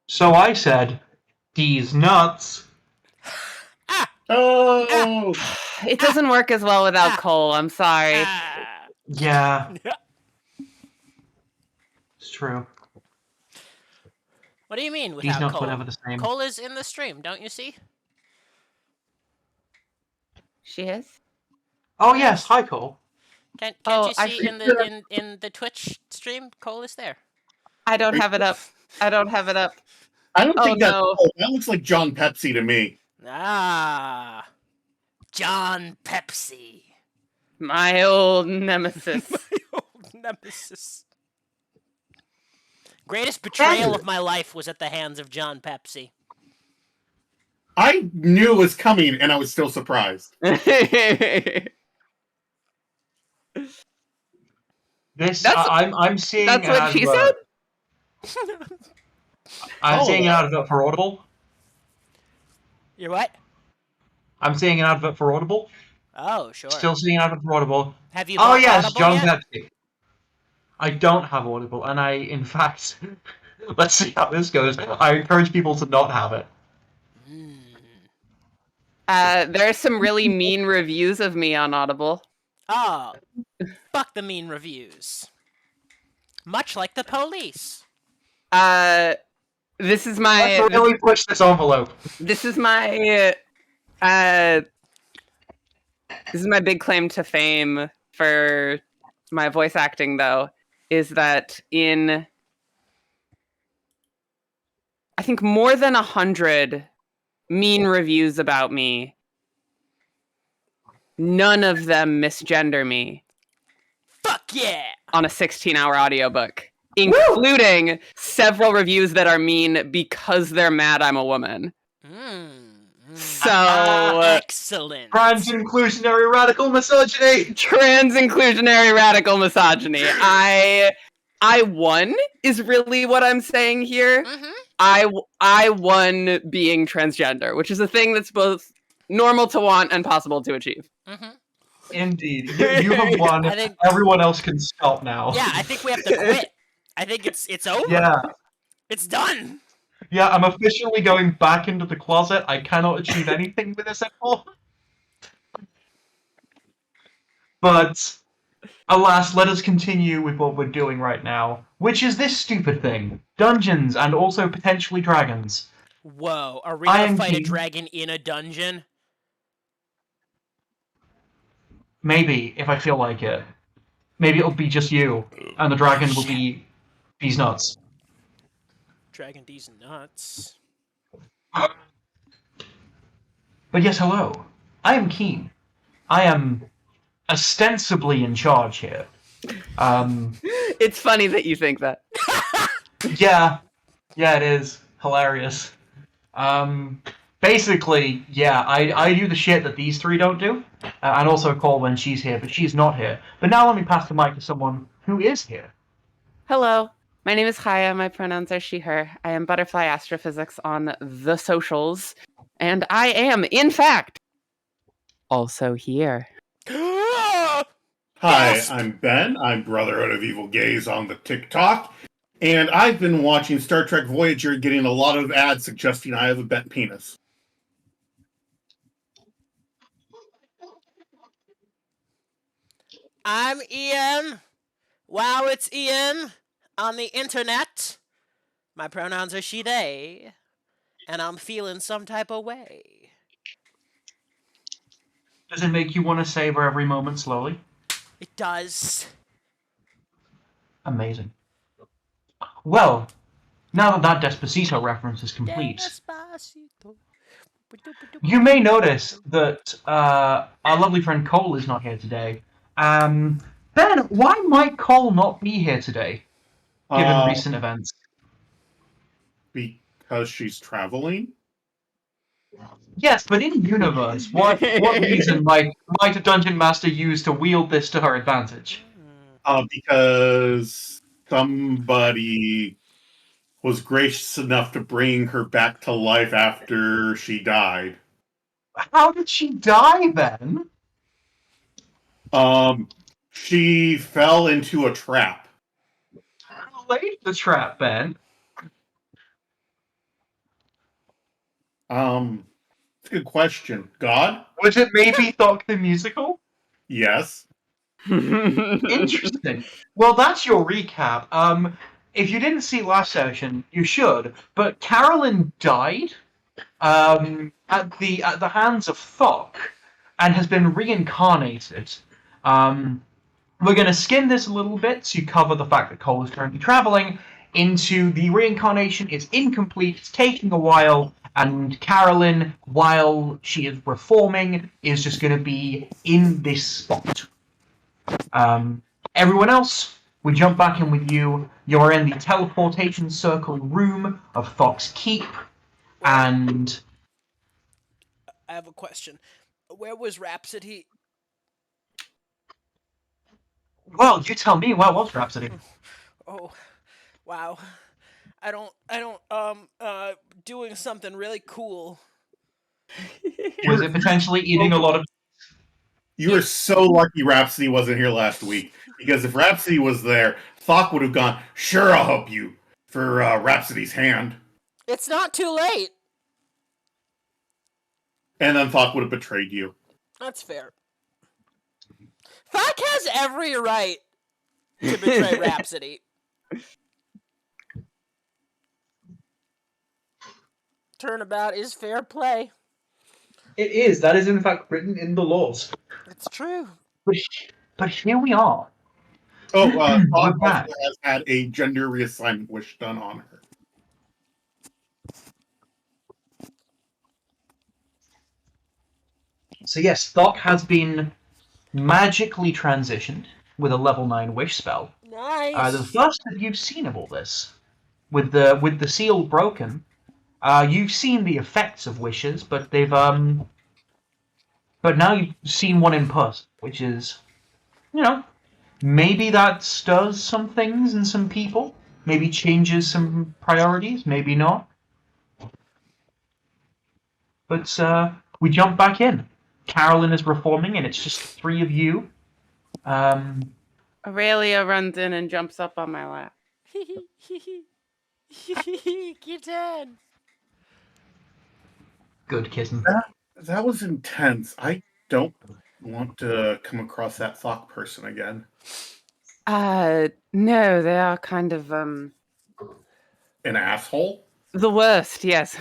So I said, "These nuts." Oh! It doesn't work as well without Cole. I'm sorry. Yeah, it's true. What do you mean These without nuts Cole? were never the same. Cole is in the stream, don't you see? She is? Oh yes, hi Cole. Can't Oh, you I see in the Twitch stream? Cole is there. I don't have it up. I don't have it up. I don't think that's no. Cole. That looks like John Pepsi to me. Ah, John Pepsi. My old nemesis. My old nemesis. Greatest betrayal of my life was at the hands of John Pepsi. I knew it was coming, and I was still surprised. I'm seeing. That's what she said? I'm seeing an advert for Audible. You're what? I'm seeing an advert for Audible. Oh, sure. Still seeing an advert for Audible. Have you? Oh yes, Audible John yet? Pepsi. I don't have Audible, and in fact, let's see how this goes. I encourage people to not have it. There are some really mean reviews of me on Audible. Oh, fuck the mean reviews. Much like the police. This is my. Let's really push this envelope. This is my. This is my big claim to fame for my voice acting, though, is that in, I think, more than 100 mean reviews about me, none of them misgender me. Fuck yeah! On a 16-hour audiobook, including several reviews that are mean because they're mad I'm a woman. So excellent. Trans inclusionary radical misogyny. Trans inclusionary radical misogyny. I won is really what I'm saying here. I won being transgender, which is a thing that's both normal to want and possible to achieve. Indeed, you have won. Everyone else can stop now. Yeah, I think we have to quit. I think it's over. Yeah, it's done. Yeah, I'm officially going back into the closet. I cannot achieve anything with this anymore. But, alas, let us continue with what we're doing right now, which is this stupid thing. Dungeons, and also potentially dragons. Whoa, are we gonna fight a dragon in a dungeon? Maybe, if I feel like it. Maybe it'll be just you, and the dragon will be these nuts. Dragon D's nuts. But yes, hello. I am Keen. I am ostensibly in charge here. It's funny that you think that. Yeah, it is hilarious. Basically, yeah, I do the shit that these three don't do, and also Cole when she's here, but she's not here. But now let me pass the mic to someone who is here. Hello. My name is Chaya. My pronouns are she, her. I am Butterfly Astrophysics on the socials. And I am, in fact, also here. Hi, I'm Ben. I'm Brotherhood of Evil Gays on the TikTok. And I've been watching Star Trek Voyager, getting a lot of ads suggesting I have a bent penis. I'm Ian. Wow, it's Ian. On the internet, my pronouns are she, they, and I'm feeling some type of way. Does it make you want to savor every moment slowly? It does. Amazing. Well, now that Despacito reference is complete, you may notice that our lovely friend Cole is not here today. Ben, why might Cole not be here today? Given recent events. Because she's traveling? Yes, but in universe, what reason might a dungeon master use to wield this to her advantage? Because somebody was gracious enough to bring her back to life after she died. How did she die then? She fell into a trap. laid the trap, Ben? It's a good question. God? Was it maybe Thok the musical? Yes. Interesting. Well, that's your recap. If you didn't see last session, you should. But Carolyn died at the hands of Thok and has been reincarnated. We're going to skim this a little bit to cover the fact that Cole is currently traveling into the reincarnation. It's incomplete. It's taking a while. And Carolyn, while she is reforming, is just going to be in this spot. Everyone else, we jump back in with you. You're in the teleportation circle room of Fox Keep, and I have a question. Where was Rhapsody? well, you tell me. Where was Rhapsody? Oh, wow. Doing something really cool. Was it potentially eating a lot of? You were so lucky Rhapsody wasn't here last week. Because if Rhapsody was there, Thok would have gone, sure, I'll help you, for Rhapsody's hand. It's not too late. And then Thok would have betrayed you. That's fair. Thok has every right to betray Rhapsody. Turnabout is fair play. It is. That is in fact written in the laws. It's true. But here we are. Oh, We're Thok back. also has had a gender reassignment wish done on her. So yes, Thok has been magically transitioned with a level 9 wish spell. Nice. The first that you've seen of all this, with the seal broken, you've seen the effects of wishes, but but now you've seen one in person, which is, maybe that stirs some things in some people, maybe changes some priorities, maybe not. But we jump back in. Carolyn is reforming, and it's just the three of you. Aurelia runs in and jumps up on my lap. Kitten. Good kitten. That was intense. I don't want to come across that Thok person again. No, they are kind of An asshole? the worst, yes.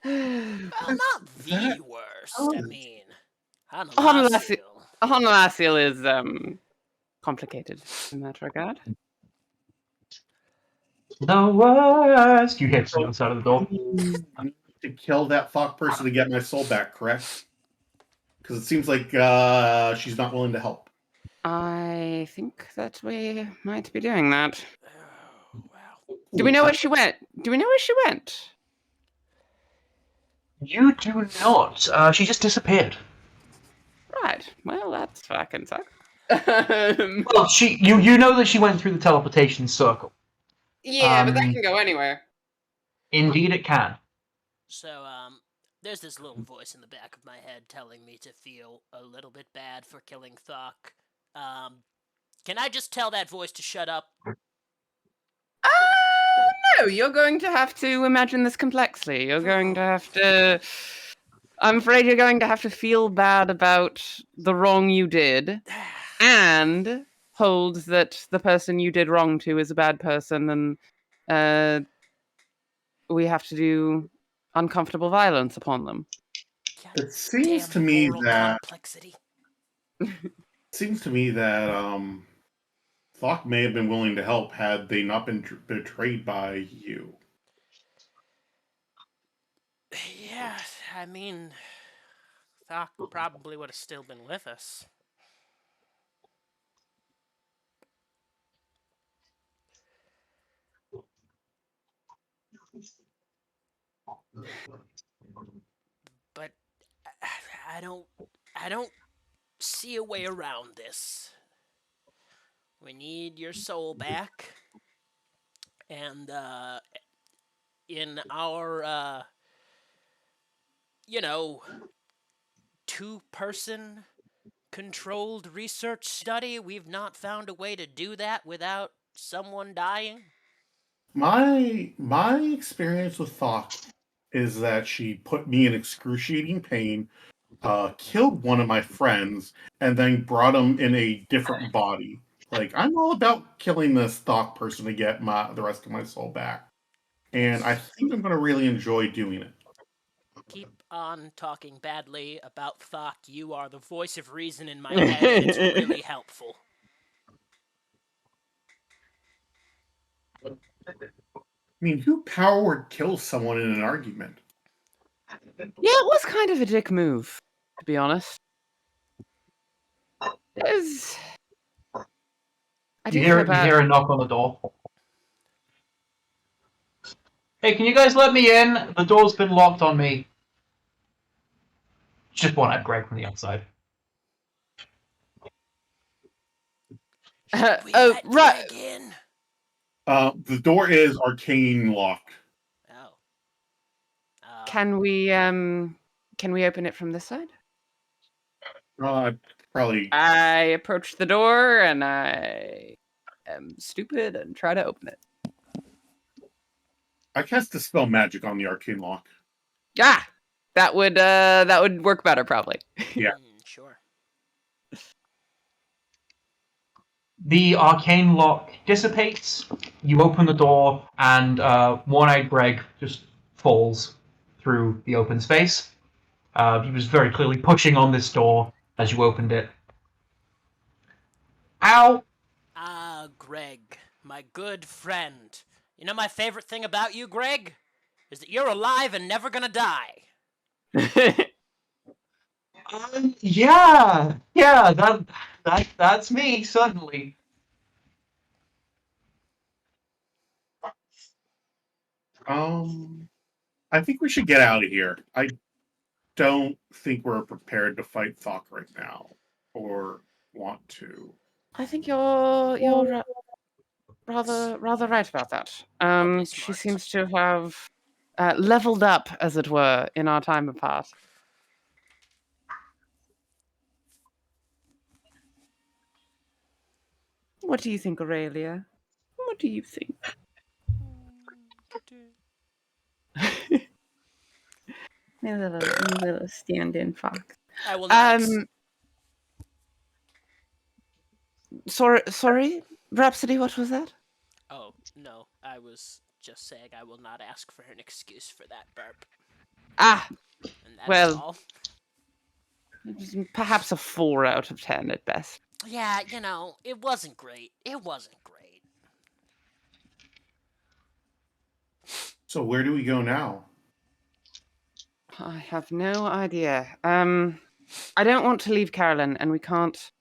Well, not the worst. I mean, Honolasil is complicated in that regard. The worst. You hit someone outside of the door. I need to kill that Thok person to get my soul back, correct? Because it seems like she's not willing to help. I think that we might be doing that. Oh, wow. Do we know where she went? You do not. She just disappeared. Right. Well, that's fucking suck. Well, you know that she went through the teleportation circle. Yeah, but that can go anywhere. Indeed, it can. So, there's this little voice in the back of my head telling me to feel a little bit bad for killing Thok. Can I just tell that voice to shut up? No, you're going to have to imagine this complexly. You're going to have to... I'm afraid you're going to have to feel bad about the wrong you did and hold that the person you did wrong to is a bad person and we have to do uncomfortable violence upon them. It seems to me that complexity. Thok may have been willing to help had they not been betrayed by you. Yeah, I mean, Thok probably would have still been with us. But I don't see a way around this. We need your soul back. And in our two-person controlled research study? We've not found a way to do that without someone dying? My experience with Thok is that she put me in excruciating pain, killed one of my friends, and then brought him in a different body. Like, I'm all about killing this Thok person to get the rest of my soul back. And I think I'm going to really enjoy doing it. Keep on talking badly about Thok. You are the voice of reason in my head, and it's really helpful. I mean, who power word kills someone in an argument? Yeah, it was kind of a dick move, to be honest. It was... You hear a knock on the door. Hey, can you guys let me in? The door's been locked on me. Just one-eyed Greg from the outside. Should we let Greg in? The door is arcane locked. Oh. Can we open it from this side? Probably. I approach the door and I am stupid and try to open it. I cast Dispel Magic on the arcane lock. Ah, that would work better probably. Yeah. Sure. The arcane lock dissipates. You open the door, and one-eyed Greg just falls through the open space. He was very clearly pushing on this door as you opened it. Ow! Greg, my good friend. You know my favorite thing about you, Greg? Is that you're alive and never gonna die. Yeah, that's me, certainly. I think we should get out of here. I don't think we're prepared to fight Thok right now, or want to. I think you're rather right about that. She seems to have leveled up, as it were, in our time apart. What do you think, Aurelia? What do you think? My little stand-in fox. I will not. Sorry, Rhapsody. What was that? Oh no, I was just saying I will not ask for an excuse for that burp. Ah, And that's well, all. Perhaps a 4 out of 10 at best. Yeah, you know, it wasn't great. It wasn't great. So where do we go now? I have no idea. I don't want to leave Carolyn, and we can't.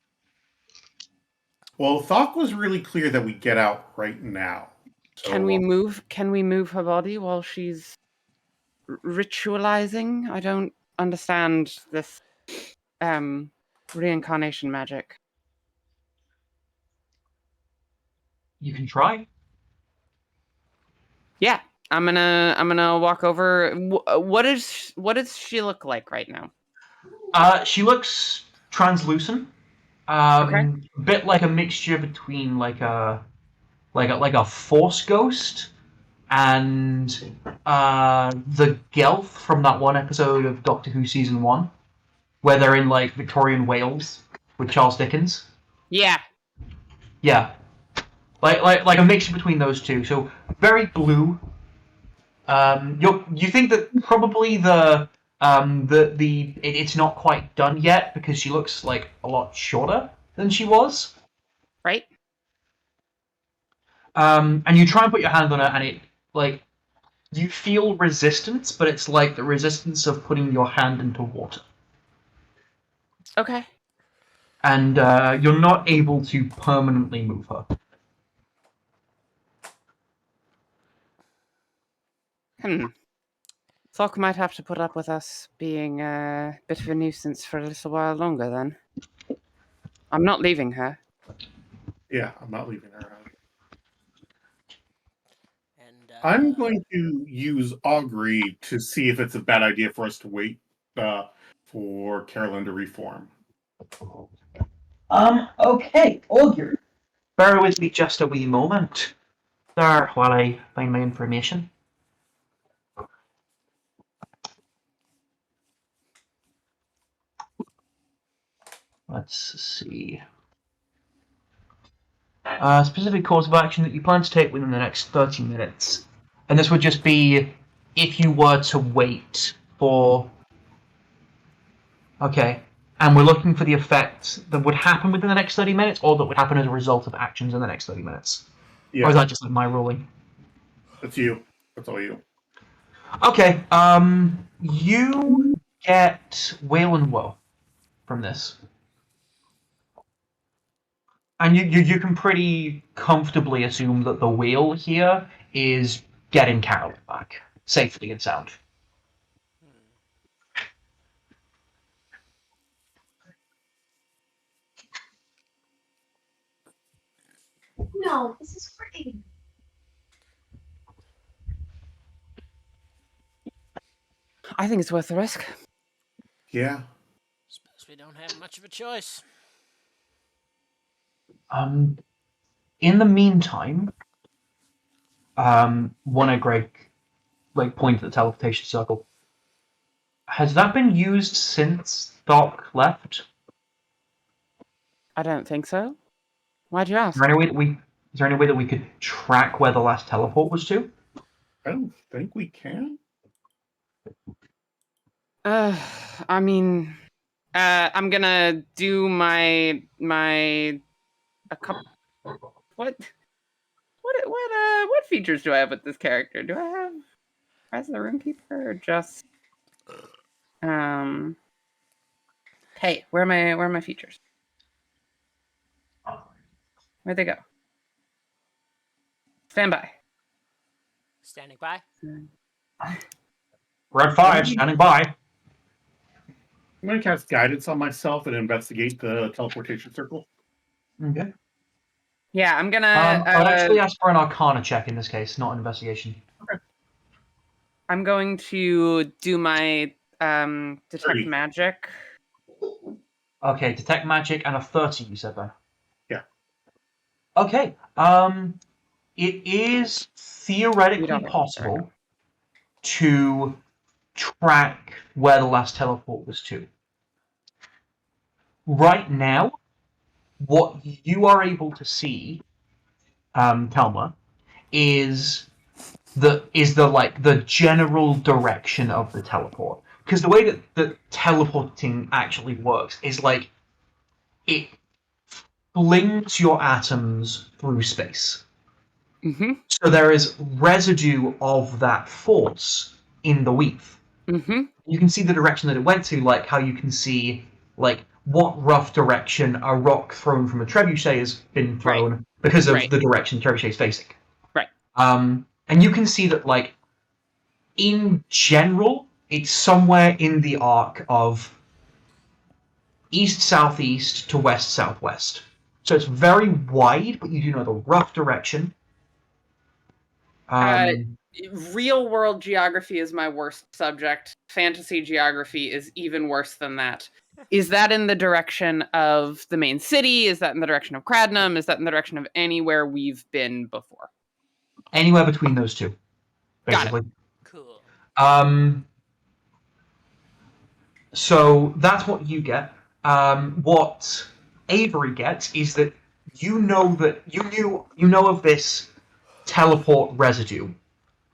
Well, Thok was really clear that we get out right now. So, Can we move? Can we move her body while she's ritualizing? I don't understand this reincarnation magic. You can try. Yeah, I'm gonna walk over. What does she look like right now? She looks translucent. Okay. A bit like a mixture between like a force ghost and the Gelth from that one episode of Doctor Who season 1, where they're in like Victorian Wales with Charles Dickens. Yeah. Yeah, like a mixture between those two. So very blue. You think that probably it's not quite done yet because she looks like a lot shorter than she was. Right. And you try and put your hand on her, and it like you feel resistance, but it's like the resistance of putting your hand into water. Okay. And you're not able to permanently move her. Thok might have to put up with us being a bit of a nuisance for a little while longer then. I'm not leaving her. Yeah, I'm not leaving her. And I'm going to use Augury to see if it's a bad idea for us to wait for Carolyn to reform. Okay, Augur. Bear with me just a wee moment there while I find my information. Let's see. Specific course of action that you plan to take within the next 30 minutes. And this would just be if you were to wait for... Okay. And we're looking for the effect that would happen within the next 30 minutes, or that would happen as a result of actions in the next 30 minutes. Yeah, Or is that just like my ruling? that's you. That's all you. Okay, you get Whale and Woe from this. And you can pretty comfortably assume that the whale here is getting Carol back safely and sound. No, this is great. I think it's worth the risk. Yeah. Suppose we don't have much of a choice. In the meantime, one of Greg pointed at the teleportation circle. Has that been used since Doc left? I don't think so. Why'd you ask? Is there any way that we could track where the last teleport was to? I don't think we can. I mean, I'm gonna do my a couple. What features do I have with this character? Do I have as the roomkeeper or just Hey, where are my features? Where'd they go? Stand by. Standing by. Red 5, standing by. I'm going to cast Guidance on myself and investigate the teleportation circle. Okay. Yeah, I'm gonna. I would actually ask for an Arcana check in this case, not an investigation. Okay. I'm going to do my detect 30. magic. Okay, detect magic and a 30, you said then? Yeah. Okay. It is theoretically possible to track where the last teleport was to. Right now, what you are able to see, Telma, is the general direction of the teleport. Because the way that teleporting actually works is like it flings your atoms through space. Mm-hmm. So there is residue of that force in the weave. Mm-hmm. You can see the direction that it went to, like how you can see like what rough direction a rock thrown from a trebuchet has been thrown because of the direction the trebuchet is facing. Right. And you can see that like in general, it's somewhere in the arc of east-southeast to west-southwest. So it's very wide, but you do know the rough direction. Real world geography is my worst subject. Fantasy geography is even worse than that. Is that in the direction of the main city? Is that in the direction of Cradnum? Is that in the direction of anywhere we've been before? Anywhere between those two, basically. Cool. So that's what you get. What Avery gets is that you know of this teleport residue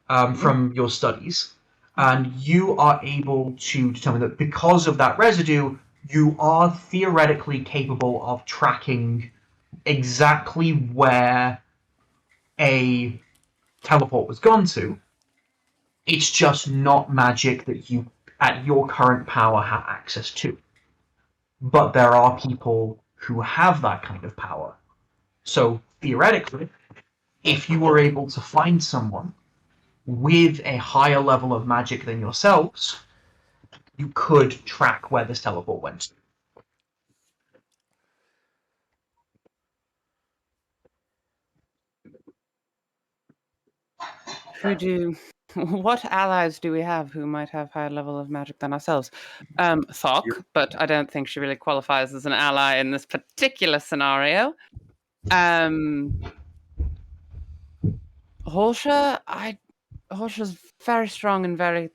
from your studies, and you are able to determine that because of that residue, you are theoretically capable of tracking exactly where a teleport was gone to. It's just not magic that you, at your current power, have access to. But there are people who have that kind of power. So theoretically, if you were able to find someone with a higher level of magic than yourselves, you could track where this teleport went. What allies do we have who might have higher level of magic than ourselves? Thok, but I don't think she really qualifies as an ally in this particular scenario. Horsha's very strong and very She's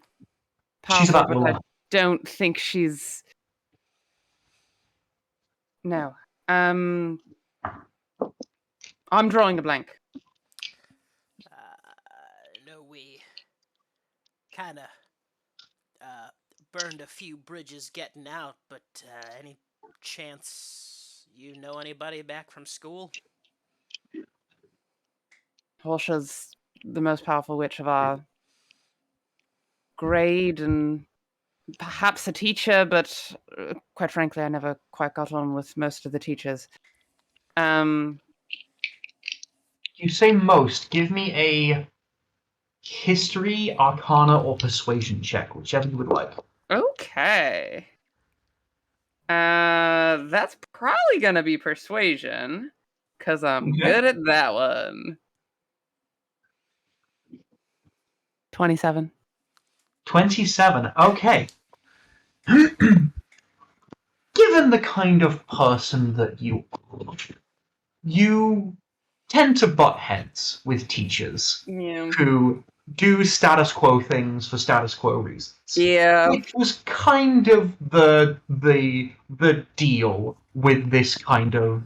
powerful, about but the I don't think she's... No. I'm drawing a blank. No, we kind of burned a few bridges getting out, but any chance you know anybody back from school? Horsha's the most powerful witch of our grade and perhaps a teacher, but quite frankly, I never quite got on with most of the teachers. You say most. Give me a history, arcana, or persuasion check, whichever you would like. Okay. That's probably gonna be persuasion, because I'm Okay. good at that one. 27. 27. Okay. Given the kind of person that you are, you tend to butt heads with teachers Yeah. who do status quo things for status quo reasons. Yeah. Which was kind of the deal with this kind of,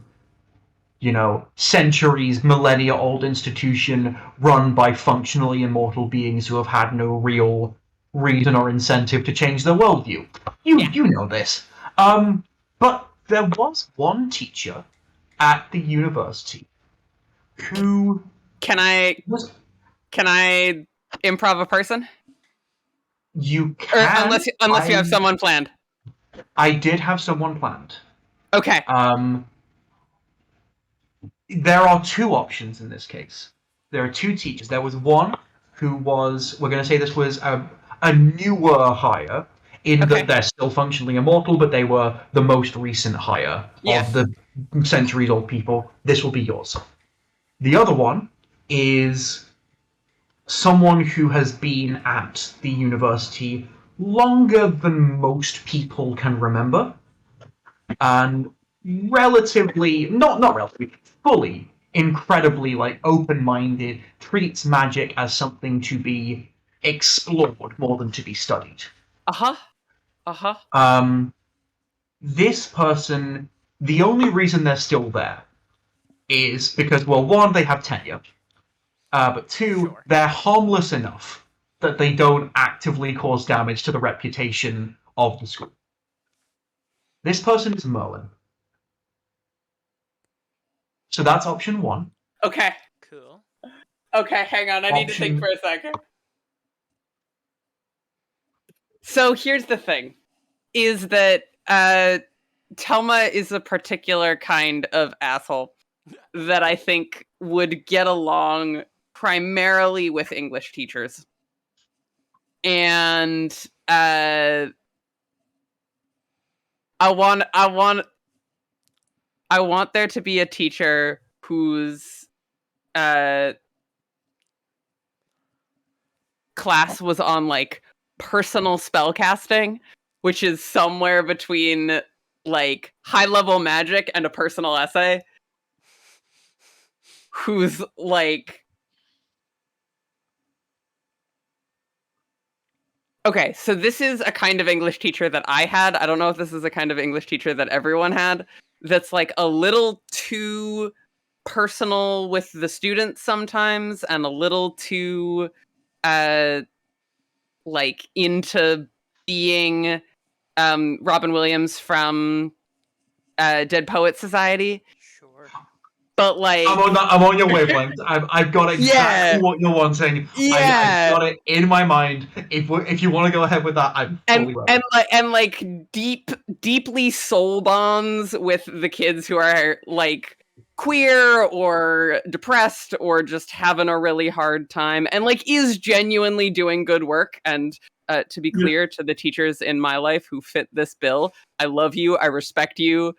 centuries, millennia old institution run by functionally immortal beings who have had no real reason or incentive to change their worldview. You know this. But there was one teacher at the university who Can I was improv a person? you Or can unless you have someone planned. I did have someone planned. Okay. There are two options in this case. There are two teachers. There was one who was, we're going to say this was a newer hire, in Okay. that they're still functionally immortal, but they were the most recent hire Yes. of the centuries-old people. This will be yours. The other one is someone who has been at the university longer than most people can remember, and relatively, not relatively, fully, incredibly open-minded, treats magic as something to be explored more than to be studied. This person, the only reason they're still there is because, well, one, they have tenure, but two, Sure. they're harmless enough that they don't actively cause damage to the reputation of the school. This person is Merlin. So that's option one. Okay. Cool. Okay, hang on. I need to think for a second. So here's the thing, is that Telma is a particular kind of asshole that I think would get along primarily with English teachers. And I want there to be a teacher whose class was on personal spellcasting, which is somewhere between high level magic and a personal essay. Who's okay, so this is a kind of English teacher that I had. I don't know if this is a kind of English teacher that everyone had. That's a little too personal with the students sometimes, and a little too into being Robin Williams from Dead Poets Society. Sure. But I'm on your wavelength. I've got exactly what you're wanting. Yeah. I've got it in my mind. If you want to go ahead with that, I'm fully ready. And deeply soul bonds with the kids who are queer or depressed or just having a really hard time, and is genuinely doing good work. And to be clear to the teachers in my life who fit this bill, I love you, I respect you,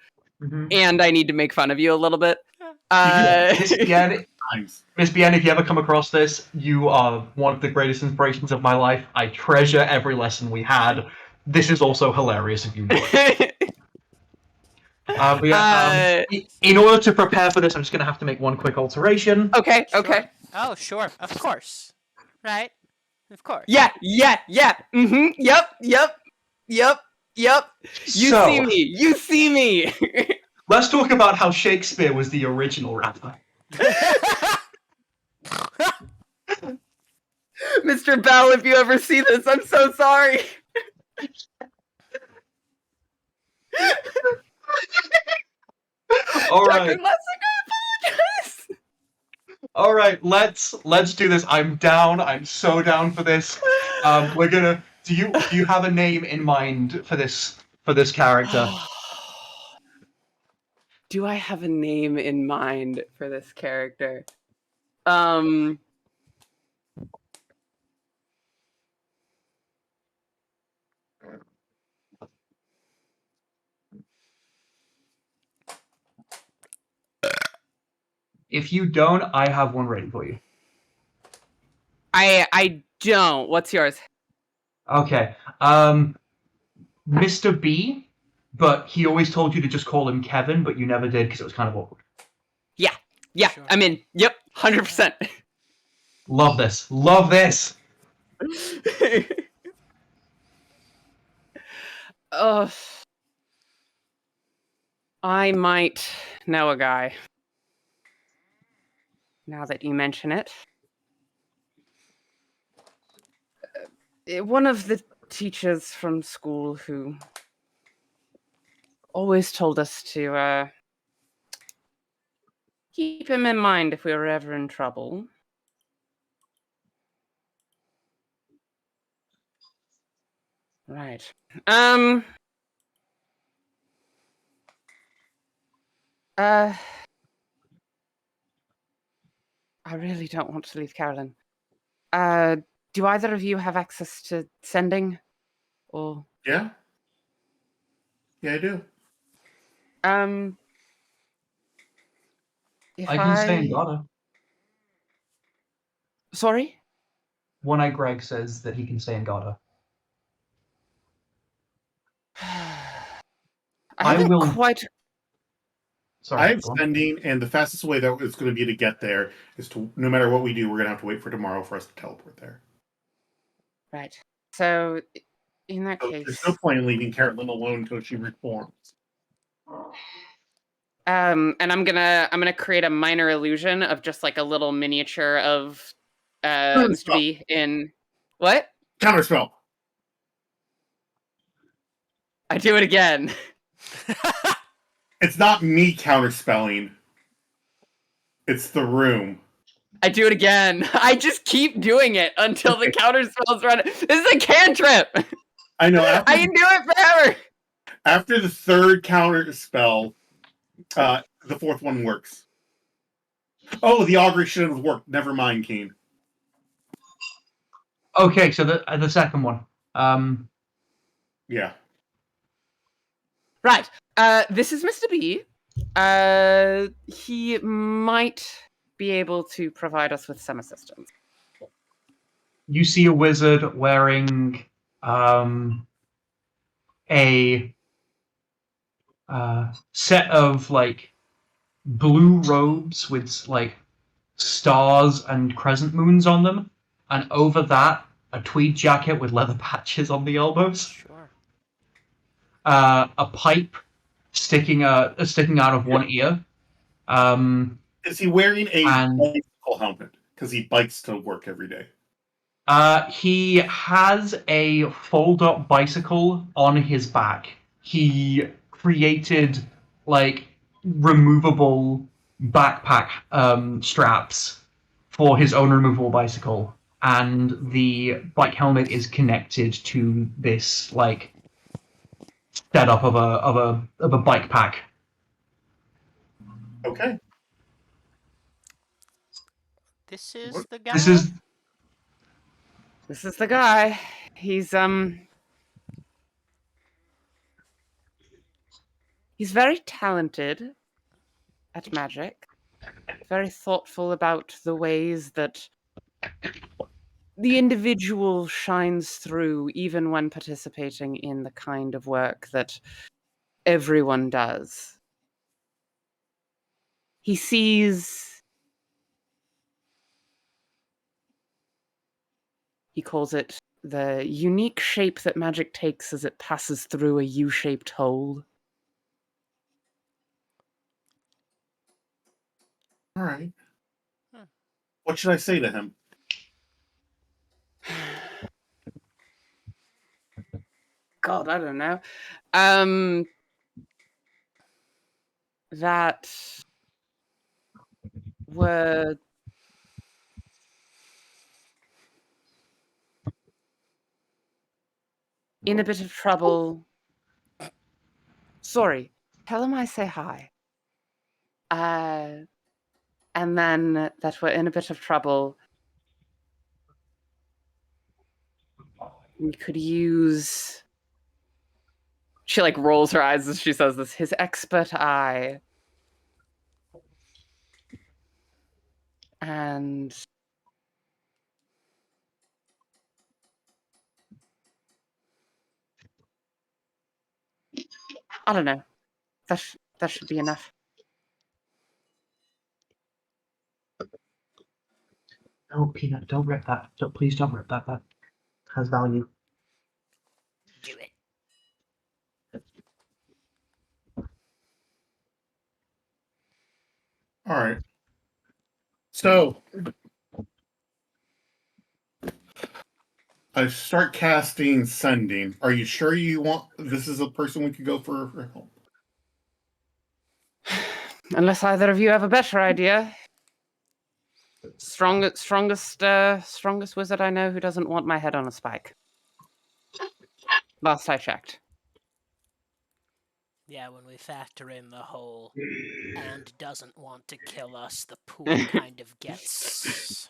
and I need to make fun of you a little bit. I times. Miss Bien, if you ever come across this, you are one of the greatest inspirations of my life. I treasure every lesson we had. This is also hilarious if you know it. But yeah, in order to prepare for this, I'm just going to have to make one quick alteration. Okay. Sure. Oh, sure. Of course. Right. Of course. Yeah. Mm-hmm. Yep. You see me. You see me. Let's talk about how Shakespeare was the original rapper. Mr. Bell, if you ever see this, I'm so sorry. All right. Dr. Lessig, I apologize. All right, let's do this. I'm down. I'm so down for this. We're gonna. Do you have a name in mind for this character? Do I have a name in mind for this character? If you don't, I have one ready for you. I don't. What's yours? Okay. Mr. B, but he always told you to just call him Kevin, but you never did because it was kind of awkward. Yeah, Sure. I'm in. Yep, 100%. Love this. Love this. I might know a guy. Now that you mention it. One of the teachers from school who always told us to keep him in mind if we were ever in trouble. Right. I really don't want to leave Carolyn. Do either of you have access to sending? Or Yeah. Yeah, I do. If I can stay in Ghana. Sorry? One Eye Greg says that he can stay in Ghana. I haven't will- quite. Sorry. I'm go on. sending, and the fastest way that it's going to be to get there is to, no matter what we do, we're going to have to wait for tomorrow for us to teleport there. Right. So, in that So case, there's no point in leaving Carolyn alone until she reforms. and I'm gonna create a minor illusion of just like a little miniature of Mr. B in what? Counterspell. I do it again. It's not me counterspelling. It's the room. I do it again. I just keep doing it until the counter spells run. This is a cantrip. I know. I can do it forever. After the third counter spell, the fourth one works. Oh, the augury should have worked. Never mind, Keen. Okay, so the second one. Yeah. Right. This is Mr. B. He might be able to provide us with some assistance. You see a wizard wearing a set of like blue robes with like stars and crescent moons on them, and over that a tweed jacket with leather patches on the elbows. Sure. A pipe sticking out of one ear. Is he wearing a And- bicycle helmet? Because he bikes to work every day. He has a fold-up bicycle on his back. He created like removable backpack straps for his own removable bicycle, and the bike helmet is connected to this like setup of a bike pack. Okay. This is the guy. This is the guy. He's very talented at magic. very thoughtful about the ways that the individual shines through even when participating in the kind of work that everyone does. He sees, he calls it the unique shape that magic takes as it passes through a U-shaped hole. All right. Hmm. What should I say to him? God, I don't know. That were in a bit of trouble. Sorry, tell him I say hi. And then that we're in a bit of trouble. We could use... She, like, rolls her eyes as she says this. His expert eye. And... I don't know. That should be enough. Oh, Peanut, don't rip that. Please don't rip that. That has value. Do it. All right. So I start casting sending. Are you sure you want this is a person we could go for help? Unless either of you have a better idea. Strongest wizard I know who doesn't want my head on a spike. Last I checked. Yeah, when we factor in the whole and doesn't want to kill us, the pool kind of gets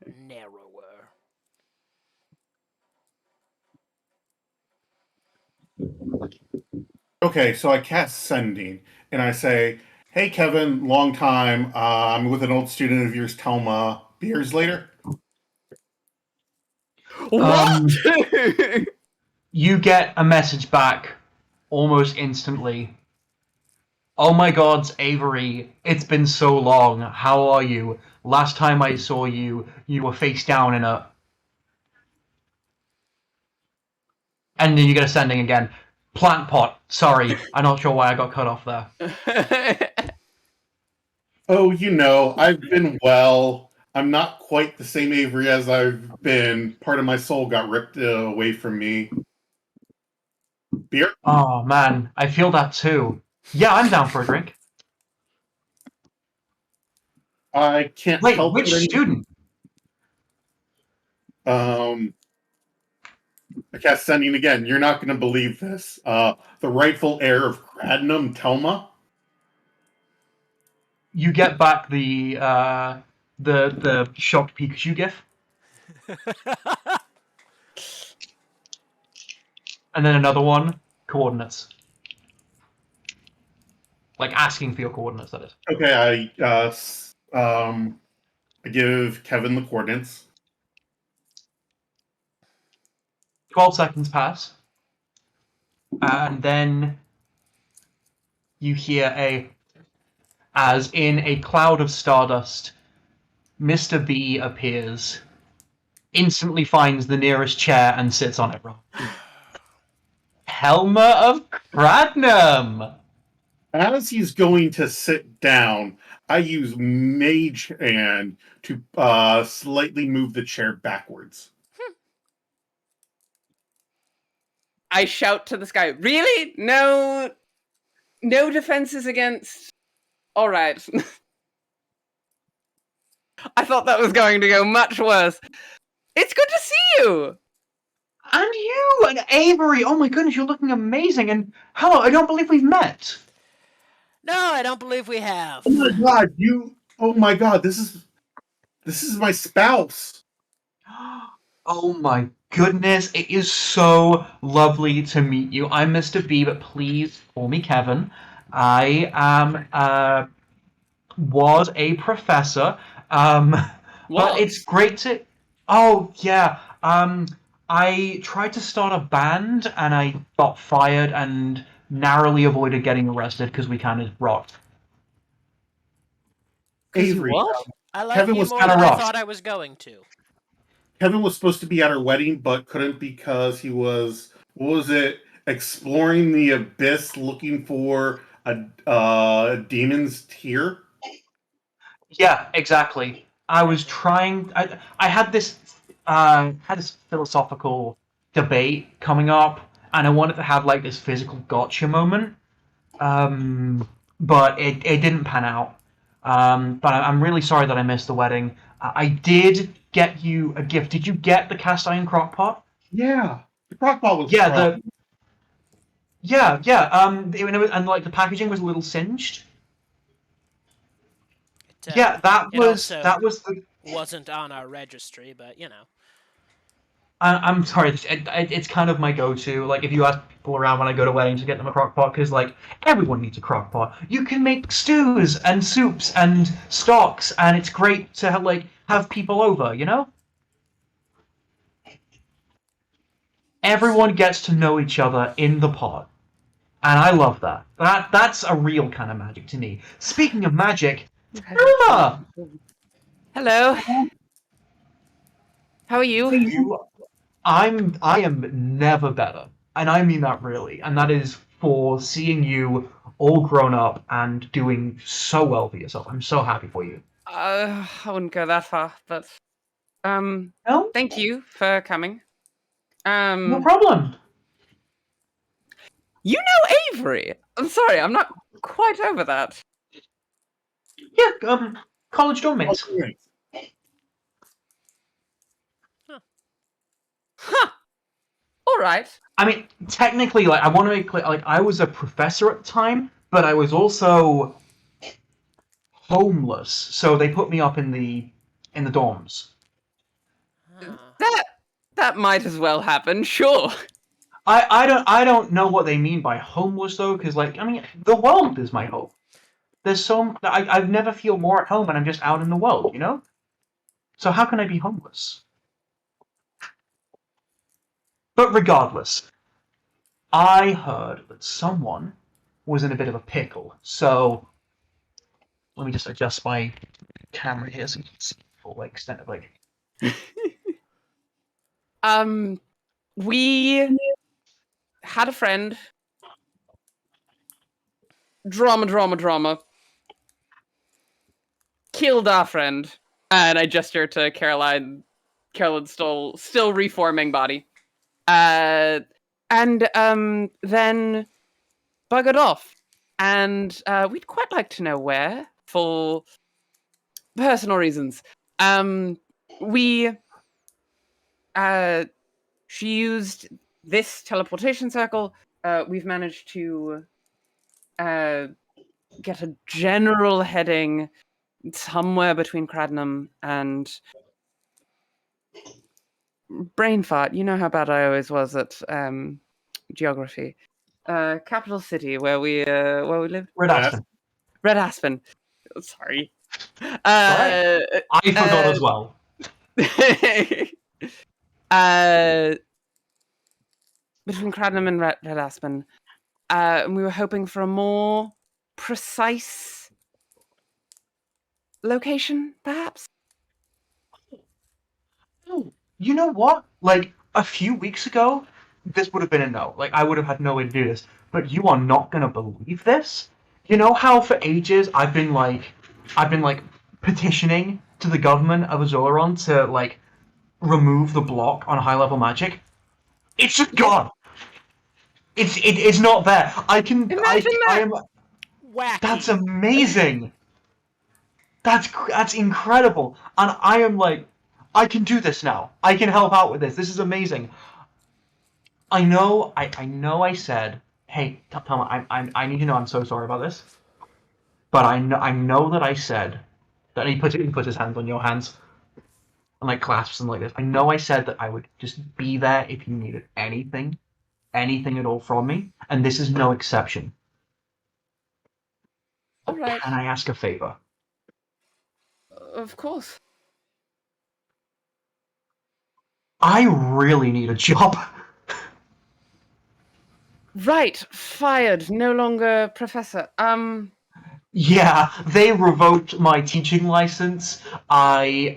narrower. Okay, so I cast sending and I say, "Hey Kevin, long time. I'm with an old student of yours, Telma. Beers later." What? You get a message back almost instantly. Oh my God, Avery, it's been so long. How are you? Last time I saw you, you were face down in a... And then you get a sending again. Plant pot. Sorry, I'm not sure why I got cut off there. Oh, I've been well. I'm not quite the same Avery as I've been. Part of my soul got ripped away from me. Beer? Oh man, I feel that too. Yeah, I'm down for a drink. I can't Wait, help which it. student? I cast sending again. You're not going to believe this. The rightful heir of Cradnum, Telma. You get back the shocked Pikachu gif, and then another one, coordinates. Like asking for your coordinates, that is. Okay, I give Kevin the coordinates. 12 seconds pass, and then you hear as in a cloud of stardust, Mr. B appears, instantly finds the nearest chair and sits on it. Helma of Cradnum! As he's going to sit down, I use Mage Hand to slightly move the chair backwards. I shout to the sky, really? No defenses against... All right. I thought that was going to go much worse. It's good to see you! And you! And Avery! Oh my goodness, you're looking amazing! And hello, I don't believe we've met! No, I don't believe we have. Oh my god, oh my god, this is my spouse. Oh my goodness, it is so lovely to meet you. I'm Mr. B, but please call me Kevin. I am was a professor. But it's great to. Oh yeah. I tried to start a band and I got fired and narrowly avoided getting arrested because we kind of rocked. Avery, What? I like Kevin you was more kinda than I rough. thought I was going to. Kevin was supposed to be at our wedding, but couldn't because he was, what was it, exploring the abyss looking for a demon's tear? Yeah, exactly. I was trying. I had this philosophical debate coming up, and I wanted to have like this physical gotcha moment. But it didn't pan out. But I'm really sorry that I missed the wedding. I did get you a gift. Did you get the cast iron crock pot? Yeah. The crockpot was Yeah, strong. yeah. And like the packaging was a little singed. Yeah, It also that was the. wasn't on our registry, but you know. I'm sorry, it's kind of my go-to. Like, if you ask people around when I go to weddings to get them a crock pot, because, like, everyone needs a crock pot. You can make stews and soups and stocks, and it's great to have, like, have people over, you know? Everyone gets to know each other in the pot, and I love that. That's a real kind of magic to me. Speaking of magic, Irma! Hello. How are you? I am never better, and I mean that really, and that is for seeing you all grown up and doing so well for yourself. I'm so happy for you. I wouldn't go that far, but No, thank you for coming. no problem. You know Avery. I'm sorry, I'm not quite over that. Yeah, college dorm mates. Huh. All right. I mean, technically, like I want to make clear, like I was a professor at the time, but I was also homeless, so they put me up in the dorms. That that might as well happen. Sure. I don't know what they mean by homeless though, because like I mean the world is my home. There's so I never feel more at home when I'm just out in the world, you know. So how can I be homeless? But regardless, I heard that someone was in a bit of a pickle. So let me just adjust my camera here so you can see the full extent of like. We had a friend. Drama. Killed our friend. And I gesture to Caroline. Caroline's still reforming body. And then buggered off. And we'd quite like to know where, for personal reasons. We she used this teleportation circle. We've managed to get a general heading somewhere between Cradnam and brain fart. You know how bad I always was at geography. Capital city where we lived. Red Aspen. Red Aspen. Sorry. Right. I forgot as well. Between Cradnam and Red Aspen. And we were hoping for a more precise location, perhaps? Oh, you know what? Like a few weeks ago, this would have been a no. Like I would have had no way to do this. But you are not gonna believe this. You know how for ages I've been like petitioning to the government of Azoron to like remove the block on high level magic. It's just gone. It's not there. Imagine that. I am. Wacky. That's amazing. That's incredible. And I am like, I can do this now. I can help out with this. This is amazing. I know. I know. I said, hey, Tama, I need to know. I'm so sorry about this. But I know that I said that he puts his hands on your hands and like clasps them like this. I know I said that I would just be there if you needed anything at all from me, and this is no exception. All right. Can I ask a favor? of course. I really need a job. Right, fired, no longer professor. Yeah, they revoked my teaching license. I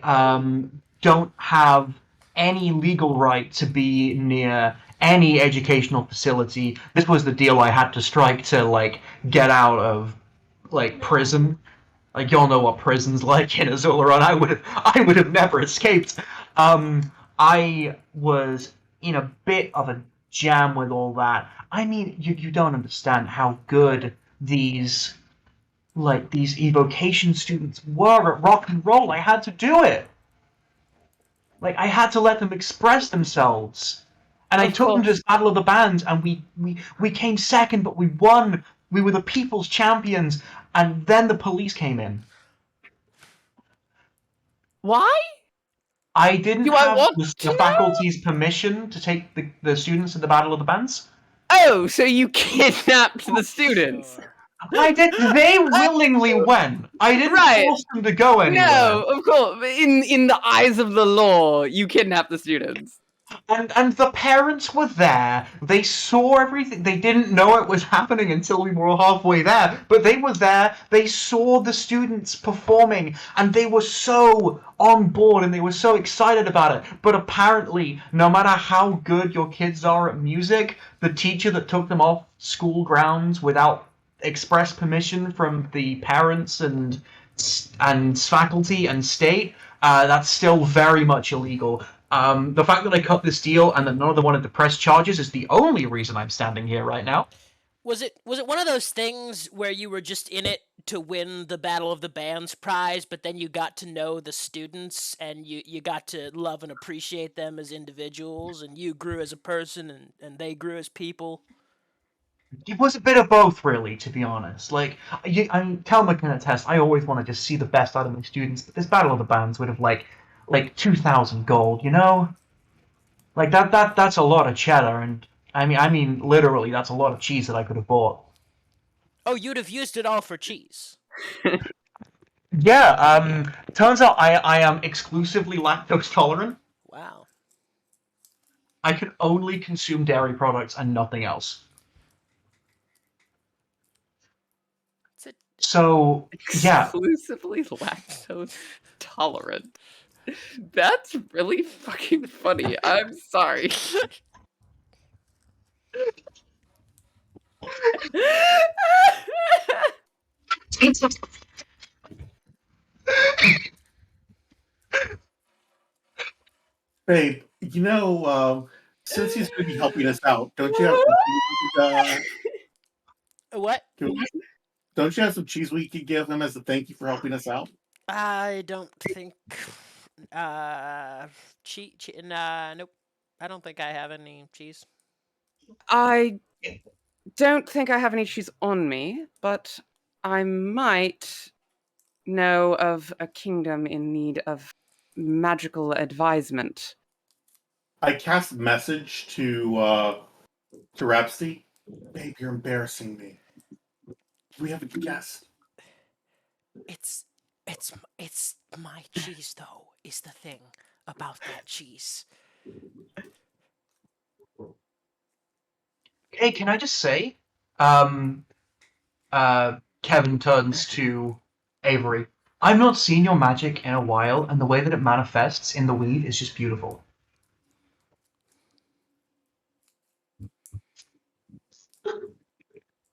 don't have any legal right to be near any educational facility. This was the deal I had to strike to like get out of like prison. Like y'all know what prison's like in Azula, and I would have never escaped. I was in a bit of a jam with all that. I mean, you don't understand how good these evocation students were at rock and roll. I had to do it. Like I had to let them express themselves. And I Of took them to course. this battle of the bands, and we came second, but we won. We were the people's champions, and then the police came in. Why? I didn't Do I have want the, to the know? faculty's permission to take the students to the battle of the bands. Oh, so you kidnapped the students. Sure. I did. They willingly went. I didn't Right. force them to go anywhere. No, of course. In the eyes of the law, you kidnapped the students. And the parents were there. They saw everything. They didn't know it was happening until we were halfway there. But they were there. They saw the students performing, and they were so on board and they were so excited about it. But apparently, no matter how good your kids are at music, the teacher that took them off school grounds without express permission from the parents and faculty and state, that's still very much illegal. The fact that I cut this deal and that none of them wanted to press charges is the only reason I'm standing here right now. Was it one of those things where you were just in it to win the Battle of the Bands prize, but then you got to know the students and you got to love and appreciate them as individuals, and you grew as a person and they grew as people? It was a bit of both, really, to be honest. Like, Telma can attest, I always want to just see the best out of my students, but this Battle of the Bands would have, like 2,000 gold, you know? Like, that's a lot of cheddar, and I mean, literally, that's a lot of cheese that I could have bought. Oh, you'd have used it all for cheese. Yeah, turns out I am exclusively lactose tolerant. Wow. I can only consume dairy products and nothing else. It's a, So, yeah. Exclusively lactose tolerant. That's really fucking funny. I'm sorry. Babe, since he's going to be helping us out, don't you have some cheese we what? don't you have some cheese we could give him as a thank you for helping us out? I don't think. Nope. I don't think I have any cheese. I don't think I have any cheese on me, but I might know of a kingdom in need of magical advisement. I cast message to Rhapsody. Babe, you're embarrassing me. We have a guest. It's my cheese though. Is the thing about that cheese. Hey, can I just say, Kevin turns to Avery. I've not seen your magic in a while, and the way that it manifests in the weed is just beautiful.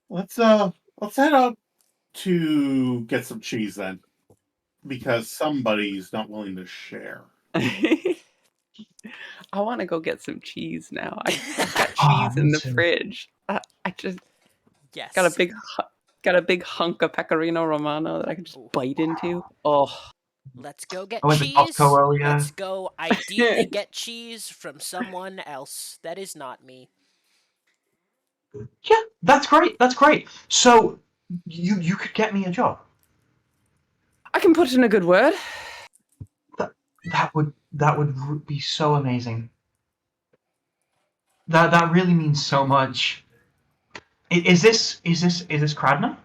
Let's head out to get some cheese then, because somebody's not willing to share. I want to go get some cheese now. I've got Ah, cheese me in the too. fridge. I just Yes. got a big hunk of pecorino romano that I can just bite into. Oh, Let's go get I went to cheese. Costco earlier. Let's go ideally get cheese from someone else that is not me. Yeah, that's great. That's great. So, you could get me a job. I can put in a good word. That would be so amazing. That really means so much. Is this Cradna?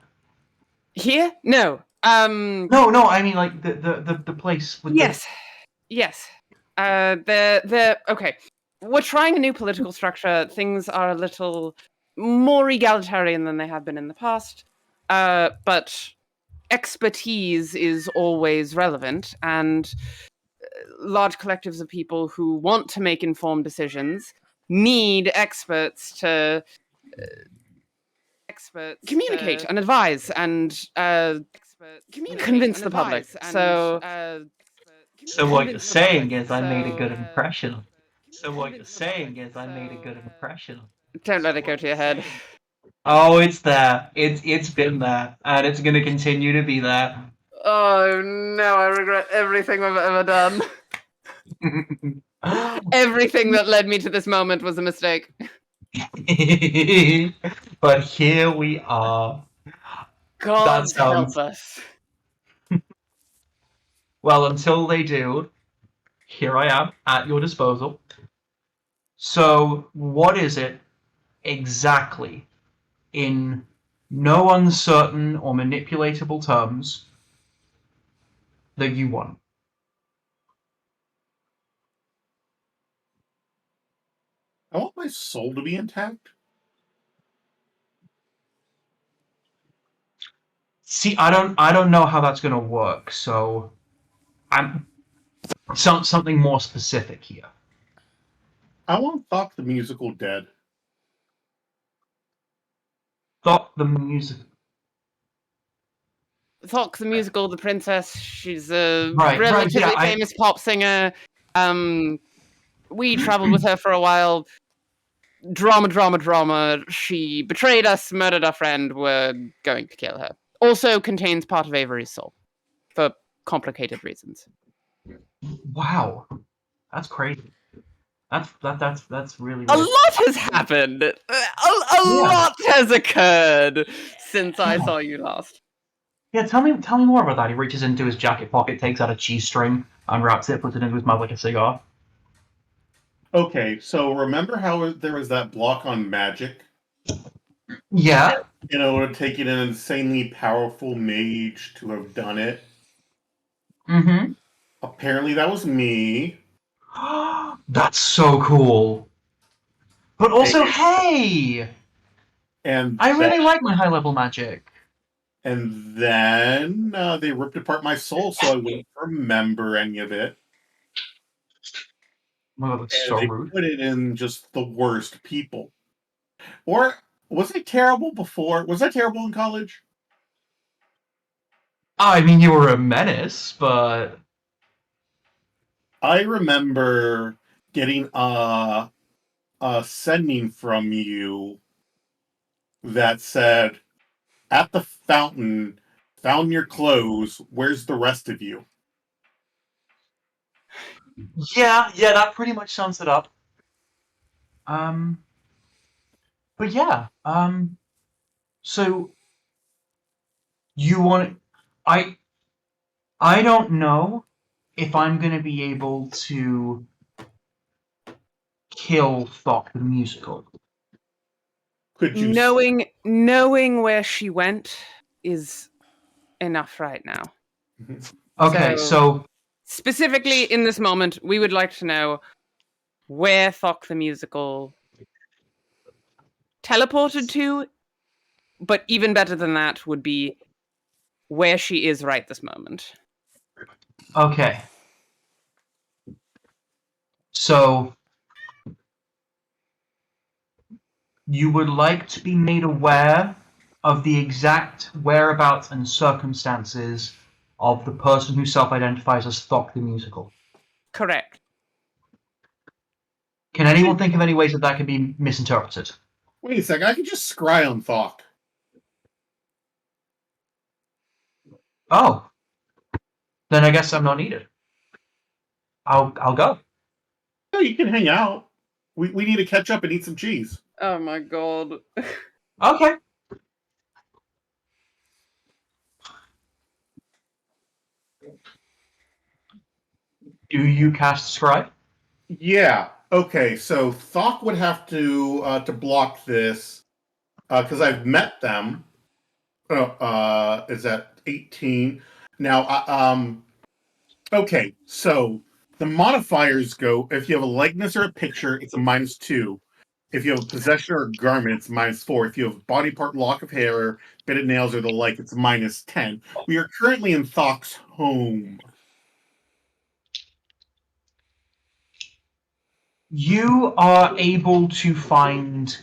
Here? No. No, I mean like the place with Yes. Okay. We're trying a new political structure. Things are a little more egalitarian than they have been in the past. But expertise is always relevant, and large collectives of people who want to make informed decisions need experts to communicate and advise and convince the public. So So what you're saying is I made a good impression. So what you're saying is I made a good impression. don't let it go to your head. Oh, it's there. It's been there, and it's gonna continue to be there. Oh no, I regret everything I've ever done. Everything that led me to this moment was a mistake. But here we are. God sounds- help us. Well, until they do, here I am at your disposal. So, what is it exactly, in no uncertain or manipulatable terms, that you want? I want my soul to be intact. See, I don't know how that's gonna work. So, I'm something more specific here. I want Thok the musical dead. Thought the music. Thok the musical, the princess. She's a Right, relatively yeah, famous pop singer. We traveled with her for a while. Drama. She betrayed us, murdered our friend. We're going to kill her. Also contains part of Avery's soul, for complicated reasons. Wow, that's crazy. That's really, A really... lot has happened. A lot has occurred since I saw you last. Yeah, tell me more about that. He reaches into his jacket pocket, takes out a cheese string, unwraps it, puts it into his mouth like a cigar. Okay, so remember how there was that block on magic? Yeah. You know, it would take an insanely powerful mage to have done it. Mm-hmm. Apparently that was me. That's so cool. But also, hey! And I really like my high-level magic. And then they ripped apart my soul so I wouldn't remember any of it. Oh, that's And so they rude. put it in just the worst people. Or was I terrible before? Was I terrible in college? I mean, you were a menace, but... I remember getting a sending from you that said, "At the fountain, found your clothes. Where's the rest of you?" Yeah, that pretty much sums it up. But yeah, so you want... I don't know if I'm gonna be able to kill Thok the musical. Could you? Knowing where she went is enough right now. Okay, so specifically in this moment, we would like to know where Thok the musical teleported to, but even better than that would be where she is right this moment. okay. So you would like to be made aware of the exact whereabouts and circumstances of the person who self-identifies as Thok the musical. Correct. Can anyone think of any ways that that can be misinterpreted? Wait a second. I could just scry on Thok. Oh, then I guess I'm not needed. I'll go. No, you can hang out. We need to catch up and eat some cheese. Oh my god. Okay. Do you cast Scribe? Yeah. Okay. So Thok would have to block this because I've met them. Is that 18? Now, okay, so the modifiers go if you have a likeness or a picture, it's a -2. If you have a possession or a garment, it's -4. If you have a body part, lock of hair, bit of nails, or the like, it's -10. We are currently in Thok's home. You are able to find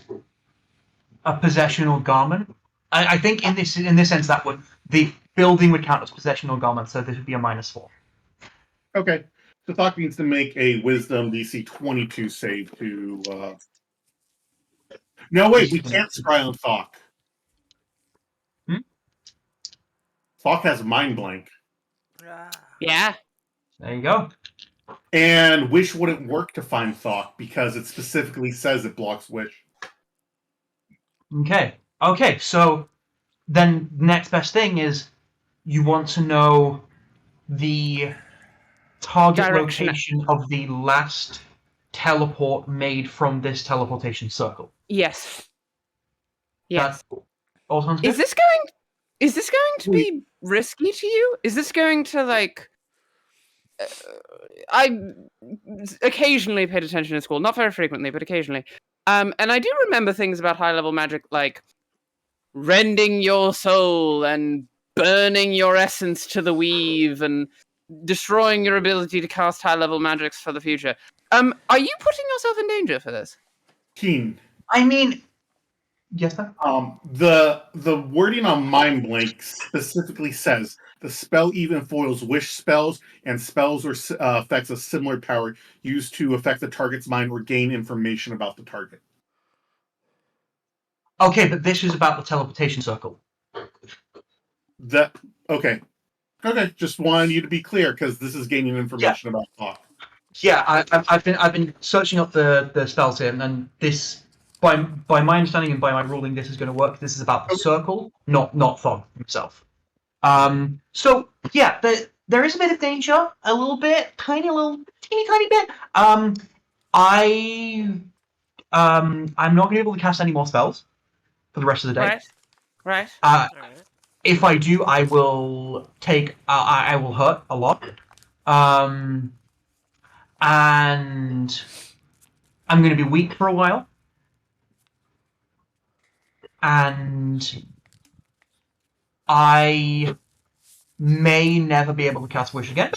a possession or garment. I think in this sense that would the building would count as possession or garment, so this would be a -4. Okay, so Thok needs to make a Wisdom DC 22 save to. No, wait, we can't scry on Thok. Hmm? Thok has mind blank. Yeah. There you go. And Wish wouldn't work to find Thok because it specifically says it blocks Wish. Okay. Okay, so then next best thing is you want to know the target Direction. location of the last teleport made from this teleportation circle. Yes. Yes. That all sounds good? Is this going to be risky to you? Is this going to like I occasionally paid attention in school, not very frequently, but occasionally. And I do remember things about high level magic like rending your soul and burning your essence to the weave and destroying your ability to cast high level magics for the future. Are you putting yourself in danger for this? Keen. I mean, yes, sir? The wording on Mind Blank specifically says the spell even foils wish spells and spells or effects of similar power used to affect the target's mind or gain information about the target. Okay, but this is about the teleportation circle. Okay. Just wanted you to be clear because this is gaining information about Thok. Yeah, I've been searching up the spells here, and this by my understanding and by my ruling, this is going to work. This is about the circle, not Thog himself. So yeah, there is a bit of danger, a little bit, teeny tiny bit. I'm not going to be able to cast any more spells for the rest of the day. Right. If I do, I will take. I will hurt a lot. And I'm going to be weak for a while. And I may never be able to cast Wish again.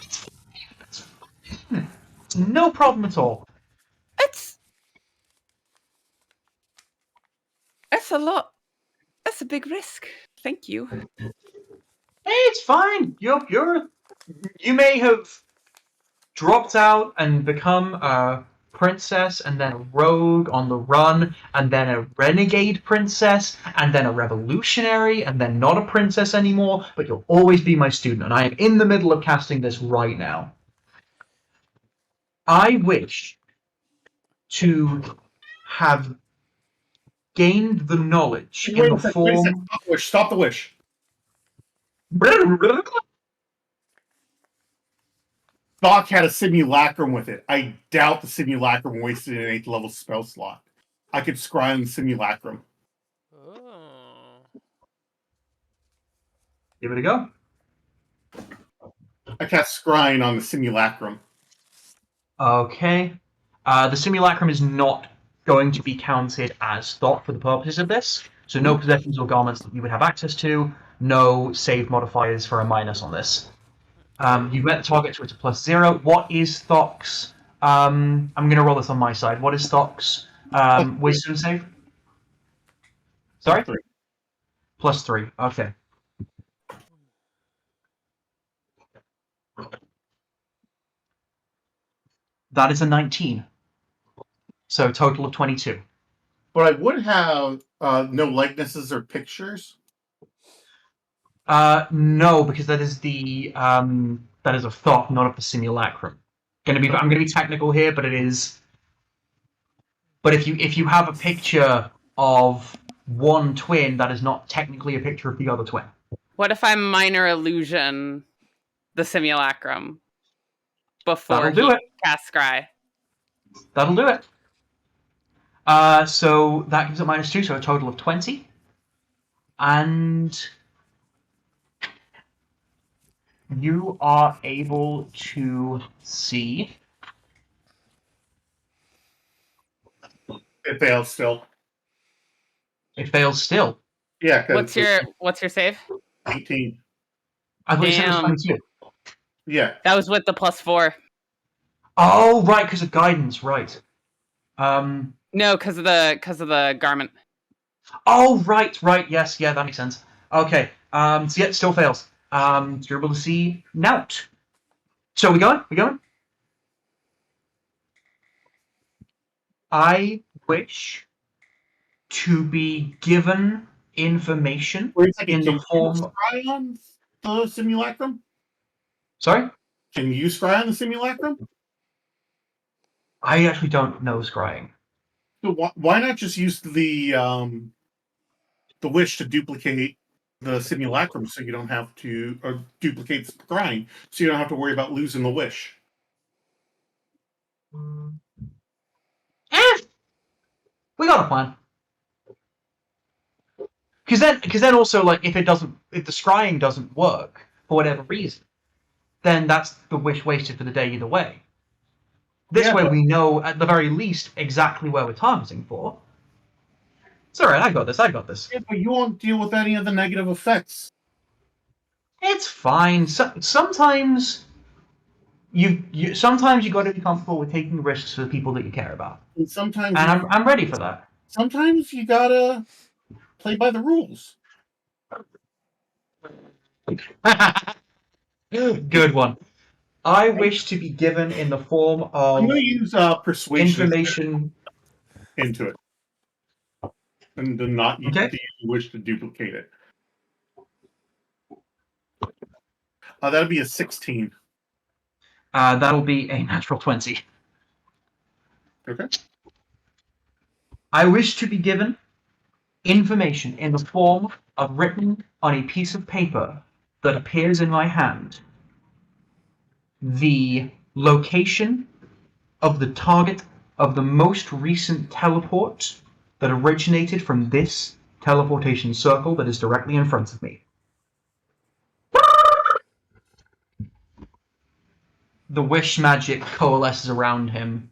No problem at all. That's a lot. That's a big risk. Thank you. Hey, it's fine. You may have dropped out and become a princess, and then a rogue on the run, and then a renegade princess, and then a revolutionary, and then not a princess anymore, but you'll always be my student, and I am in the middle of casting this right now. I wish to have gained the knowledge in the form... Stop the wish. Thok had a simulacrum with it. I doubt the simulacrum wasted an 8th level spell slot. I could scry on the simulacrum. Oh. Give it a go. I cast scrying on the simulacrum. Okay. The simulacrum is not going to be counted as thought for the purposes of this. So no possessions or garments that you would have access to. No save modifiers for a minus on this. You've met the target, so it's a +0. What is Thok's? I'm going to roll this on my side. What is Thok's wisdom save? Sorry? +3. Okay. That is a 19. So total of 22. But I would have no likenesses or pictures. No, because that is that is a thought, not of the simulacrum. I'm gonna be technical here, but it is. But if you have a picture of one twin, that is not technically a picture of the other twin. What if I minor illusion the simulacrum before That'll do it. cast scry? That'll do it. So that gives it -2, so a total of 20. And you are able to see. It fails still. It fails still. Yeah, because What's your save? 18. I thought you said it was Damn. 22. Yeah. That was with the +4. Oh, right, because of guidance, right. No, because of the garment. Oh, right, yes, yeah, that makes sense. Okay, so yeah, it still fails. So you're able to see Nout. So we going? We going? I wish to be given information Wait a second, in the can you form. scry on the simulacrum? Sorry? Can you scry on the simulacrum? I actually don't know scrying. So why not just use the wish to duplicate the simulacrum so you don't have to, or duplicate scrying so you don't have to worry about losing the wish? We got a plan. Because then also, like, if the scrying doesn't work for whatever reason, then that's the wish wasted for the day either way. This Yeah, way but- we know, at the very least, exactly where we're targeting for. It's alright, I got this. Yeah, but you won't deal with any of the negative effects. It's fine. Sometimes sometimes you got to be comfortable with taking risks for the people that you care about, And sometimes and I'm ready for that. sometimes you gotta play by the rules. Good one. I wish to be given in the form I'm of gonna use persuasion information. into it. And to not Okay. wish to duplicate it. That'd be a 16. That'll be a natural 20. Okay. I wish to be given information in the form of written on a piece of paper that appears in my hand. The location of the target of the most recent teleport that originated from this teleportation circle that is directly in front of me. The wish magic coalesces around him,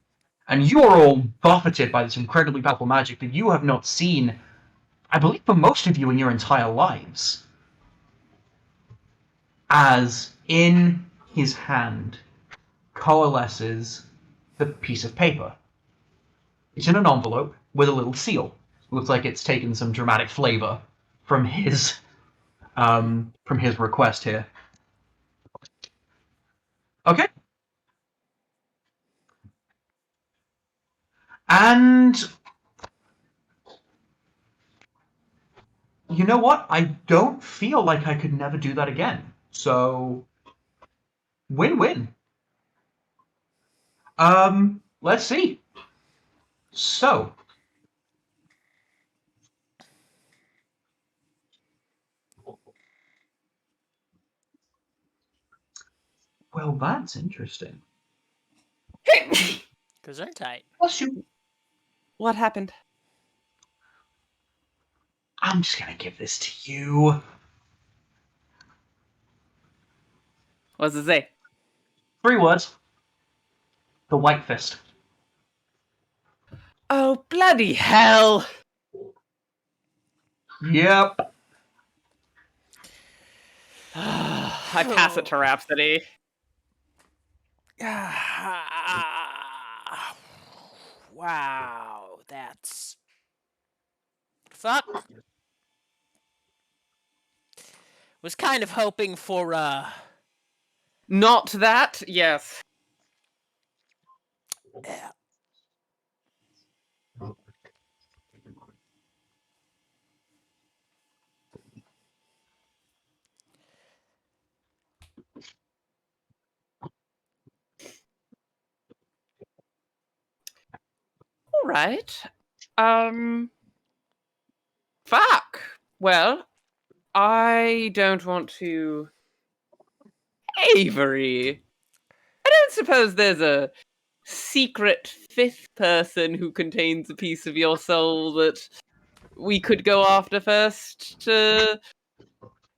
and you are all buffeted by this incredibly powerful magic that you have not seen, I believe, for most of you in your entire lives. As in his hand coalesces the piece of paper. It's in an envelope with a little seal. Looks like it's taken some dramatic flavor from his request here. Okay. And you know what? I don't feel like I could never do that again. So win-win. Let's see. So well, that's interesting. Gesundheit. What happened? I'm just gonna give this to you. What does it say? 3 words. The White Fist. Oh, bloody hell! Yep. I pass it to Rhapsody. Wow, that's fuck. Was kind of hoping for Not that, yes. All right. Fuck. Well, I don't want to. Avery. I don't suppose there's a secret fifth person who contains a piece of your soul that we could go after first to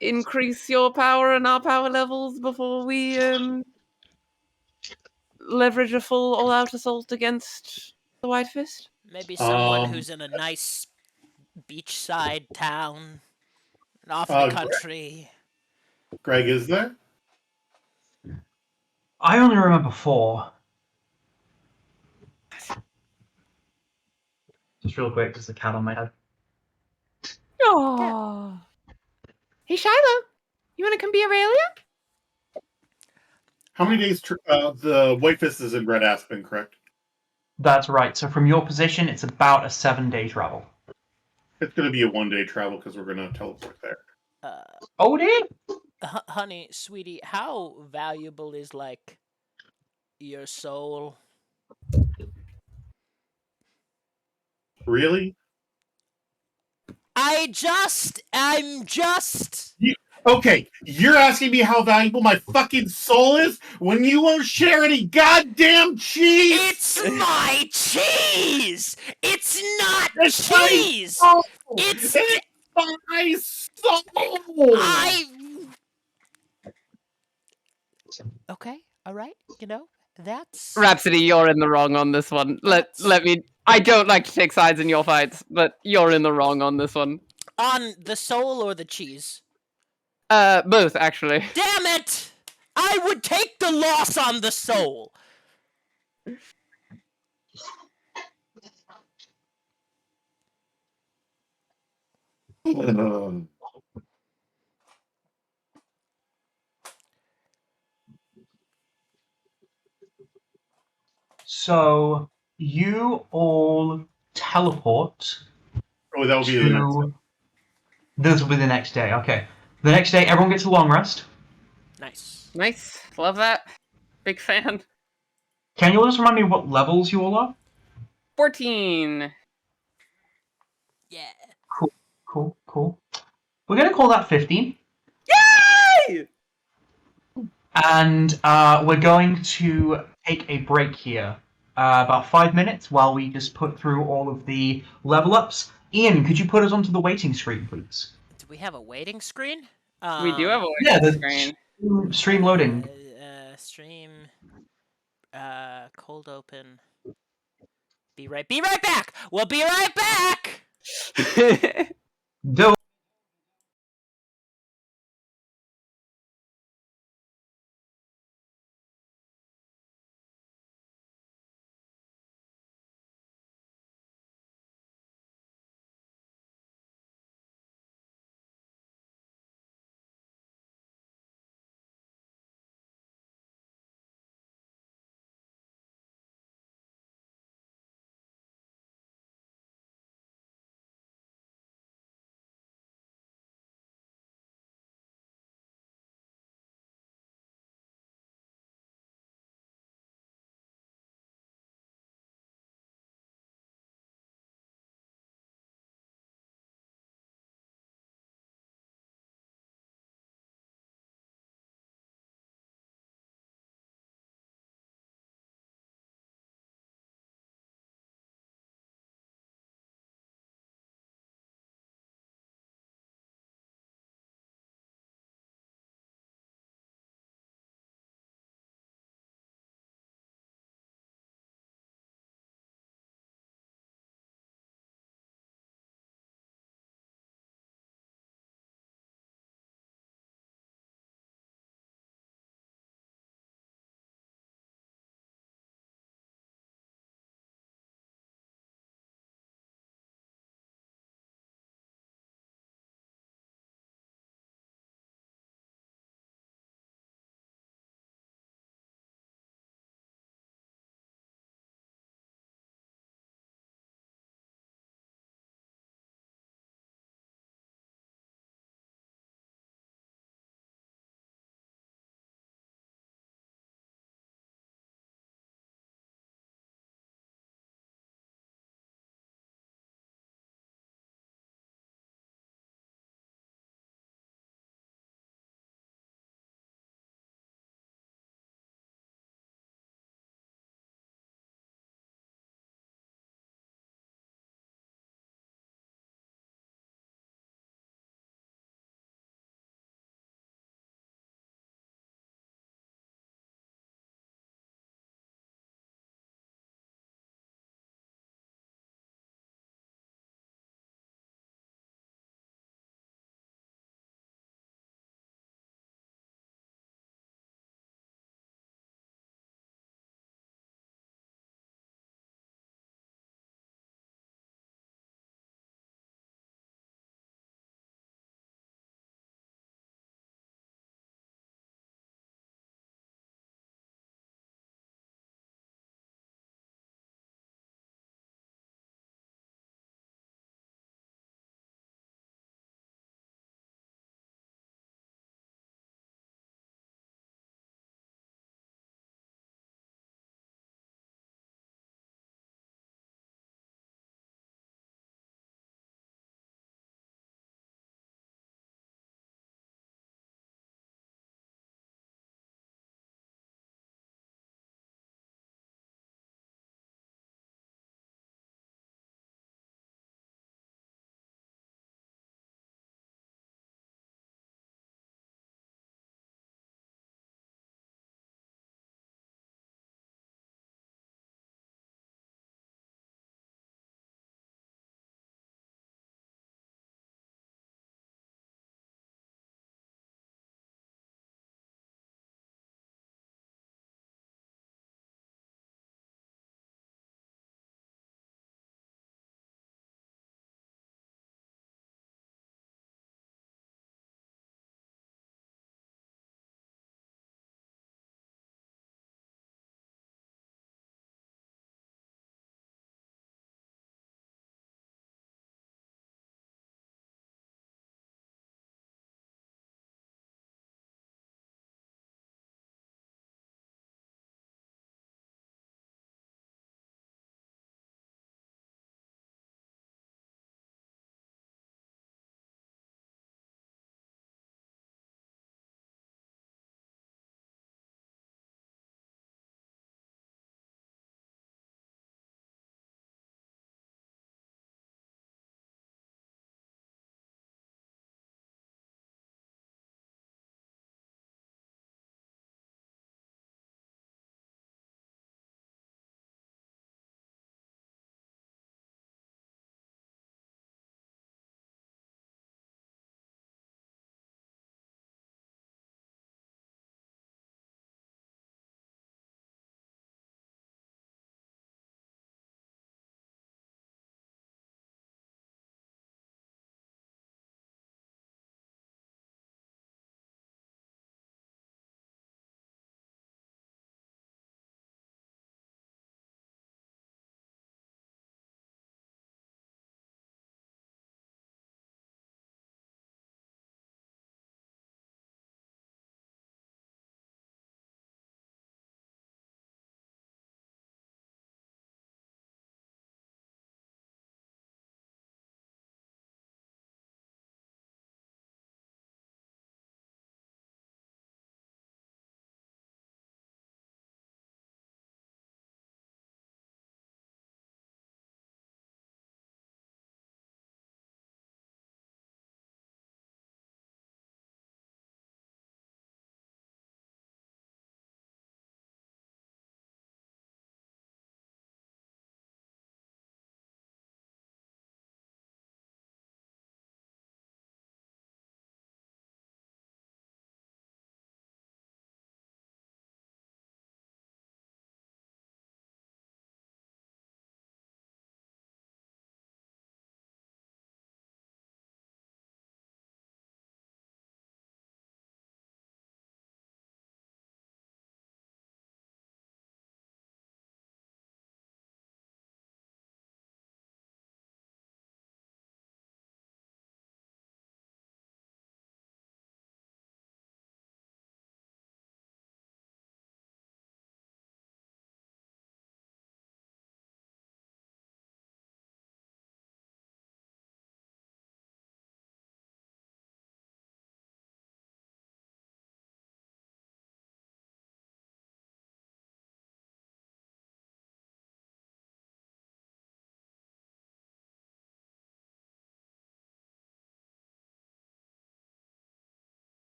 increase your power and our power levels before we leverage a full all-out assault against the White Fist? Maybe someone Um, who's in a nice beachside town, off in the Greg, country. Greg, is there? I only remember 4. Just real quick, just a cat on my head. Oh. Hey, Shiloh, you want to come be Aurelia? How many days? The White Fist is in Red Aspen, correct? That's right. So from your position, it's about a 7-day travel. It's going to be a 1-day travel because we're going to teleport there. Oh, dear. Honey, sweetie, how valuable is like your soul? Really? I'm just. Okay, you're asking me how valuable my fucking soul is when you won't share any goddamn cheese? It's my cheese. It's not It's cheese. my soul! It's my soul! Okay, all right. You know, that's Rhapsody, you're in the wrong on this one. Let me. I don't like to take sides in your fights, but you're in the wrong on this one. on the soul or the cheese. Both actually. Damn it! I would take the loss on the soul. So you all teleport Oh, that will be the next to. This will be the next day. Okay. The next day, everyone gets a long rest. Nice. Nice, love that. Big fan. Can you all just remind me what levels you all are? 14. Yeah. Cool. We're gonna call that 15. Yay! And we're going to take a break here. About 5 minutes while we just put through all of the level ups. Ian, could you put us onto the waiting screen, please? Do we have a waiting screen? We do have a Yeah, waiting the screen. stream loading. Stream. Cold open. Be right back. We'll be right back. Don't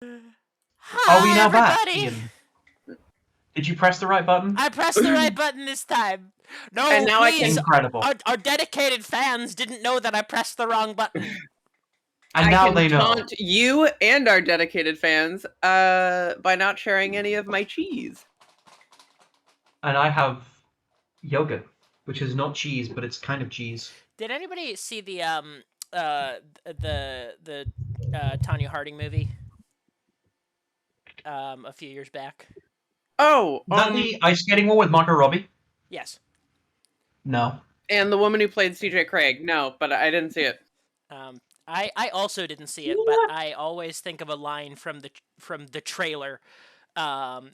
Are we Hi, now back, everybody! Ian? Did you press the right button? I pressed the right button this time. No, And now I please. can- Incredible. Our dedicated fans didn't know that I pressed the wrong button. And I now can they know. taunt you and our dedicated fans by not sharing any of my cheese. And I have yogurt, which is not cheese, but it's kind of cheese. Did anybody see the Tanya Harding movie a few years back? Oh, Is that the ice skating one with Margot Robbie? Yes. No. and the woman who played CJ Craig. No, but I didn't see it. I also didn't see it, but I always think of a line from the trailer,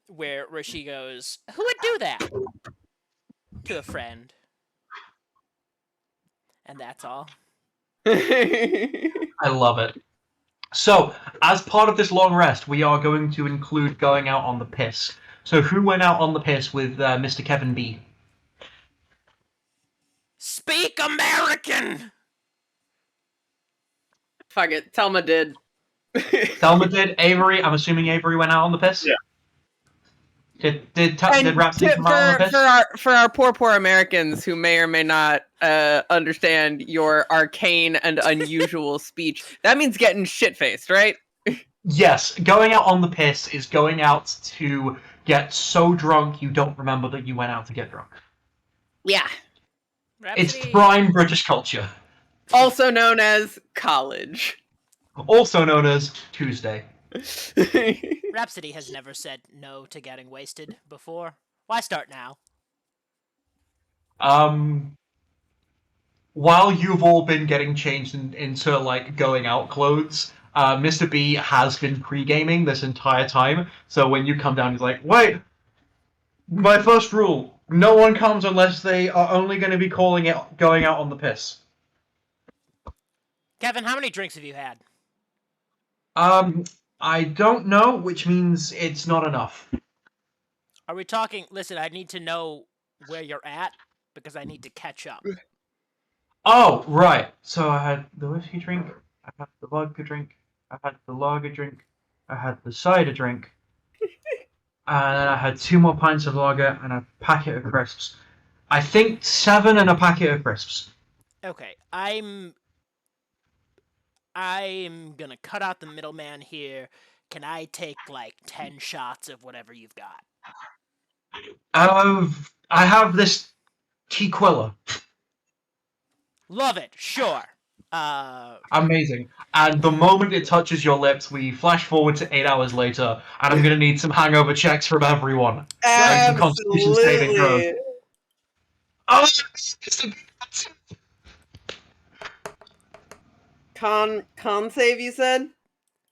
where she goes, "Who would do that to a friend?" And that's all. I love it. So, as part of this long rest, we are going to include going out on the piss. So, who went out on the piss with Mr. Kevin B? Speak American. Fuck it, Telma did. Thelma did. Avery, I'm assuming Avery went out on the piss? Yeah. Did Rhapsody come out on the piss? For our poor Americans who may or may not understand your arcane and unusual speech, that means getting shit faced, right? Yes, going out on the piss is going out to get so drunk you don't remember that you went out to get drunk. Yeah. It's Rhapsody, prime British culture, Also known as college. also known as Tuesday. Rhapsody has never said no to getting wasted before. Why start now? While you've all been getting changed into like going out clothes, Mr. B has been pre-gaming this entire time. So when you come down, he's like, "Wait, my first rule: no one comes unless they are only going to be calling it going out on the piss." Kevin, how many drinks have you had? I don't know, which means it's not enough. Are we talking? Listen, I need to know where you're at because I need to catch up. Oh, right. So I had the whiskey drink, I had the vodka drink, I had the lager drink, I had the cider drink, and then I had 2 more pints of lager and a packet of crisps. I think 7 and a packet of crisps. Okay, I'm gonna cut out the middleman here. Can I take like 10 shots of whatever you've got? I have this tequila. Love it. Sure. Amazing. And the moment it touches your lips, we flash forward to 8 hours later, and I'm gonna need some hangover checks from everyone. And some Constitution saving throws. Absolutely. Oh, it's a Con save, you said?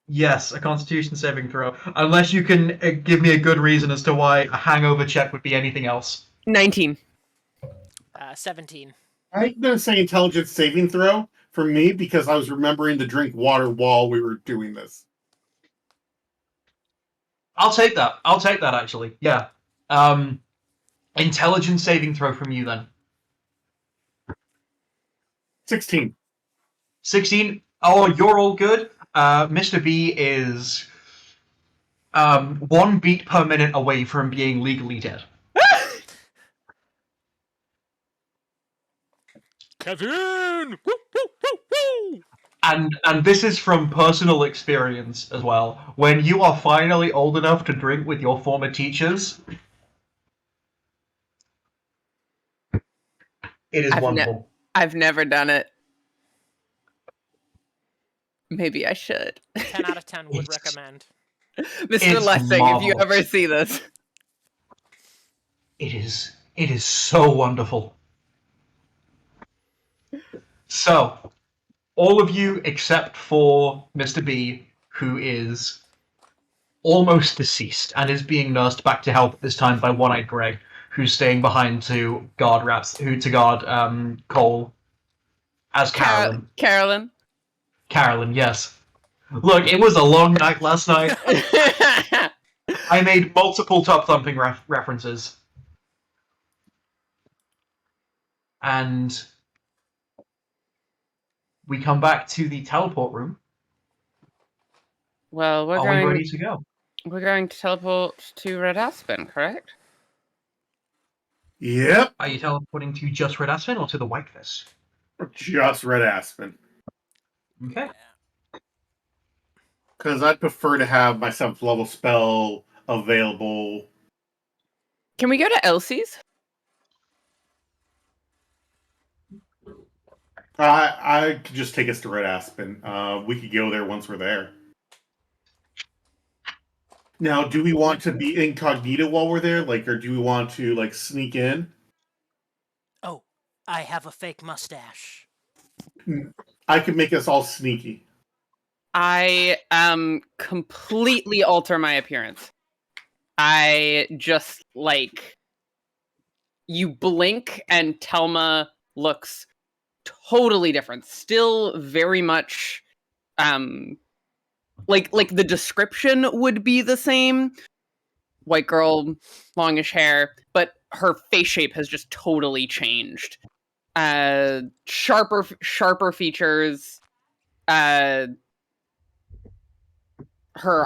Yes, a Constitution saving throw. Unless you can give me a good reason as to why a hangover check would be anything else. 19. 17. I'm going to say intelligence saving throw for me because I was remembering to drink water while we were doing this. I'll take that. Actually. Yeah. Intelligence saving throw from you then. 16. 16. Oh, you're all good. Mr. B is 1 beat per minute away from being legally dead. Kevin! Woo, woo, woo, woo! And this is from personal experience as well. When you are finally old enough to drink with your former teachers, it is wonderful. I've never done it. Maybe I should. 10 out of 10 would recommend. Mr. It's Lessing, if you marvelous. ever see this. It is so wonderful. So, all of you except for Mr. B, who is almost deceased and is being nursed back to health this time by One-Eyed Greg, who's staying behind to guard Cole as Carolyn. Carolyn, yes. Look, it was a long night last night. I made multiple top thumping references. And we come back to the teleport room, Well, Are we ready to go? we're going to teleport to Red Aspen, correct? Yep, Are you teleporting to just Red Aspen or to the Whitefish? just Red Aspen. Okay. Because I'd prefer to have my 7th level spell available. Can we go to Elsie's? I could just take us to Red Aspen. We could go there once we're there. Now, do we want to be incognito while we're there? Or do we want to, sneak in? Oh, I have a fake mustache. I could make us all sneaky. I completely alter my appearance. I just you blink and Telma looks totally different. Still very much like the description would be the same. White girl, longish hair, but her face shape has just totally changed. Sharper features. Her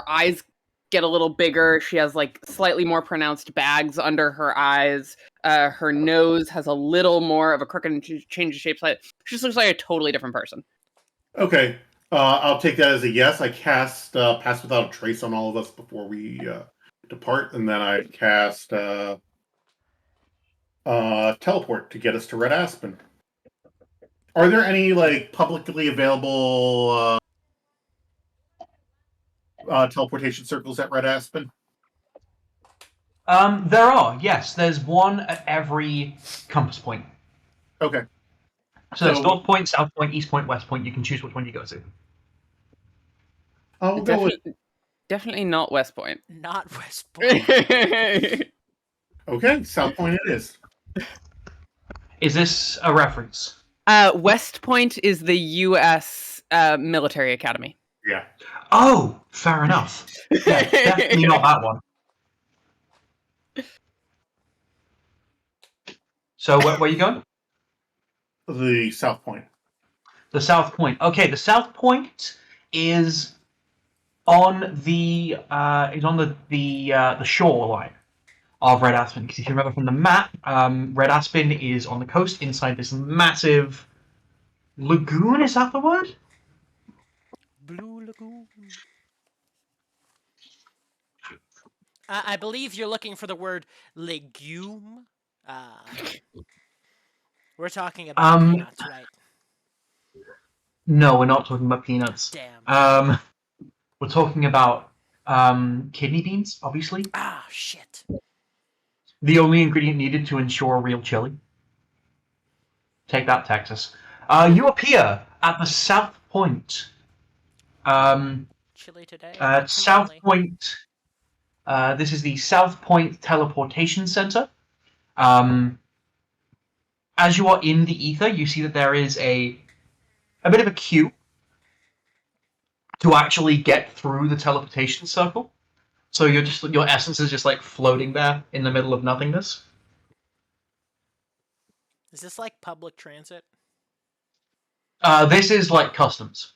eyes get a little bigger. She has slightly more pronounced bags under her eyes. Her nose has a little more of a crooked and change of shape. She just looks like a totally different person. Okay. I'll take that as a yes. I cast Pass Without a Trace on all of us before we depart, and then I cast Teleport to get us to Red Aspen. Are there any publicly available teleportation circles at Red Aspen? There are, yes. There's one at every compass point. Okay. So there's North Point, South Point, East Point, West Point. You can choose which one you go to. I'll go with... Definitely not West Point. Not West Point. Okay, South Point it is. Is this a reference? West Point is the U.S. Military Academy. Yeah. Oh, fair enough. Yeah, definitely not that one. So where are you going? The South Point. The South Point. Okay, the South Point is on the shoreline of Red Aspen. Because if you remember from the map, Red Aspen is on the coast inside this massive lagoon. Is that the word? Blue Lagoon. I believe you're looking for the word legume. We're talking about peanuts, right? No, we're not talking about peanuts. Damn. We're talking about kidney beans, obviously. Ah, shit. The only ingredient needed to ensure real chili. Take that, Texas. You appear at the South Point. Chili today. South Point. This is the South Point Teleportation Center. As you are in the ether, you see that there is a bit of a queue to actually get through the teleportation circle. So your essence is just floating there in the middle of nothingness. Is this like public transit? This is like customs.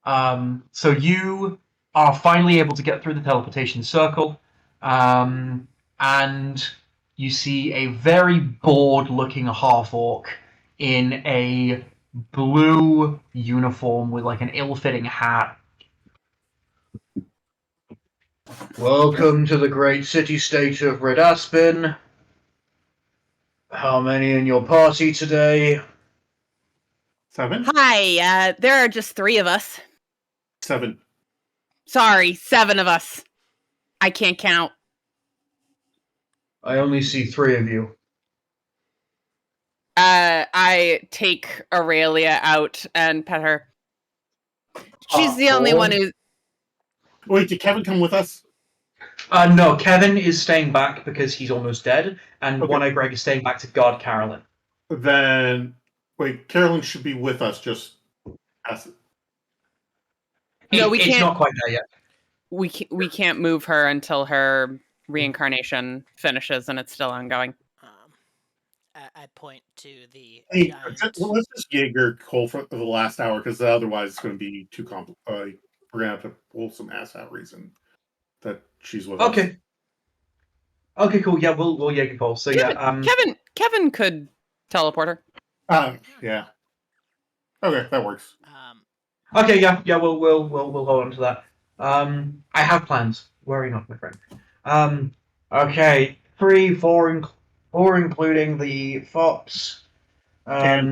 So you are finally able to get through the teleportation circle, and you see a very bored-looking half-orc in a blue uniform with an ill-fitting hat. Welcome to the great city-state of Red Aspen. How many in your party today? 7? Hi, there are just 3 of us. 7. Sorry, 7 of us. I can't count. I only see 3 of you. I take Aurelia out and pet her. She's the only one who... Wait, did Kevin come with us? No, Kevin is staying back because he's almost dead, and Okay. One-Eye Greg is staying back to guard Carolyn. Then, wait, Carolyn should be with us, just... No, we It's can't... not quite there yet. We can't move her until her reincarnation finishes, and it's still ongoing. I point to the Hey, giant. let's just gig her Cole for the last hour because otherwise it's going to be too complicated. We're going to have to pull some ass out reason that she's with us. Okay. Okay, cool. Yeah, we'll Jaeger call. So Kevin could teleport her. Yeah. Okay, that works. Okay, yeah, we'll hold on to that. I have plans. Worry not, my friend. Okay, 3, 4, four including the fops. Are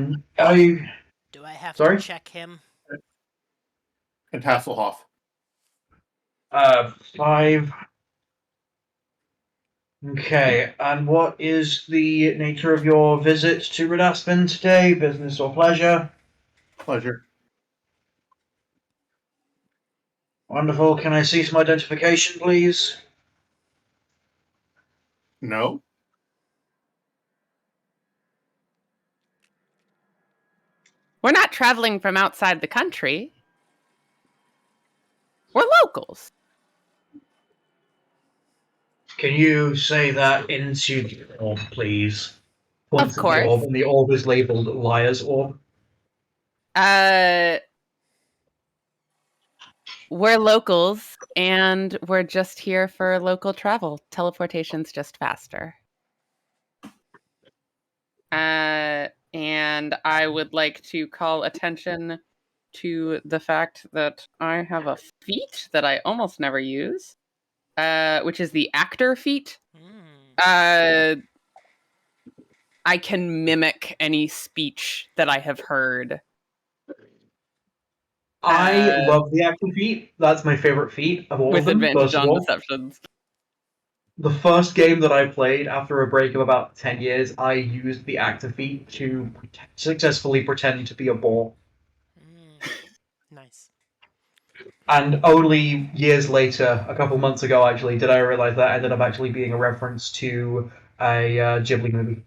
you Do I have sorry? to check him? And Hasselhoff. 5. Okay, and what is the nature of your visit to Red Aspen today? Business or pleasure? Pleasure. Wonderful. Can I see some identification, please? No? We're not traveling from outside the country. We're locals. Can you say that into the orb, please? Points Of at the orb, course. and the orb is labeled Liar's Orb. We're locals, and we're just here for local travel. Teleportation's just faster. And I would like to call attention to the fact that I have a feat that I almost never use, which is the actor feat. I can mimic any speech that I have heard. I love the active feat. That's my favorite feat of all of With them. advantage First of on all, deceptions. the first game that I played after a break of about 10 years, I used the active feat to successfully pretend to be a boar. Nice. And only years later, a couple months ago actually, did I realize that ended up actually being a reference to a Ghibli movie.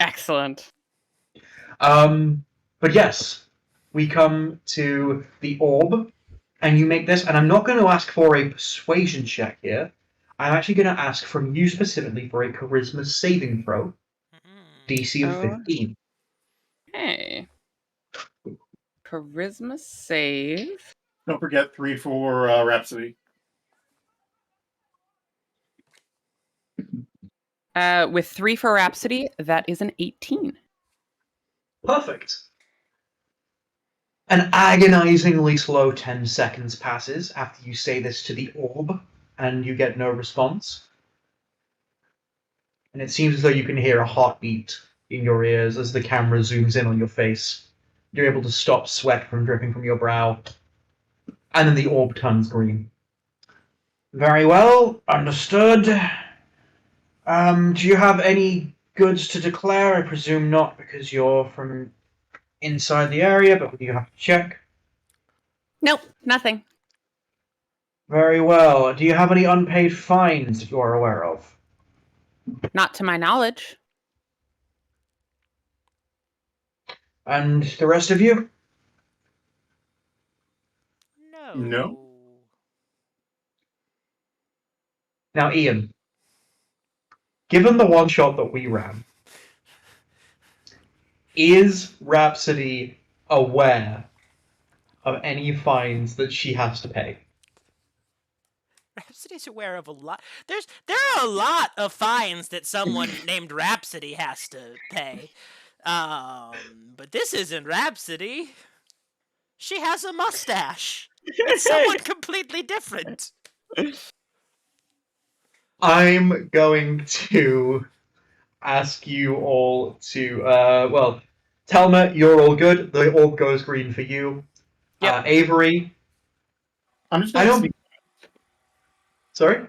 Excellent. But yes, we come to the orb, and you make this, and I'm not going to ask for a persuasion check here. I'm actually going to ask from you specifically for a charisma saving throw, DC of 15. Hey. Charisma save. Don't forget 3 for Rhapsody. With 3 for Rhapsody, that is an 18. Perfect. An agonizingly slow 10 seconds passes after you say this to the orb, and you get no response. And it seems as though you can hear a heartbeat in your ears as the camera zooms in on your face. You're able to stop sweat from dripping from your brow. And then the orb turns green. Very well, understood. Do you have any goods to declare? I presume not, because you're from inside the area, but you have to check. Nope, nothing. Very well. Do you have any unpaid fines that you are aware of? Not to my knowledge. And the rest of you? No. Now, Ian, given the one shot that we ran, is Rhapsody aware of any fines that she has to pay? Rhapsody's aware of a lot. There are a lot of fines that someone named Rhapsody has to pay. But this isn't Rhapsody. She has a mustache. It's someone completely different. I'm going to ask you all to, Telma, you're all good. The orb goes green for you. Yep. Avery. I'm just I going don't. to Sorry?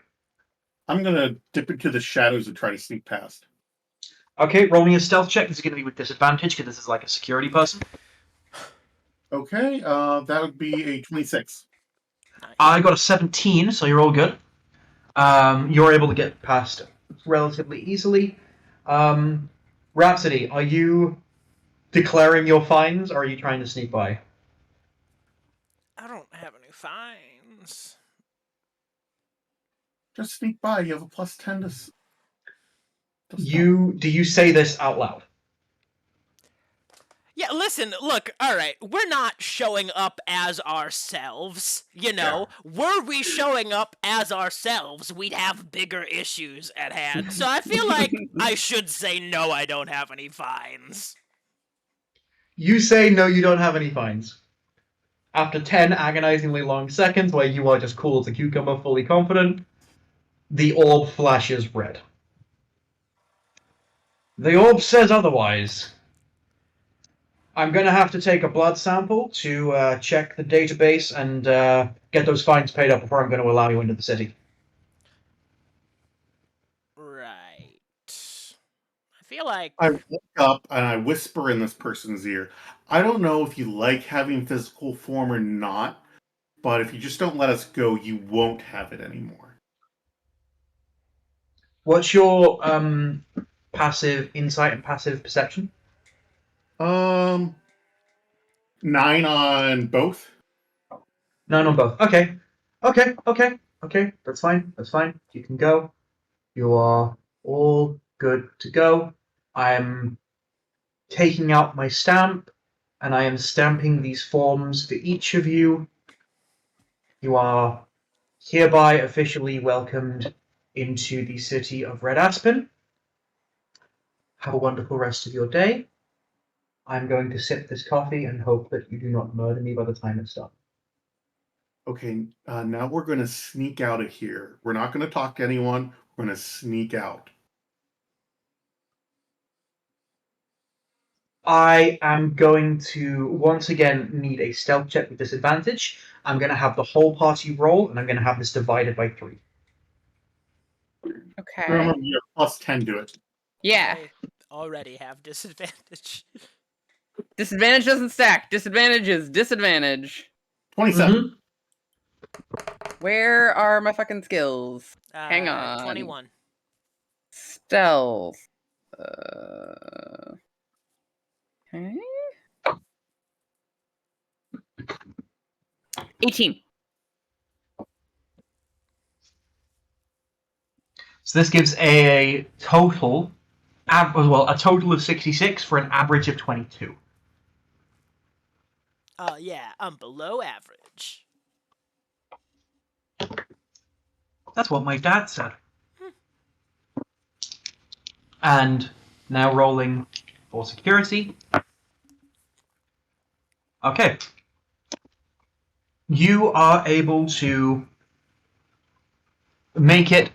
I'm going to dip into the shadows and try to sneak past. Okay, roll me a stealth check. This is going to be with disadvantage because this is like a security person. Okay, that would be a 26. Nice. I got a 17, so you're all good. You're able to get past relatively easily. Rhapsody, are you declaring your fines, or are you trying to sneak by? I don't have any fines. Just sneak by. You have a plus 10 to... Do you say this out loud? Yeah, listen, look, alright, we're not showing up as ourselves, you know? Were we showing up as ourselves, we'd have bigger issues at hand. So I feel like I should say no, I don't have any fines. You say no, you don't have any fines. After 10 agonizingly long seconds where you are just cool as a cucumber, fully confident, the orb flashes red. The orb says otherwise. I'm going to have to take a blood sample to check the database and get those fines paid up before I'm going to allow you into the city. Right. I feel like... I look up and I whisper in this person's ear, I don't know if you like having physical form or not, but if you just don't let us go, you won't have it anymore. What's your passive insight and passive perception? 9 on both. 9 on both. Okay. That's fine. You can go. You are all good to go. I'm taking out my stamp, and I am stamping these forms for each of you. You are hereby officially welcomed into the city of Red Aspen. Have a wonderful rest of your day. I'm going to sip this coffee and hope that you do not murder me by the time it's done. Okay, now we're going to sneak out of here. We're not going to talk to anyone. We're going to sneak out. I am going to once again need a stealth check with disadvantage. I'm going to have the whole party roll, and I'm going to have this divided by 3. Okay. Remember, you have plus 10 to it. Yeah. I already have disadvantage. Disadvantage doesn't stack. Disadvantage is disadvantage. 27. Where are my fucking skills? Hang on. 21. Stealth. Okay. 18. So this gives a total, a total of 66 for an average of 22. Yeah, I'm below average. That's what my dad said. And now rolling for security. Okay. You are able to make it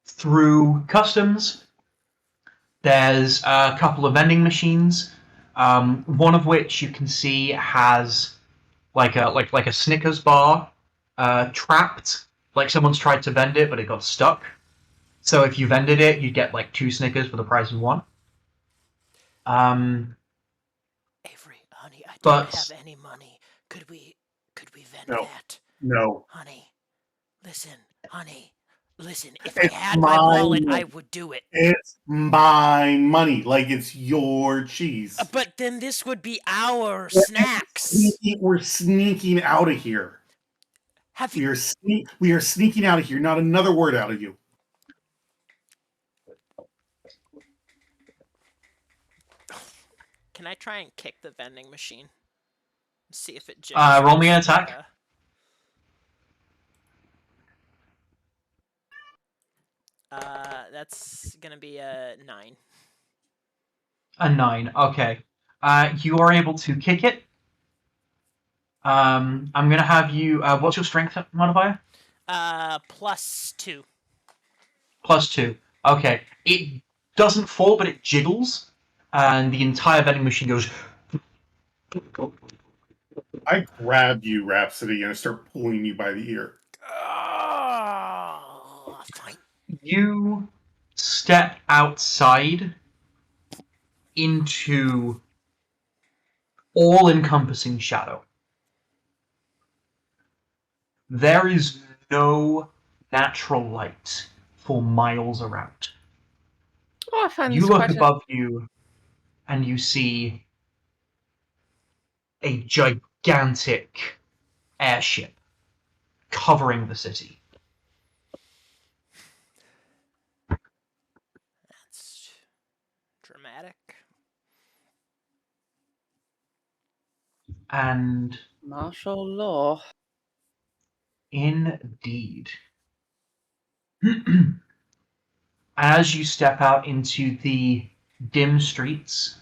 through customs. There's a couple of vending machines, one of which you can see has like a Snickers bar trapped. Like someone's tried to vend it, but it got stuck. So if you vended it, you'd get like 2 Snickers for the price of 1. Avery, honey, I don't have any money. Could we vend that? No. Honey, listen, if It's I had my wallet, mine. I would do it. It's my money, like it's your cheese. But then this would be our snacks. We're sneaking out of here. Have you... We are sneaking out of here. Not another word out of you. Can I try and kick the vending machine? See if it roll me an attack. That's gonna be a 9. A 9. Okay. You are able to kick it. I'm gonna have you. What's your strength modifier? +2. +2. Okay. It doesn't fall, but it jiggles, and the entire vending machine goes. I grab you, Rhapsody, and I start pulling you by the ear. Fine. You step outside into all-encompassing shadow. There is no natural light for miles around. Oh, I find You this look quite above you, and you see a gigantic airship covering the city. And Martial law. indeed. As you step out into the dim streets,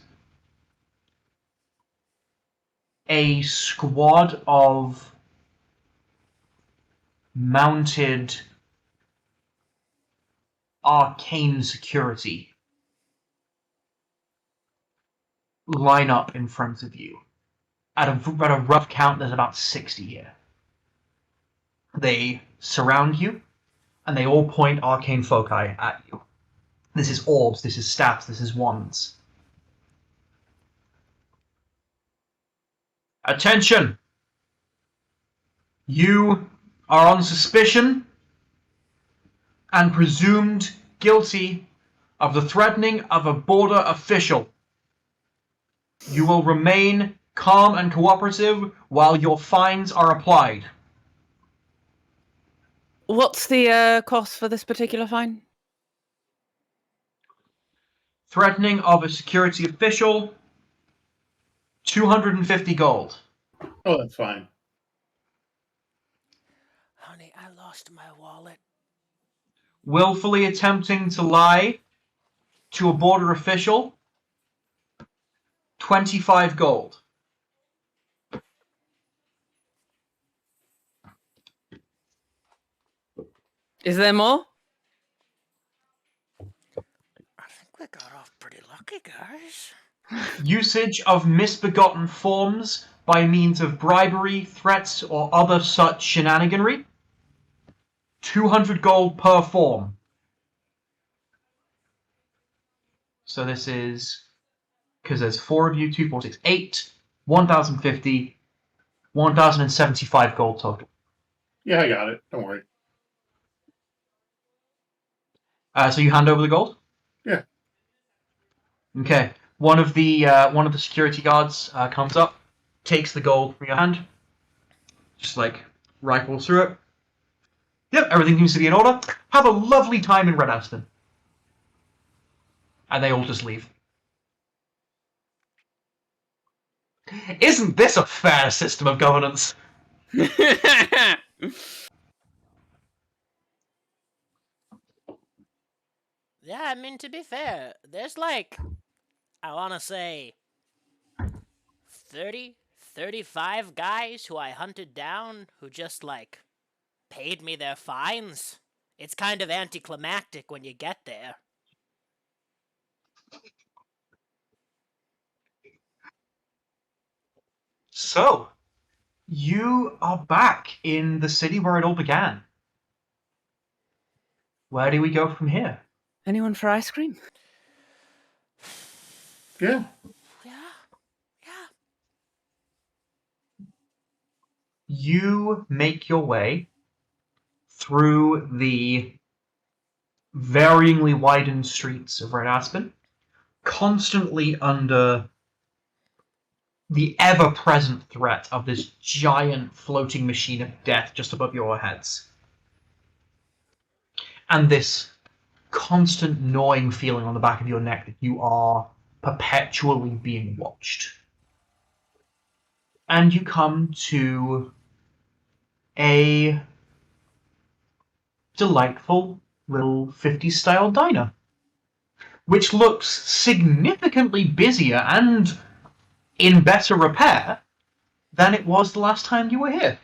a squad of mounted arcane security line up in front of you. At a rough count, there's about 60 here. They surround you, and they all point arcane foci at you. This is orbs, this is staffs, this is wands. Attention! You are on suspicion and presumed guilty of the threatening of a border official. You will remain calm and cooperative while your fines are applied. What's the cost for this particular fine? Threatening of a security official, 250 gold. Oh, that's fine. Honey, I lost my wallet. Willfully attempting to lie to a border official, 25 gold. Is there more? I think we got off pretty lucky, guys. Usage of misbegotten forms by means of bribery, threats, or other such shenaniganry, 200 gold per form. So this is, because there's 4 of you, 2, 4, 6, 8, 1,050, 1,075 gold total. Yeah, I got it. Don't worry. So you hand over the gold? Yeah. Okay. One of the security guards comes up, takes the gold from your hand, just like rifles through it. Yep, everything seems to be in order. Have a lovely time in Red Aston. And they all just leave. Isn't this a fair system of governance? Yeah, I mean, to be fair, there's like, I want to say 30, 35 guys who I hunted down who just like paid me their fines. It's kind of anticlimactic when you get there. So, you are back in the city where it all began. Where do we go from here? Anyone for ice cream? Yeah. Yeah, yeah. You make your way through the varyingly widened streets of Red Aspen, constantly under the ever-present threat of this giant floating machine of death just above your heads. And this constant gnawing feeling on the back of your neck that you are perpetually being watched. And you come to a delightful little 50s style diner, which looks significantly busier and in better repair than it was the last time you were here.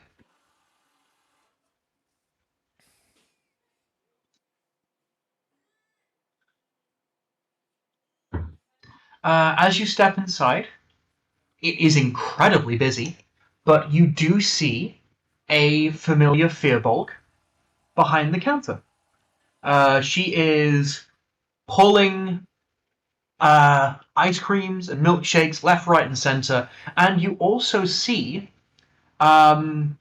As you step inside, it is incredibly busy, but you do see a familiar Fearbolg behind the counter. She is pulling ice creams and milkshakes left, right, and center, and you also see an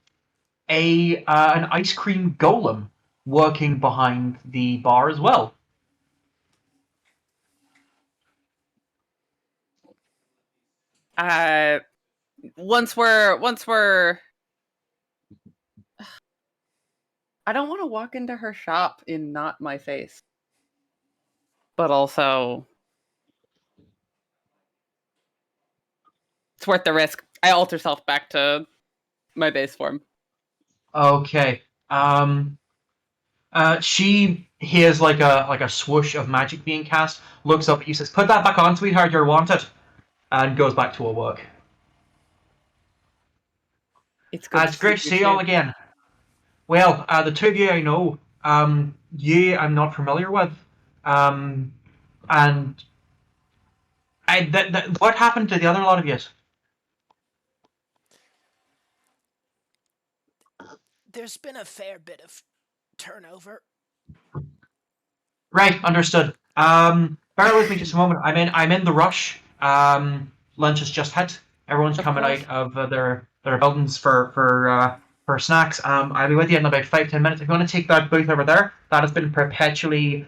ice cream golem working behind the bar as well. Once we're I don't want to walk into her shop in not my face. But also it's worth the risk. I alter self back to my base form. Okay. She hears like a swoosh of magic being cast, looks up at you, says, "Put that back on, sweetheart, you're wanted," and goes back to her work. It's good to It's great to see see you you all too. again. Well, the two of you I know, you I'm not familiar with, and what happened to the other lot of you? There's been a fair bit of turnover. Right, understood. Bear with me just a moment. I'm in the rush. Lunch has just hit. Everyone's Of coming course. out of their buildings for snacks. I'll be with you in about 5-10 minutes. If you want to take that booth over there, that has been perpetually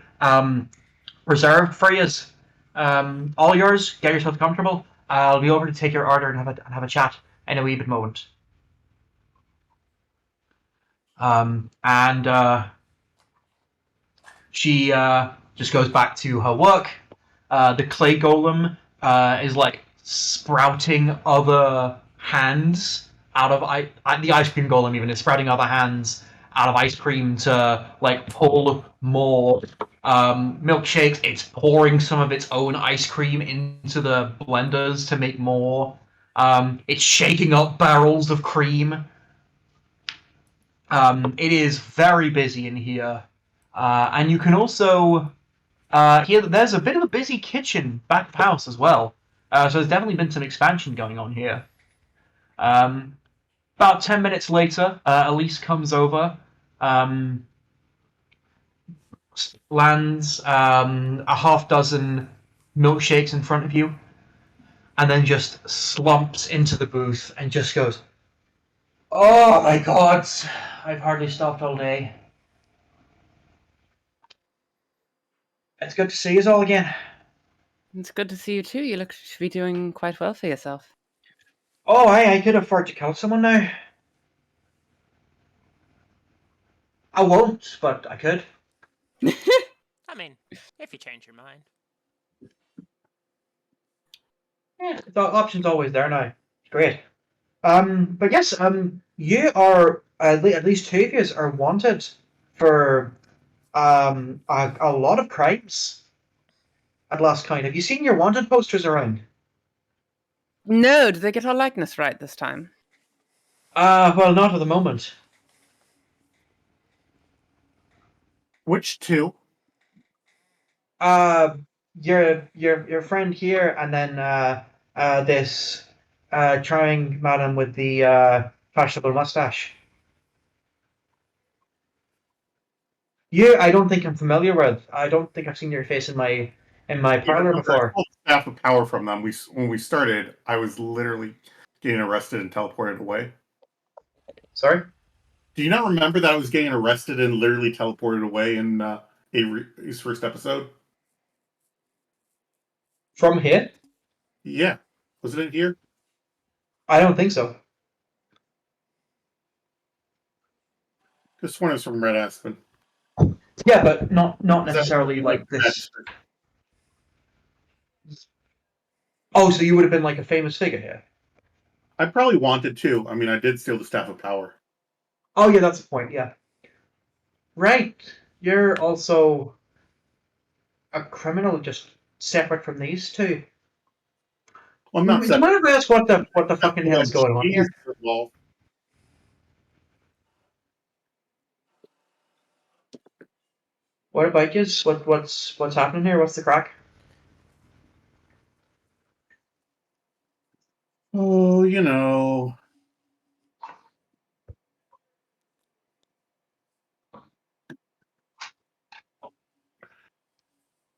reserved for you. All yours. Get yourself comfortable. I'll be over to take your order and have a chat in a wee bit moment. And she just goes back to her work. The clay golem is like sprouting other hands out of the ice cream golem. Even is sprouting other hands out of ice cream to like pull more milkshakes. It's pouring some of its own ice cream into the blenders to make more. It's shaking up barrels of cream. It is very busy in here, and you can also here there's a bit of a busy kitchen back of house as well. So there's definitely been some expansion going on here. About 10 minutes later, Elise comes over, um, lands a half dozen milkshakes in front of you, and then just slumps into the booth and just goes, "Oh my God, I've hardly stopped all day. It's good to see you all again." It's good to see you too. You look to be doing quite well for yourself. Oh, I could afford to kill someone now. I won't, but I could. I mean, if you change your mind. Yeah, the option's always there now. Great. But yes, you are at least two of you are wanted for a lot of crimes. At last count, have you seen your wanted posters around? No, did they get our likeness right this time? Well, not at the moment. Which two? Uh, your friend here, and then this charming madam with the fashionable mustache. You, I don't think I'm familiar with. I don't think I've seen your face in my Yeah, parlor no, I before. pulled staff of power from them. When we started, I was literally getting arrested and teleported away. Sorry? Do you not remember that I was getting arrested and literally teleported away in his first episode? From here? Yeah, wasn't it here? I don't think so. This one is from Red Aspen. Yeah, but not Is that necessarily like like this. Oh, so you would have been like a famous figure here. I probably wanted to. I mean, I did steal the staff of power. Oh yeah, that's the point, yeah. Right. You're also a criminal just separate from these two. Well, I'm Do not you set. mind if I ask what the fucking hell is going on here? Well, What about you? What's happening here? What's the crack? oh, you know,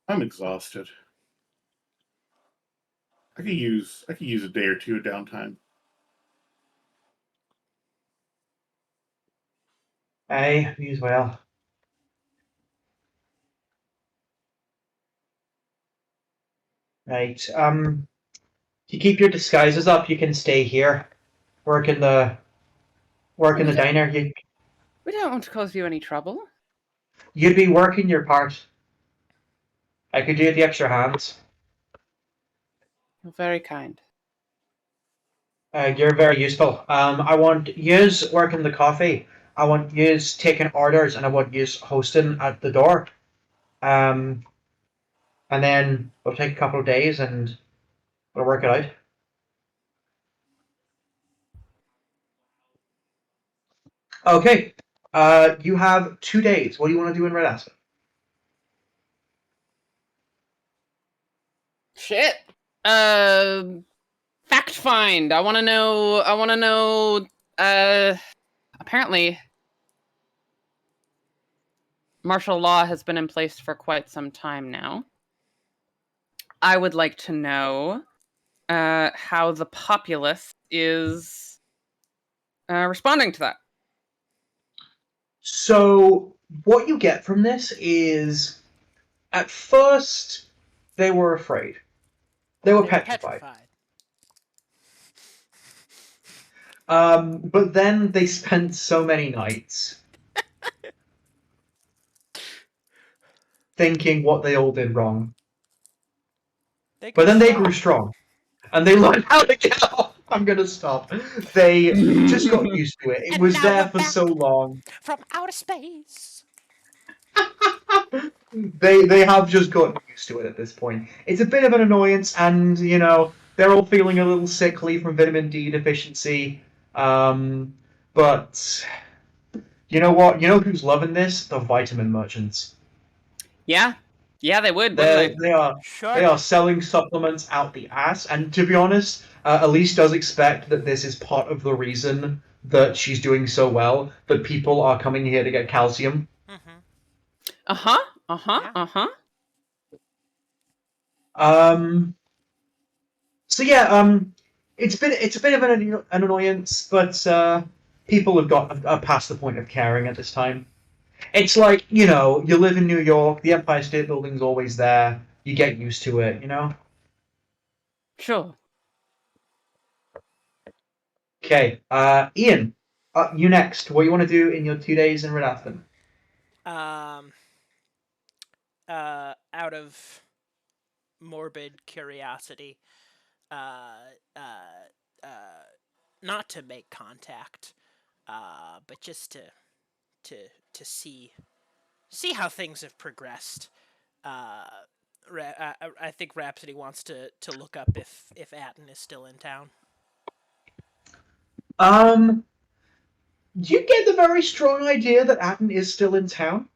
I'm exhausted. I could use a day or two of downtime. Aye, me as well. Right. If you keep your disguises up, you can stay here. Work in the work Oh, in the diner. we don't want to cause you any trouble. You'd be working your part. I could do the extra hands. You're very kind. You're very useful. I want yous working the coffee. I want yous taking orders, and I want yous hosting at the door. Um, and then it'll take a couple of days, and we'll work it out. Okay. You have 2 days. What do you want to do in Red Aspen? Shit. Fact find. I want to know. Apparently, martial law has been in place for quite some time now. I would like to know how the populace is responding to that. So, what you get from this is, at first, they were afraid. They were petrified. But then they spent so many nights thinking what they all did wrong. But then they grew strong, and they learned how to get off. I'm gonna stop. They just got used to it. It And was now there we're for back. so long. From outer space. They have just gotten used to it at this point. It's a bit of an annoyance, and they're all feeling a little sickly from vitamin D deficiency. But you know what? You know who's loving this? The vitamin merchants. Yeah, they would, wouldn't they? They are selling supplements out the ass, and to be honest, Elise does expect that this is part of the reason that she's doing so well. That people are coming here to get calcium. So yeah, it's a bit of an annoyance, but people have got past the point of caring at this time. It's like, you live in New York, the Empire State Building's always there. You get used to it, Sure. Okay, Ian, you next. What you want to do in your 2 days in Red Aspen? Out of morbid curiosity, not to make contact, but just to see how things have progressed. I think Rhapsody wants to look up if Atten is still in town. You get the very strong idea that Atten is still in town.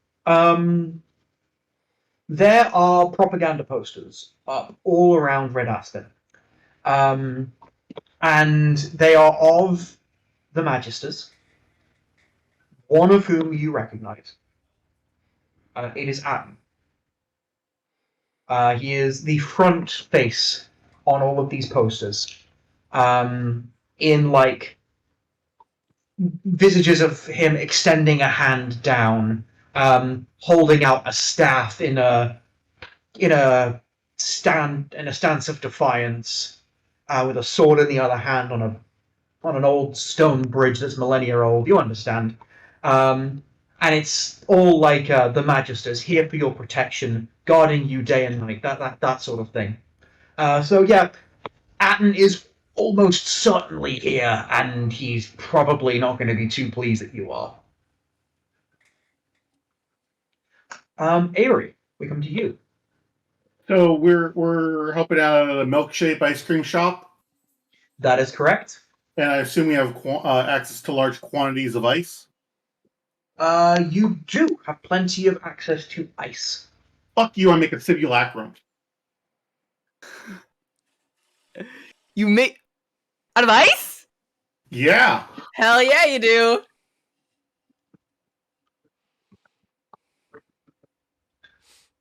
There are propaganda posters up all around Red Aspen. And they are of the Magisters, one of whom you recognize. It is Atten. He is the front face on all of these posters. In visages of him extending a hand down, holding out a staff in a stance of defiance, with a sword in the other hand on an old stone bridge that's millennia old. You understand? And it's all like the Magisters here for your protection, guarding you day and night. That sort of thing. So yeah, Atten is almost certainly here, and he's probably not going to be too pleased that you are. Avery, we come to you. So we're helping out at a milkshake ice cream shop, That is correct. and I assume we have access to large quantities of ice. You do have plenty of access to ice. Fuck you! I make a simulacrum. You make out of ice? Yeah. Hell yeah, you do.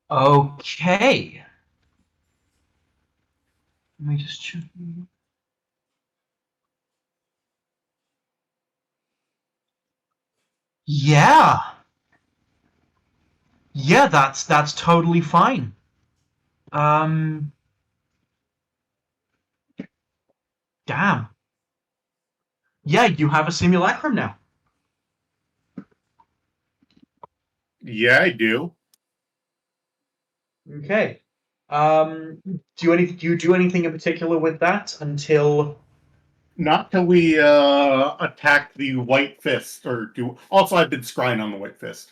Okay. Let me just check. Yeah. Yeah, that's totally fine. Damn. Yeah, you have a simulacrum now. Yeah, I do. Okay. Do you do anything in particular with that until Not till we attack the White Fist, or do. Also, I've been scrying on the White Fist.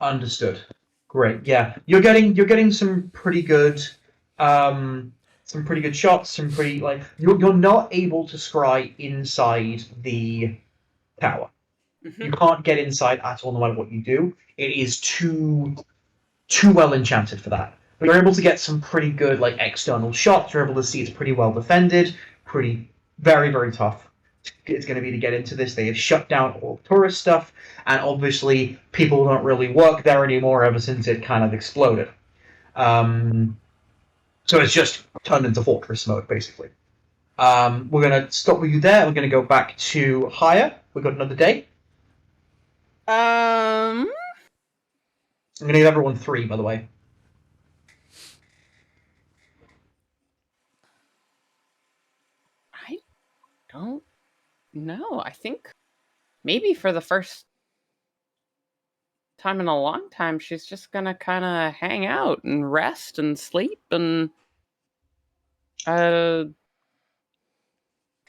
Understood. Great. Yeah, you're getting some pretty good shots. Some pretty like you're not able to scry inside the tower. You can't get inside at all, no matter what you do. It is too well enchanted for that. But you're able to get some pretty good like external shots. You're able to see it's pretty well defended. Very, very tough. It's going to be to get into this. They have shut down all tourist stuff, and obviously people don't really work there anymore ever since it kind of exploded. So it's just turned into fortress mode, basically. We're going to stop with you there. We're going to go back to Hire. We've got another day. I'm going to give everyone 3, by the way. I don't know. I think maybe for the first time in a long time, she's just gonna kind of hang out and rest and sleep and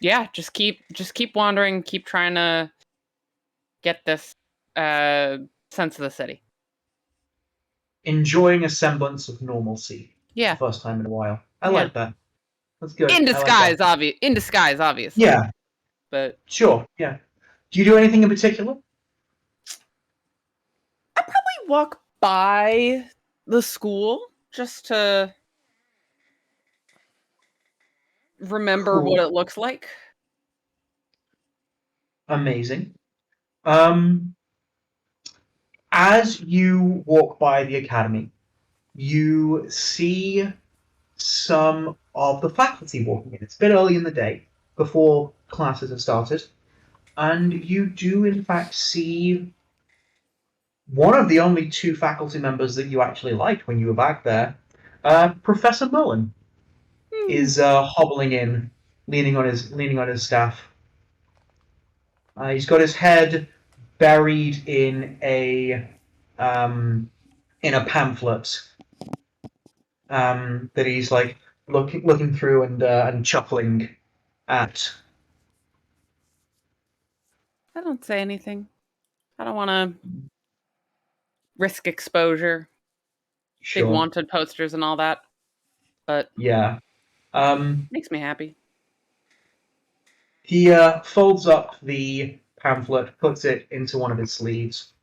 yeah, just keep wandering, keep trying to get this sense of the city. Enjoying a semblance of normalcy. Yeah. For the first time in a while. I like that. That's good. In disguise, like in disguise, obviously. Yeah. But sure, yeah. Do you do anything in particular? I probably walk by the school just to remember what it looks like. Amazing. As you walk by the academy, you see some of the faculty walking in. It's a bit early in the day, before classes have started, and you do in fact see one of the only 2 faculty members that you actually liked when you were back there. Professor Mullen is hobbling in, leaning on his staff. He's got his head buried in a pamphlet that he's like looking through and chuckling at. I don't say anything. I don't want to risk exposure. Sure. Big wanted posters and all that. But yeah, makes me happy. He folds up the pamphlet, puts it into one of his sleeves.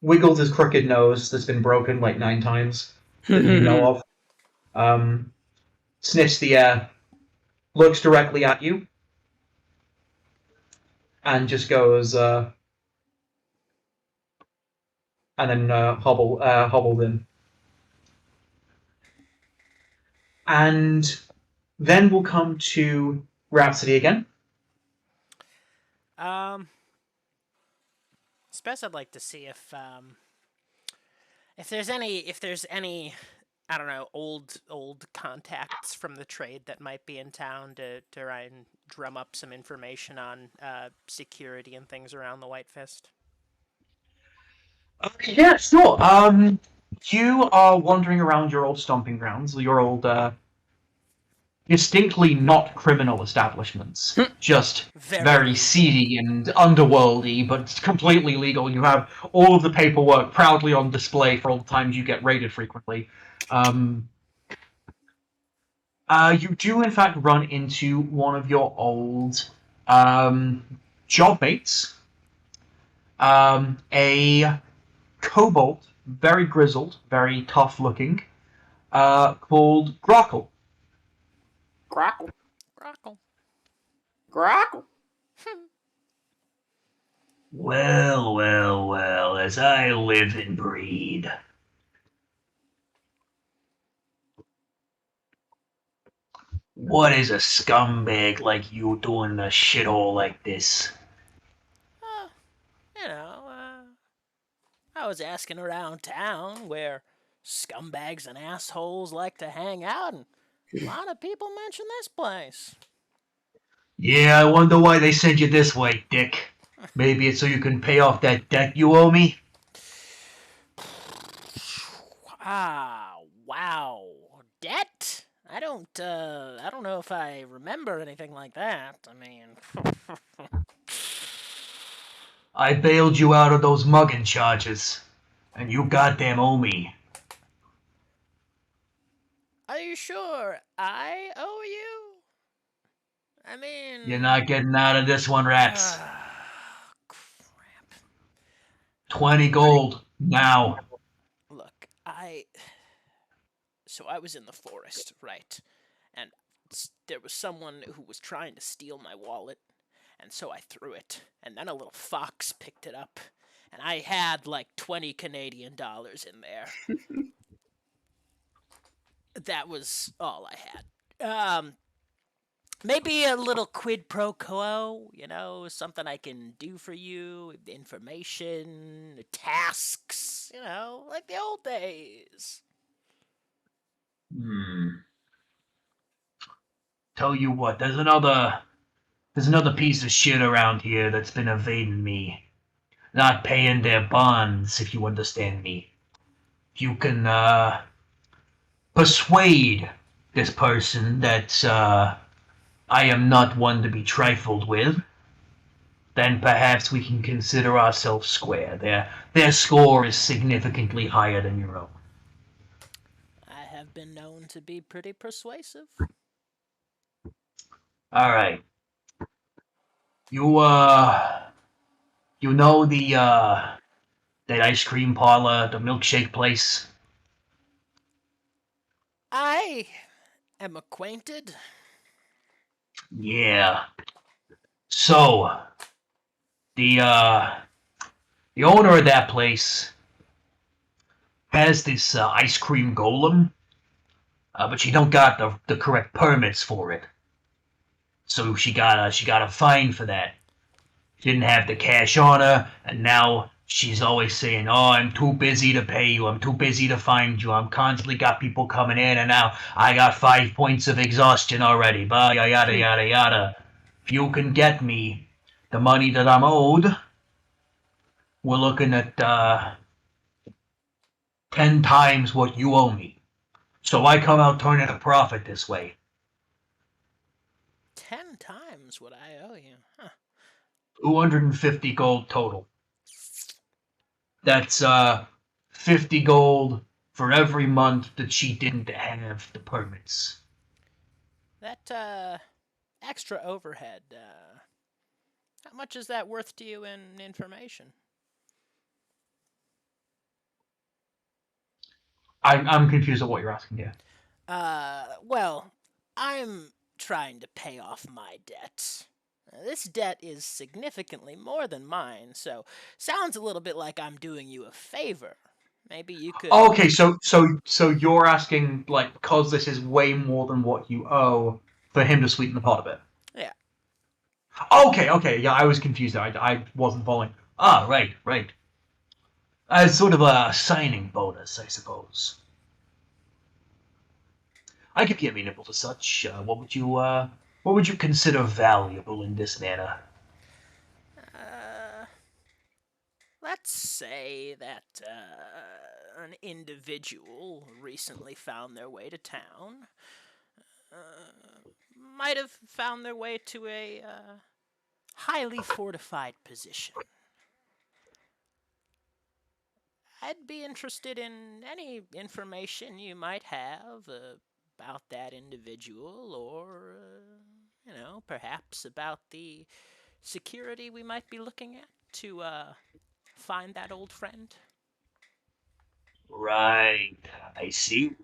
Wiggles his crooked nose that's been broken like 9 times that you know of. Sniffs the air, looks directly at you, and just goes, and then hobbled in. And then we'll come to Rhapsody again. Spess, I'd like to see if there's any I don't know, old contacts from the trade that might be in town to try and drum up some information on security and things around the White Fist. Yeah, sure. You are wandering around your old stomping grounds, your old, distinctly not criminal establishments. Just very seedy and underworldy, but completely legal. You have all of the paperwork proudly on display for all the times you get raided frequently. You do, in fact, run into one of your old job mates, a kobold, very grizzled, very tough-looking, called Grockle. Grockle. Grockle. Grockle. Well, as I live and breathe. What is a scumbag like you doing a shithole like this? I was asking around town where scumbags and assholes like to hang out, and a lot of people mention this place. Yeah, I wonder why they sent you this way, Dick. Maybe it's so you can pay off that debt you owe me? Ah, wow. Debt? I don't know if I remember anything like that. I mean, I bailed you out of those mugging charges, and you goddamn owe me. are you sure I owe you? I mean, You're not getting out of this one, rats. Crap. 20 gold, now. Look, so I was in the forest, right? And there was someone who was trying to steal my wallet, and so I threw it. And then a little fox picked it up, and I had like 20 Canadian dollars in there. That was all I had. Maybe a little quid pro quo, something I can do for you, information, tasks, like the old days. Tell you what, there's another piece of shit around here that's been evading me. Not paying their bonds, if you understand me. If you can, persuade this person that, I am not one to be trifled with, then perhaps we can consider ourselves square. Their score is significantly higher than your own. I have been known to be pretty persuasive. Alright. You know that ice cream parlor, the milkshake place? I am acquainted. Yeah. So, the owner of that place has this ice cream golem, but she don't got the correct permits for it. So she got a fine for that. She didn't have the cash on her, and now she's always saying, "Oh, I'm too busy to pay you. I'm too busy to find you. I'm constantly got people coming in, and now I got 5 points of exhaustion already." But yada yada yada. If you can get me the money that I'm owed, we're looking at 10 times what you owe me. So I come out turning a profit this way. 10 times what I owe you. Huh. 250 gold total. That's 50 gold for every month that she didn't have the permits. That extra overhead, how much is that worth to you in information? I'm confused at what you're asking here. Well, I'm trying to pay off my debt. This debt is significantly more than mine, so sounds a little bit like I'm doing you a favor. Maybe you could. Okay, so you're asking, like, because this is way more than what you owe, for him to sweeten the pot a bit. Yeah. Okay, yeah, I was confused. I wasn't following. Ah, right. As sort of a signing bonus, I suppose. I could be amenable to such. What would you consider valuable in this manner? Let's say that an individual recently found their way to town. Might have found their way to a highly fortified position. I'd be interested in any information you might have about that individual, or, perhaps about the security we might be looking at to find that old friend. Right, I see.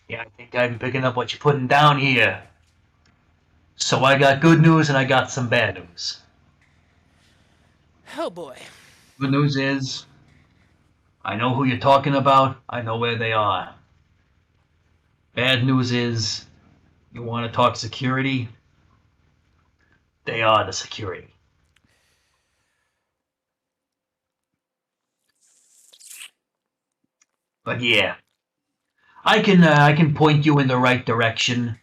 Yeah, I think I'm picking up what you're putting down here. So I got good news and I got some bad news. Oh boy. Good news is, I know who you're talking about, I know where they are. Bad news is, you want to talk security? They are the security. But yeah, I can point you in the right direction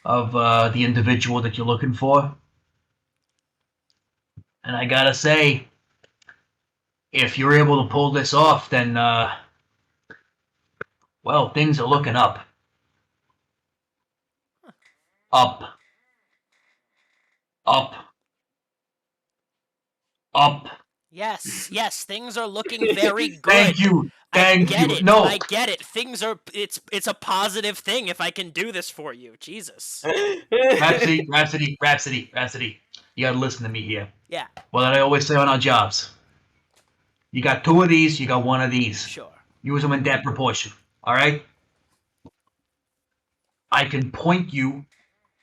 of the individual that you're looking for. And I gotta say, if you're able to pull this off, then well, things are looking up. Up. Up. Up. Yes, things are looking very good. Thank you. I Thank get you. it. No. I get it. Things are it's a positive thing if I can do this for you. Jesus. Rhapsody. You gotta listen to me here. Yeah, What I always say on our jobs. You got 2 of these, you got 1 of these. sure. Use them in that proportion. Alright? I can point you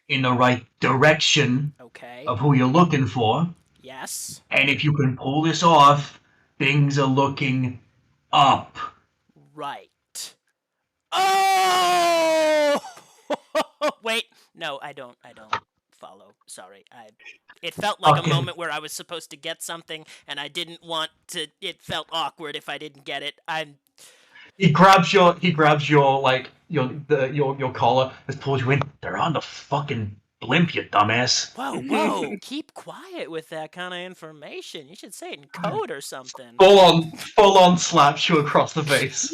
in the right direction Okay. of who you're looking for. Yes. And if you can pull this off, things are looking up. Right. Oh! Wait. No, I don't follow. Sorry. It felt like Okay. a moment where I was supposed to get something and I didn't want to it felt awkward if I didn't get it. He grabs your like your collar, and pulls you in. They're on the fucking blimp, you dumbass. Whoa. Keep quiet with that kind of information. You should say it in code or something. Full on slaps you across the face.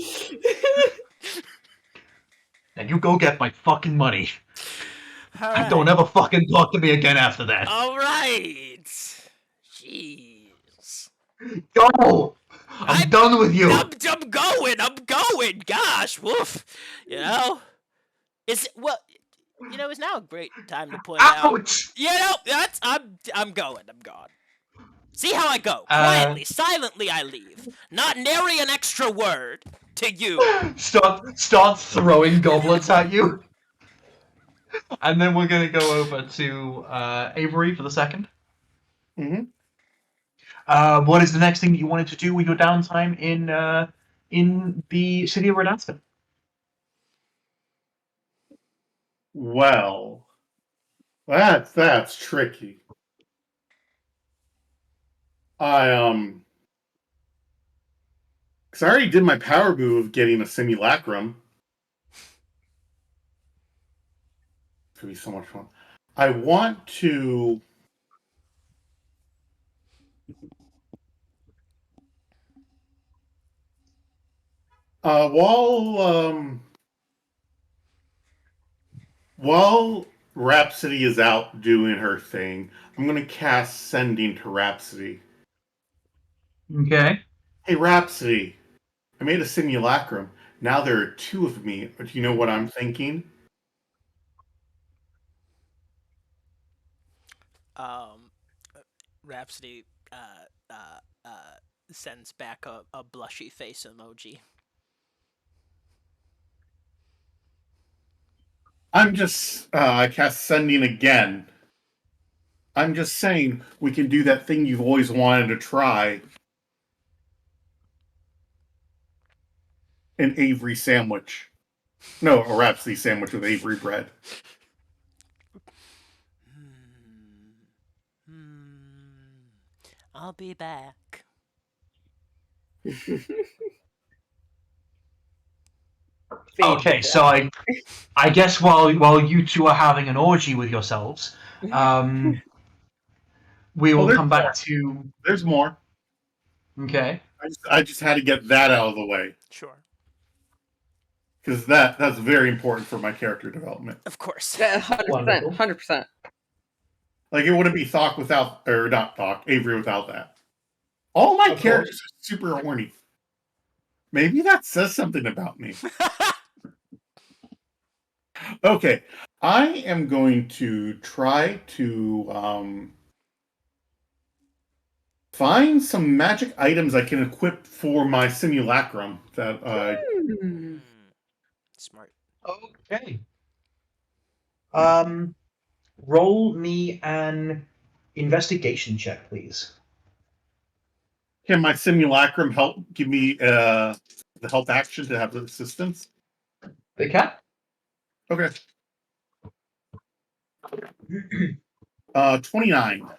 And you go get my fucking money. All And right. don't ever fucking talk to me again after that. All right. Jeez. Go! I'm done with you. I'm going. Gosh, woof. You know, it's now a great time to point out. Ouch! I'm going. I'm gone. See how I go? Quietly, silently, I leave. Not nary an extra word to you. Start throwing goblets at you. And then we're gonna go over to Avery for the second. Mm-hmm. What is the next thing that you wanted to do with your downtime in the city of Verdansk? Well, that's tricky. Because I already did my power move of getting a simulacrum. It's gonna be so much fun. I want to. While Rhapsody is out doing her thing, I'm gonna cast Sending to Rhapsody. Okay. Hey, Rhapsody, I made a simulacrum. Now there are 2 of me. Do you know what I'm thinking? Rhapsody sends back a blushy face emoji. I cast Sending again. I'm just saying we can do that thing you've always wanted to try. An Avery sandwich. No, a Rhapsody sandwich with Avery bread. I'll be back. Okay, so I guess while you 2 are having an orgy with yourselves, we will come back to. There's more. Okay. I just had to get that out of the way. Sure. Because that's very important for my character development. Of course. 100%. 100%. Like, it wouldn't be Thok without, or not Thok, Avery without that. All my characters are super horny. Maybe that says something about me. Okay, I am going to try to find some magic items I can equip for my simulacrum. Smart. Okay. Roll me an investigation check, please. Can my simulacrum help give me the help action to have the assistance? They can. Okay. 29.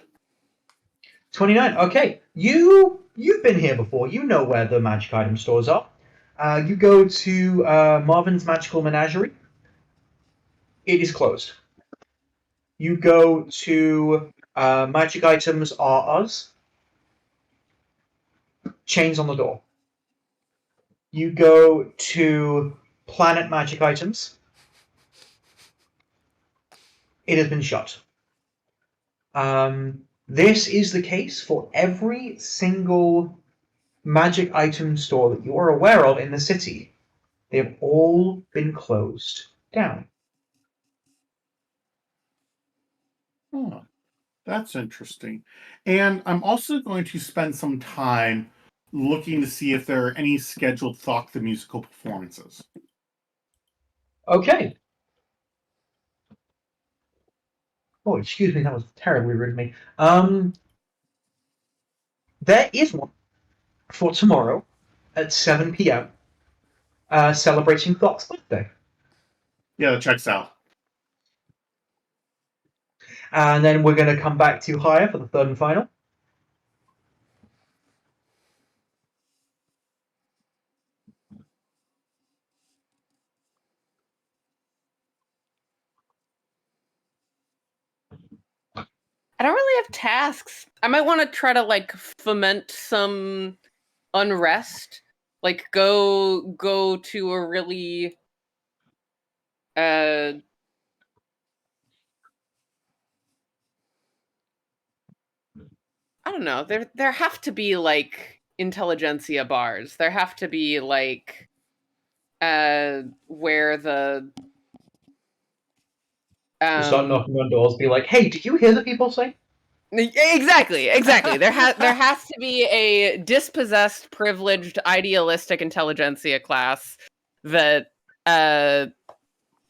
29. Okay. You've been here before. You know where the magic item stores are. You go to Marvin's Magical Menagerie. It is closed. You go to Magic Items Are Us. Chains on the door. You go to Planet Magic Items. it has been shut. This is the case for every single magic item store that you are aware of in the city. They have all been closed down. Oh, that's interesting. And I'm also going to spend some time looking to see if there are any scheduled Thok the musical performances. Okay. Oh, excuse me, that was terribly rude of me. There is one for tomorrow at 7 p.m. Celebrating Thok's birthday. Yeah, that checks out. And then we're going to come back to Hire for the third and final. I don't really have tasks. I might want to try to like foment some unrest. Like go to a really I don't know. There have to be like intelligentsia bars. There have to be like where the We'll start knocking on doors, be like, "Hey, did you hear the people say?" Exactly. There has to be a dispossessed, privileged, idealistic intelligentsia class that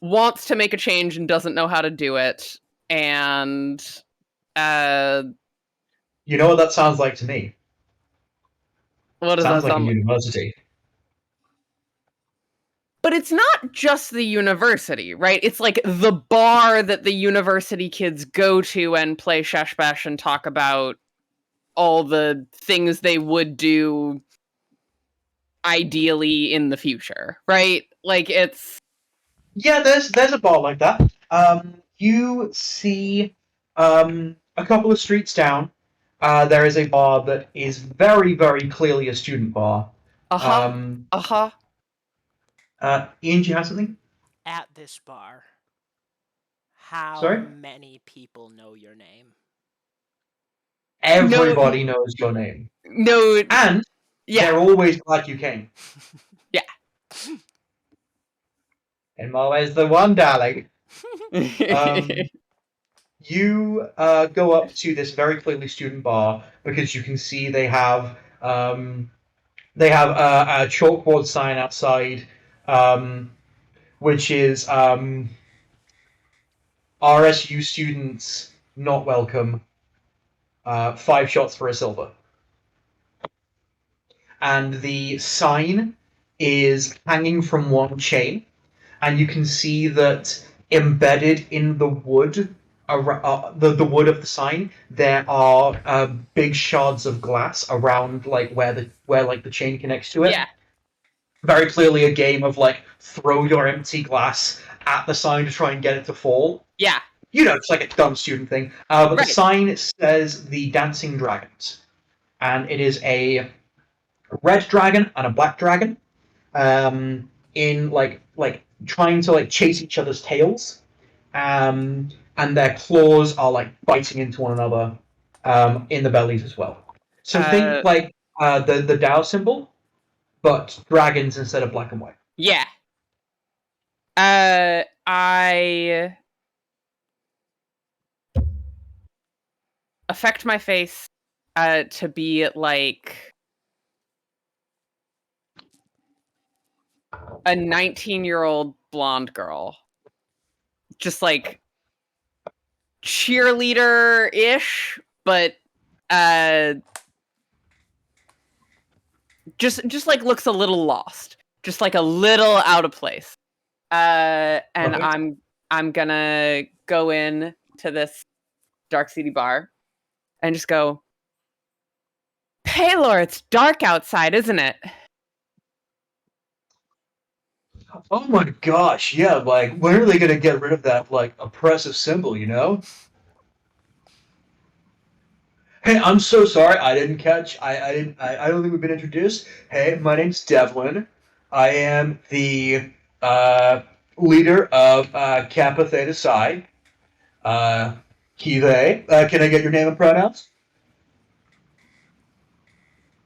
wants to make a change and doesn't know how to do it. And you know what that sounds like to me? What does sounds that like sound a like? university. But it's not just the university, right? It's like the bar that the university kids go to and play Sheshbesh and talk about all the things they would do ideally in the future, right? Like it's there's a bar like that. You see a couple of streets down. There is a bar that is very, very clearly a student bar. uh-huh. Ian, do you have something? At this bar, how Sorry? many people know your name? Everybody knows your name. No, And they're always glad you came. Yeah. And always the one, darling. You go up to this very clearly student bar because you can see they have a chalkboard sign outside, which is RSU students not welcome. 5 shots for a silver. And the sign is hanging from one chain, and you can see that embedded in the wood, the wood of the sign, there are big shards of glass around like where the chain connects to it. Yeah. Very clearly a game of like throw your empty glass at the sign to try and get it to fall. Yeah. You know, it's like a dumb student thing. But Right. The sign says the Dancing Dragons, and it is a red dragon and a black dragon, in like trying to like chase each other's tails, and their claws are like biting into one another, in the bellies as well. So think like the Dao symbol, but dragons instead of black and white. Yeah. I affect my face to be like a 19-year-old blonde girl. Just like cheerleader-ish, but just like looks a little lost. Just like a little out of place. And Okay. I'm gonna go in to this Dark City bar and just go, Paylor, it's dark outside, isn't it? Oh my gosh, yeah, like when are they gonna get rid of that like oppressive symbol, you know? Hey, I'm so sorry, I didn't catch I don't think we've been introduced. Hey, my name's Devlin. I am the leader of Kappa Theta Psi. He, they. Can I get your name and pronouns?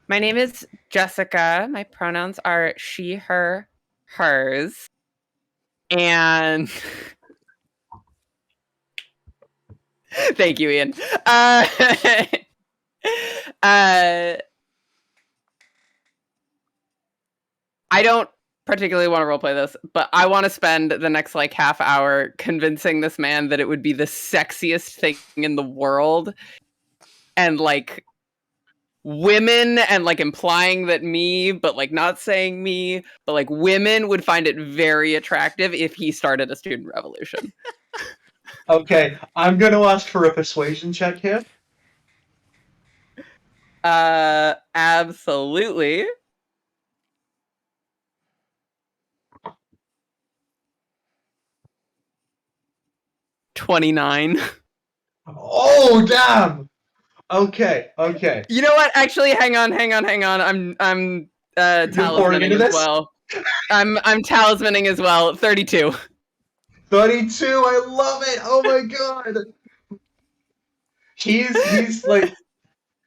My name is Jessica. My pronouns are she, her, hers. And thank you, Ian. I don't particularly want to roleplay this, but I want to spend the next like half hour convincing this man that it would be the sexiest thing in the world, and like women, and like implying that me, but like not saying me, but like women would find it very attractive if he started a student revolution. Okay, I'm going to ask for a persuasion check here. Absolutely. $29. Oh, damn! Okay. You know what? Actually, hang on. I'm You're pouring into talismaning as this? well. I'm talismaning as well. 32. 32, I love it! Oh my god! He's like,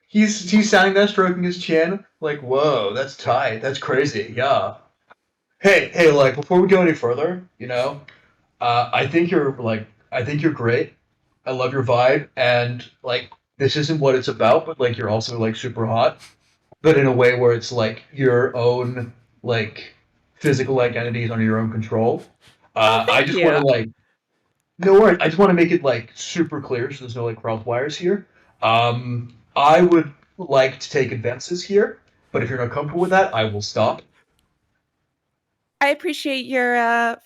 he's standing there stroking his chin, like, whoa, that's tight, that's crazy, yeah. Hey, like, before we go any further, I think you're great. I love your vibe, and like, this isn't what it's about, but like, you're also like super hot, but in a way where it's like your own like physical identity is under your own control. I Thank just want you. to like, no worries. I just want to make it like super clear, so there's no like cross wires here. I would like to take advances here, but if you're not comfortable with that, I will stop. I appreciate your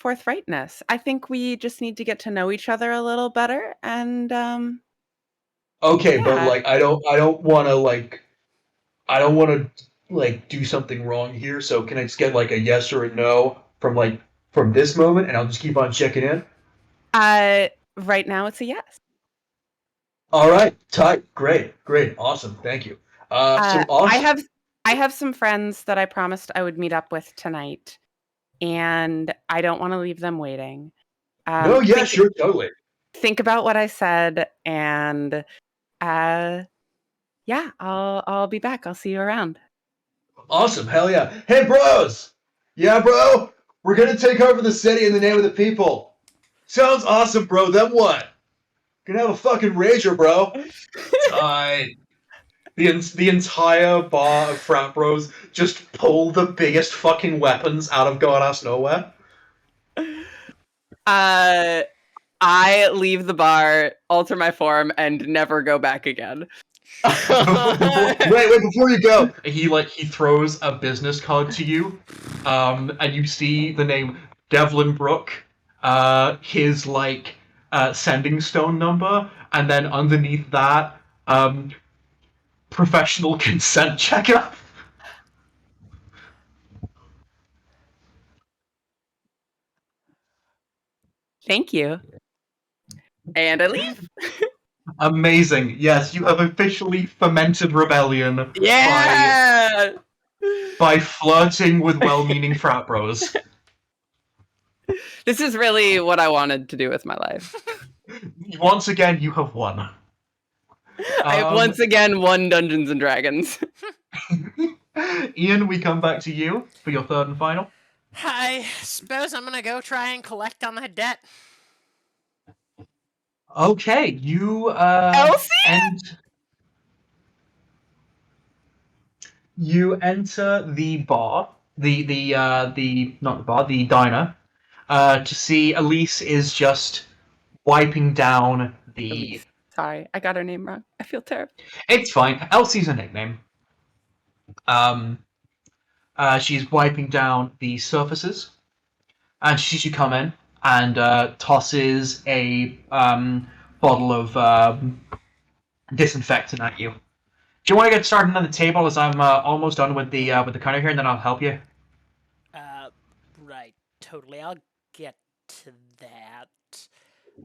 forthrightness. I think we just need to get to know each other a little better, and Okay, but yeah. like, I don't want to like do something wrong here. So can I just get like a yes or a no from this moment, and I'll just keep on checking in. Right now it's a yes. All right, tight, great, awesome, thank you. So awesome. I have some friends that I promised I would meet up with tonight, and I don't want to leave them waiting. No, yeah, sure, totally. Think about what I said, and yeah, I'll be back. I'll see you around. Awesome, hell yeah. Hey, bros! Yeah, bro? We're gonna take over the city in the name of the people. Sounds awesome, bro. Then what? Gonna have a fucking rager, bro. Tight. The entire bar of frat bros just pull the biggest fucking weapons out of god-ass nowhere. I leave the bar, alter my form, and never go back again. Wait, before you go, he throws a business card to you, and you see the name Devlin Brook, his sending stone number, and then underneath that, professional consent checker. Thank you. And I leave. Amazing. Yes, you have officially fomented rebellion. Yeah. By flirting with well-meaning frat bros. This is really what I wanted to do with my life. Once again, you have won. I once again won Dungeons and Dragons. Ian, we come back to you for your third and final. I suppose I'm gonna go try and collect on that debt. Okay, you Elsie? You enter the bar, not the bar, the diner, to see Elise is just wiping down the. Elise. Sorry, I got her name wrong. I feel terrible. It's fine. Elsie's a nickname. She's wiping down the surfaces, and she sees you come in and tosses a bottle of disinfectant at you. Do you want to get started on the table as I'm almost done with the counter here, and then I'll help you? Right, totally. I'll get to that.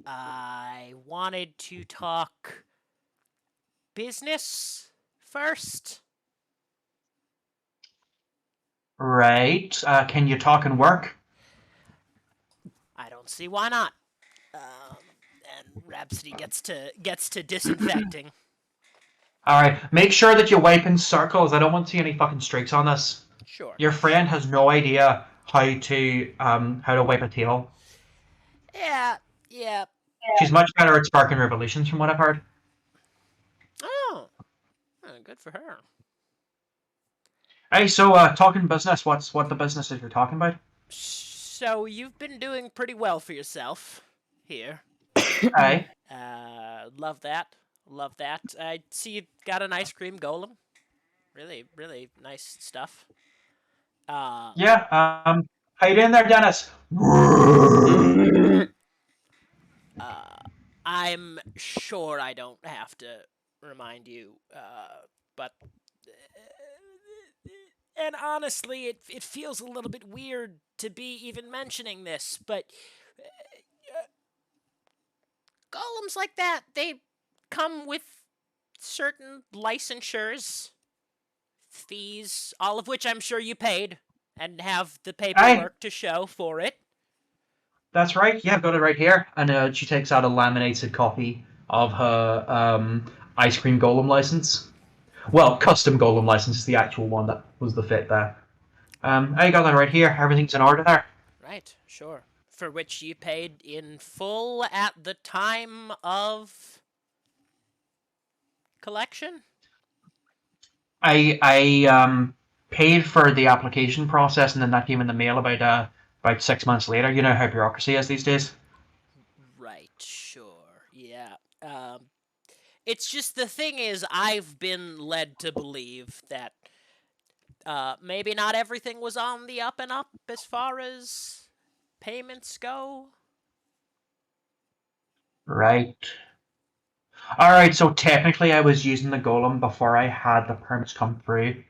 I wanted to talk business first. Right. Can you talk and work? I don't see why not. And Rhapsody gets to disinfecting. All right, make sure that you wipe in circles. I don't want to see any fucking streaks on this. Sure. Your friend has no idea how to wipe a table. Yeah. She's much better at sparking revolutions, from what I've heard. Oh, good for her. Hey, so talking business. What the business is you're talking about? So you've been doing pretty well for yourself here. Hey, Love that. Love that. I see you got an ice cream golem. Really, really nice stuff. yeah. How you doing there, Dennis? I'm sure I don't have to remind you, but and honestly, it feels a little bit weird to be even mentioning this, but golems like that, they come with certain licensures, fees, all of which I'm sure you paid and have the paperwork to show for it. That's right. Yeah, I've got it right here. And she takes out a laminated copy of her ice cream golem license. Well, custom golem license is the actual one that was the fit there. I got that right here. Everything's in order there. Right, sure. For which you paid in full at the time of collection? I paid for the application process, and then that came in the mail about 6 months later. You know how bureaucracy is these days. Right, sure. Yeah. It's just the thing is, I've been led to believe that maybe not everything was on the up and up as far as payments go. Right. All right. So technically, I was using the golem before I had the permits come through.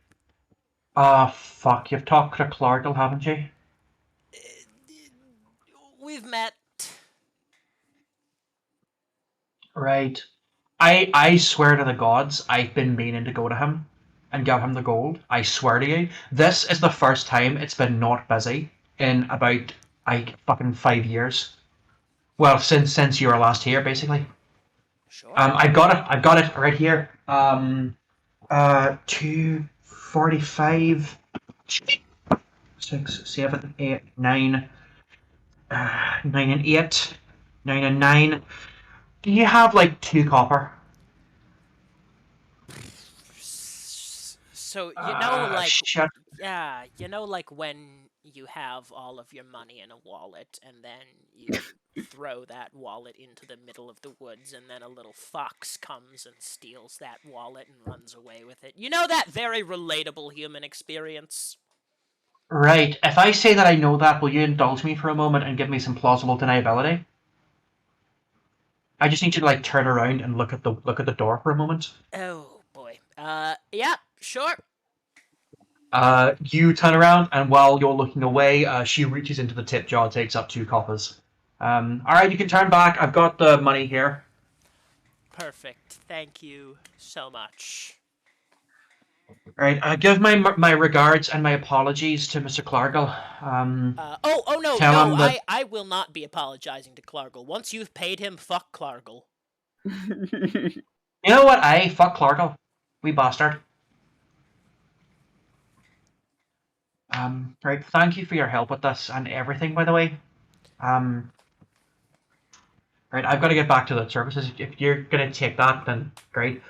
Ah, fuck. You've talked to Clarkle, haven't you? We've met. Right. I swear to the gods, I've been meaning to go to him and give him the gold. I swear to you. This is the first time it's been not busy in about fucking 5 years. Well, since you were last here, basically. Sure. I've got it. I've got it right here. 245, 6, 7, 8, 9, 9 and 8, 9 and 9. Do you have like 2 copper? So, like, shit. yeah, like when you have all of your money in a wallet and then you throw that wallet into the middle of the woods and then a little fox comes and steals that wallet and runs away with it. You know that very relatable human experience? Right. If I say that I know that, will you indulge me for a moment and give me some plausible deniability? I just need you to like turn around and look at the door for a moment. Oh, boy. Yeah, sure. You turn around, and while you're looking away, she reaches into the tip jar, takes up 2 coppers. All right, you can turn back. I've got the money here. Perfect. Thank you so much. All right, give my regards and my apologies to Mr. Clarkle. No, tell him that I will not be apologizing to Clargle. Once you've paid him, fuck Clargle. you know what? Fuck Clarkle, we bastard. Right. Thank you for your help with this and everything, by the way. Right. I've got to get back to the services. If you're gonna take that, then great.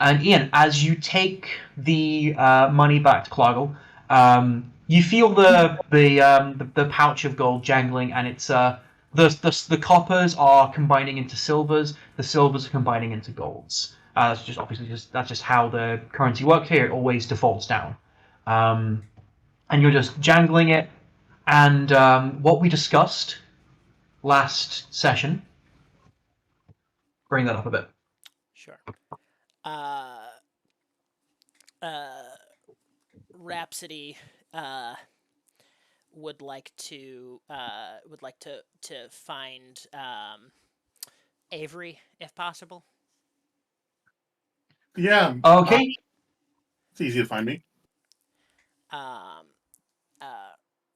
And Ian, as you take the money back to Cloggle, you feel the pouch of gold jangling, and it's the coppers are combining into silvers. The silvers are combining into golds. That's just obviously that's just how the currency works here. It always defaults down. And you're just jangling it. And what we discussed last session, bring that up a bit. Sure. Rhapsody would like to find Avery if possible. Yeah. Okay. It's easy to find me.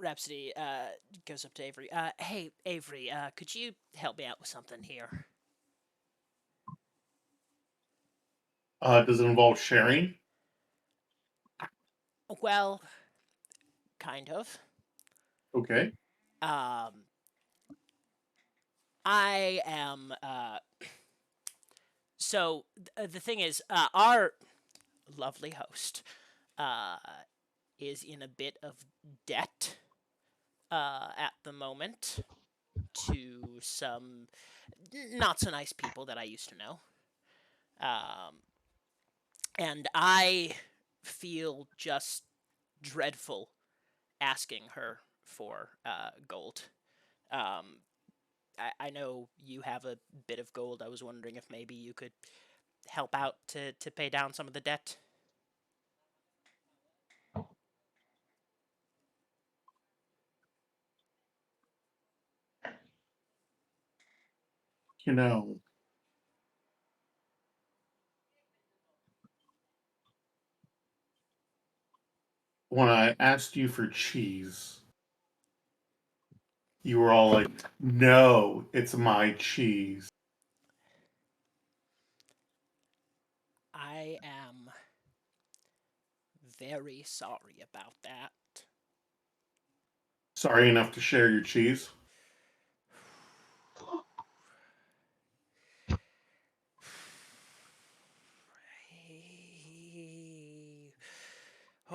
Rhapsody goes up to Avery. Hey, Avery, could you help me out with something here? Does it involve sharing? Well, kind of. Okay. Um, I am. So the thing is, our lovely host uh, is in a bit of debt at the moment to some not so nice people that I used to know. Um, and I feel just dreadful asking her for gold. Um, I know you have a bit of gold. I was wondering if maybe you could help out to pay down some of the debt. You know, when I asked you for cheese, you were all like, no, it's my cheese. I am very sorry about that. Sorry enough to share your cheese?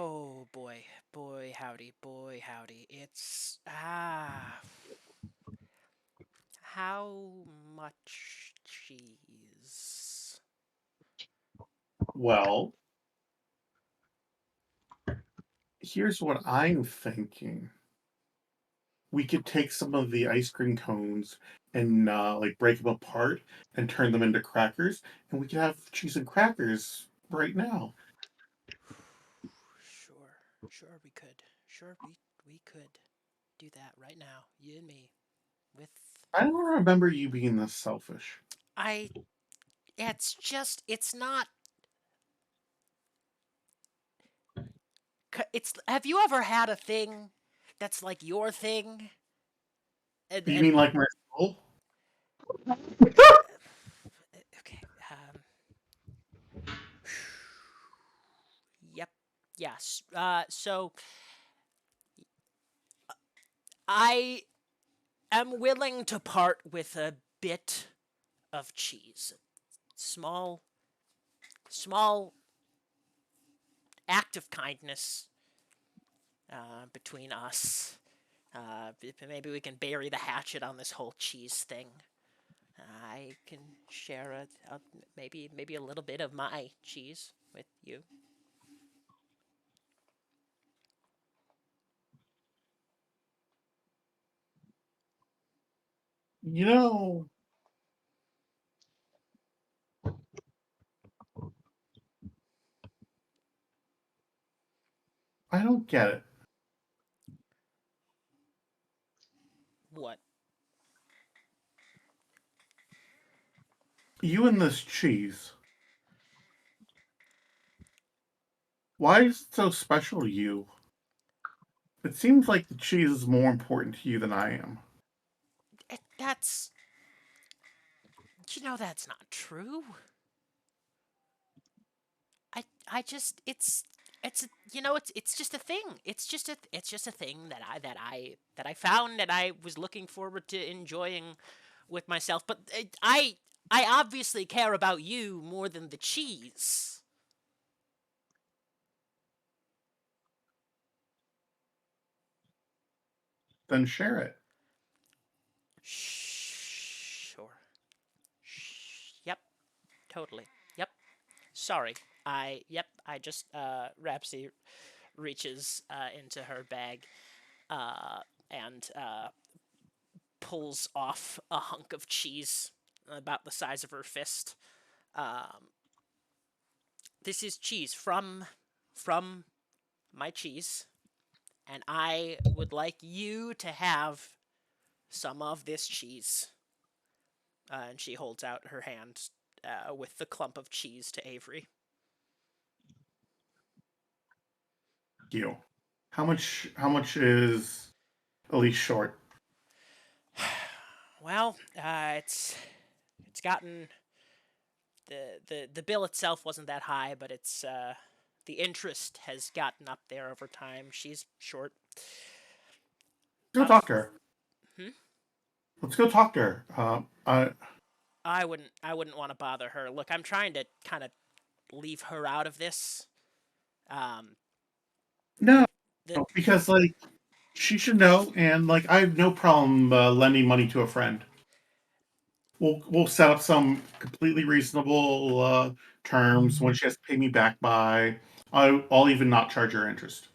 Oh boy, boy howdy. It's how much cheese? Well, here's what I'm thinking. We could take some of the ice cream cones and like break them apart and turn them into crackers, and we could have cheese and crackers right now. Sure we could. We could do that right now, you and me. With I don't remember you being this selfish. I it's not it's have you ever had a thing that's like your thing? You And mean like my soul? okay. Yep. Yes. So I am willing to part with a bit of cheese. Small, small act of kindness between us. Maybe we can bury the hatchet on this whole cheese thing. I can share maybe a little bit of my cheese with you. You know, I don't get it. What? You and this cheese. Why is it so special to you? It seems like the cheese is more important to you than I am. That's that's not true. I just it's just a thing. It's just a thing that I found that I was looking forward to enjoying with myself. But I obviously care about you more than the cheese. Then share it. Sure. Yep. Totally. Yep. Sorry. I just Rapsy reaches into her bag and pulls off a hunk of cheese about the size of her fist. Um, this is cheese from my cheese, and I would like you to have some of this cheese. And she holds out her hand with the clump of cheese to Avery. You. How much is at least short. Well, it's gotten the bill itself wasn't that high, but it's the interest has gotten up there over time. She's short. Go talk to her. Hmm? Let's go talk to her. I wouldn't want to bother her. Look, I'm trying to kind of leave her out of this. Um, No, the because like she should know, and like I have no problem lending money to a friend. We'll set up some completely reasonable terms when she has to pay me back by. I'll even not charge her interest.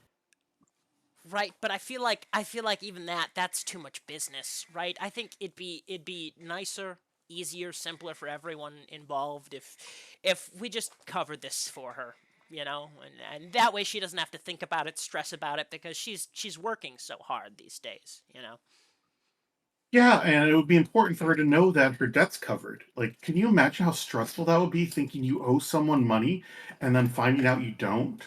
Right, but I feel like even that's too much business, right? I think it'd be nicer, easier, simpler for everyone involved if we just covered this for her, you know, and that way she doesn't have to think about it, stress about it because she's working so hard these days, you know. Yeah, and it would be important for her to know that her debt's covered. Like, can you imagine how stressful that would be thinking you owe someone money and then finding out you don't?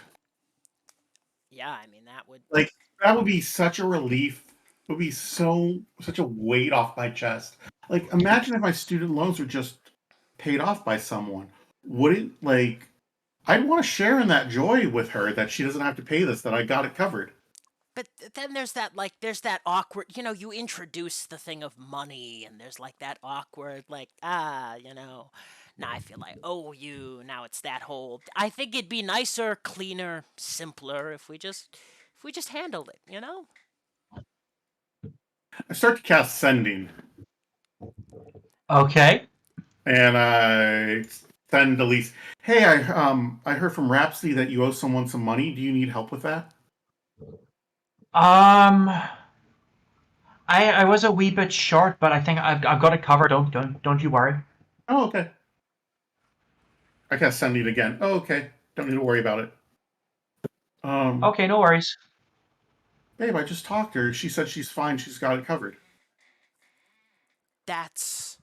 Yeah, I mean that would Like, that would be such a relief. It would be such a weight off my chest. Like, imagine if my student loans were just paid off by someone. Wouldn't like I'd want to share in that joy with her that she doesn't have to pay this, that I got it covered. but then there's that awkward, you know, you introduce the thing of money and there's like that awkward like you know, now I feel like oh you now it's that whole I think it'd be nicer, cleaner, simpler if we just handled it, you know? I start to cast sending, Okay. and I send Elise, hey, I heard from Rhapsody that you owe someone some money. Do you need help with that? Um, I was a wee bit short, but I think I've got it covered. Don't you worry. Oh, okay. I cast sending again. Oh, okay. Don't need to worry about it. Okay, no worries. Babe, I just talked to her. She said she's fine. She's got it covered. That's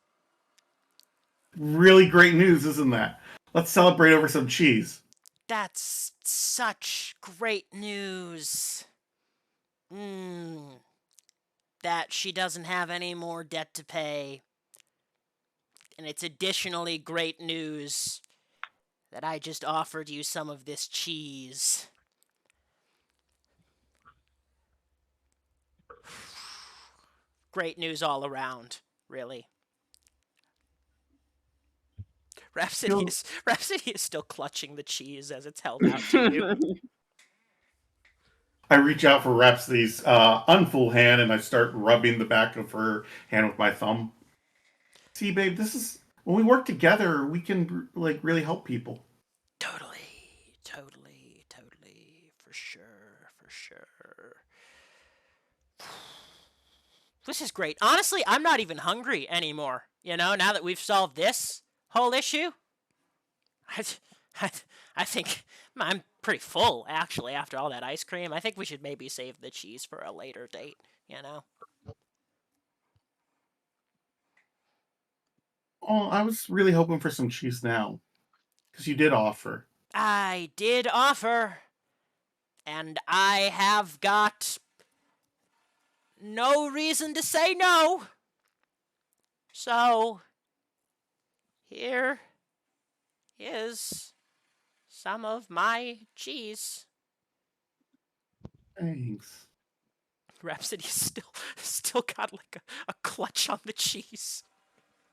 Really great news, isn't that? Let's celebrate over some cheese. that's such great news. That she doesn't have any more debt to pay. And it's additionally great news that I just offered you some of this cheese. Great news all around, really. Rhapsody is still clutching the cheese as it's held out to you. I reach out for Rhapsody's unfull hand and I start rubbing the back of her hand with my thumb. See, babe, this is when we work together, we can like really help people. Totally, for sure. This is great. Honestly, I'm not even hungry anymore. You know, now that we've solved this whole issue, I, I, I think I'm pretty full, actually, after all that ice cream. I think we should maybe save the cheese for a later date, you know? Oh, I was really hoping for some cheese now. Because you did offer. I did offer, and I have got no reason to say no. So, here is some of my cheese. Thanks. Rhapsody still got like a clutch on the cheese.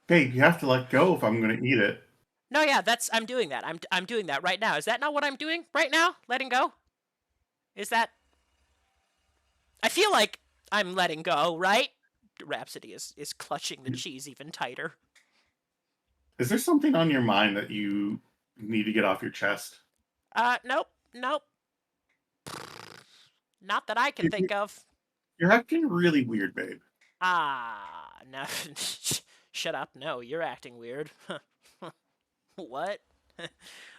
Babe, you have to let go if I'm gonna eat it. No, yeah, I'm doing that. I'm doing that right now. Is that not what I'm doing right now? Letting go? Is that I feel like I'm letting go, right? Rhapsody is clutching the cheese even tighter. Is there something on your mind that you need to get off your chest? Nope. Not that I can think of. You're acting really weird, babe. No. Shut up. No, you're acting weird. What?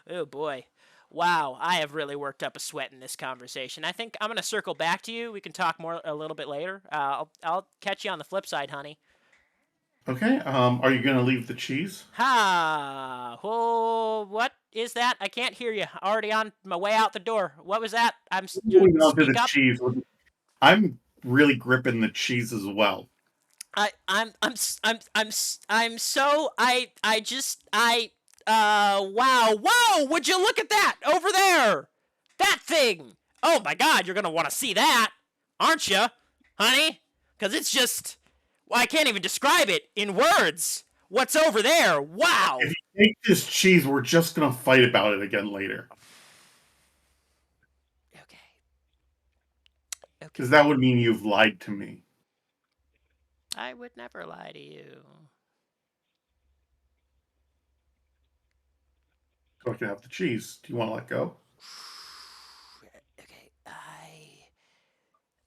Oh boy. Wow, I have really worked up a sweat in this conversation. I think I'm gonna circle back to you. We can talk more a little bit later. I'll catch you on the flip side, honey. Okay, are you gonna leave the cheese? Ha! Oh, what is that? I can't hear you. Already on my way out the door. What was that? Moving on to Speak the up. cheese. I'm really gripping the cheese as well. Wow, whoa, would you look at that over there? That thing. Oh my God, you're gonna want to see that, aren't you, honey? Because it's just, well, I can't even describe it in words. What's over there? Wow. If you take this cheese, we're just gonna fight about it again later. Okay. Because that would mean you've lied to me. I would never lie to you. So I can have the cheese. Do you want to let go? Okay,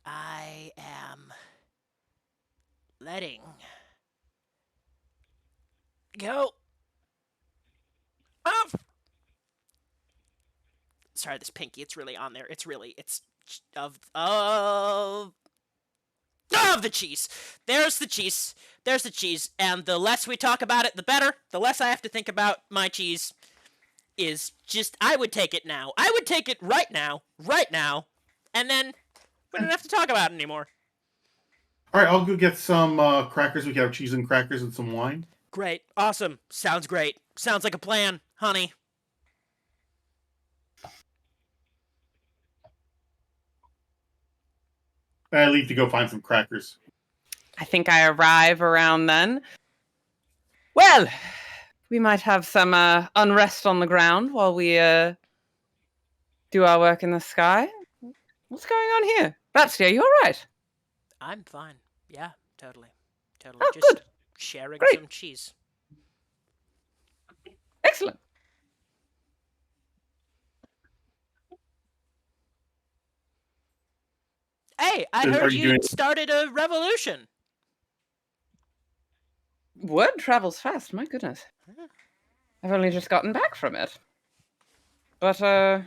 I am letting go of. Sorry, this pinky. It's really on there. It's of the cheese. There's the cheese. There's the cheese. And the less we talk about it, the better. The less I have to think about my cheese. Is just, I would take it now. I would take it right now, and then we don't have to talk about it anymore. All right, I'll go get some crackers. We can have cheese and crackers and some wine. Great, awesome, sounds great. Sounds like a plan, honey. And I leave to go find some crackers. I think I arrive around then. Well, we might have some unrest on the ground while we do our work in the sky. What's going on here? Rhapsody, are you all right? I'm fine. Yeah, totally. Oh, Just good. sharing Great. some cheese. Excellent. Hey, I Are heard you you doing- started a revolution. Word travels fast, my goodness. I've only just gotten back from it. But, I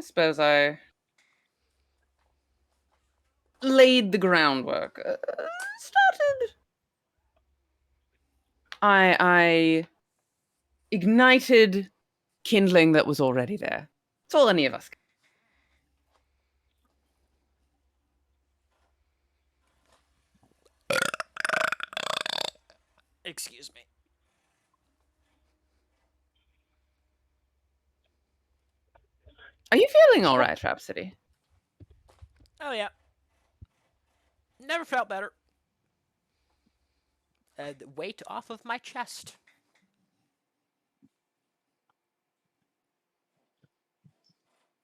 suppose I laid the groundwork. Started. I ignited kindling that was already there. It's all any of us can. Excuse me. Are you feeling all right, Rhapsody? Oh yeah. Never felt better. The weight off of my chest.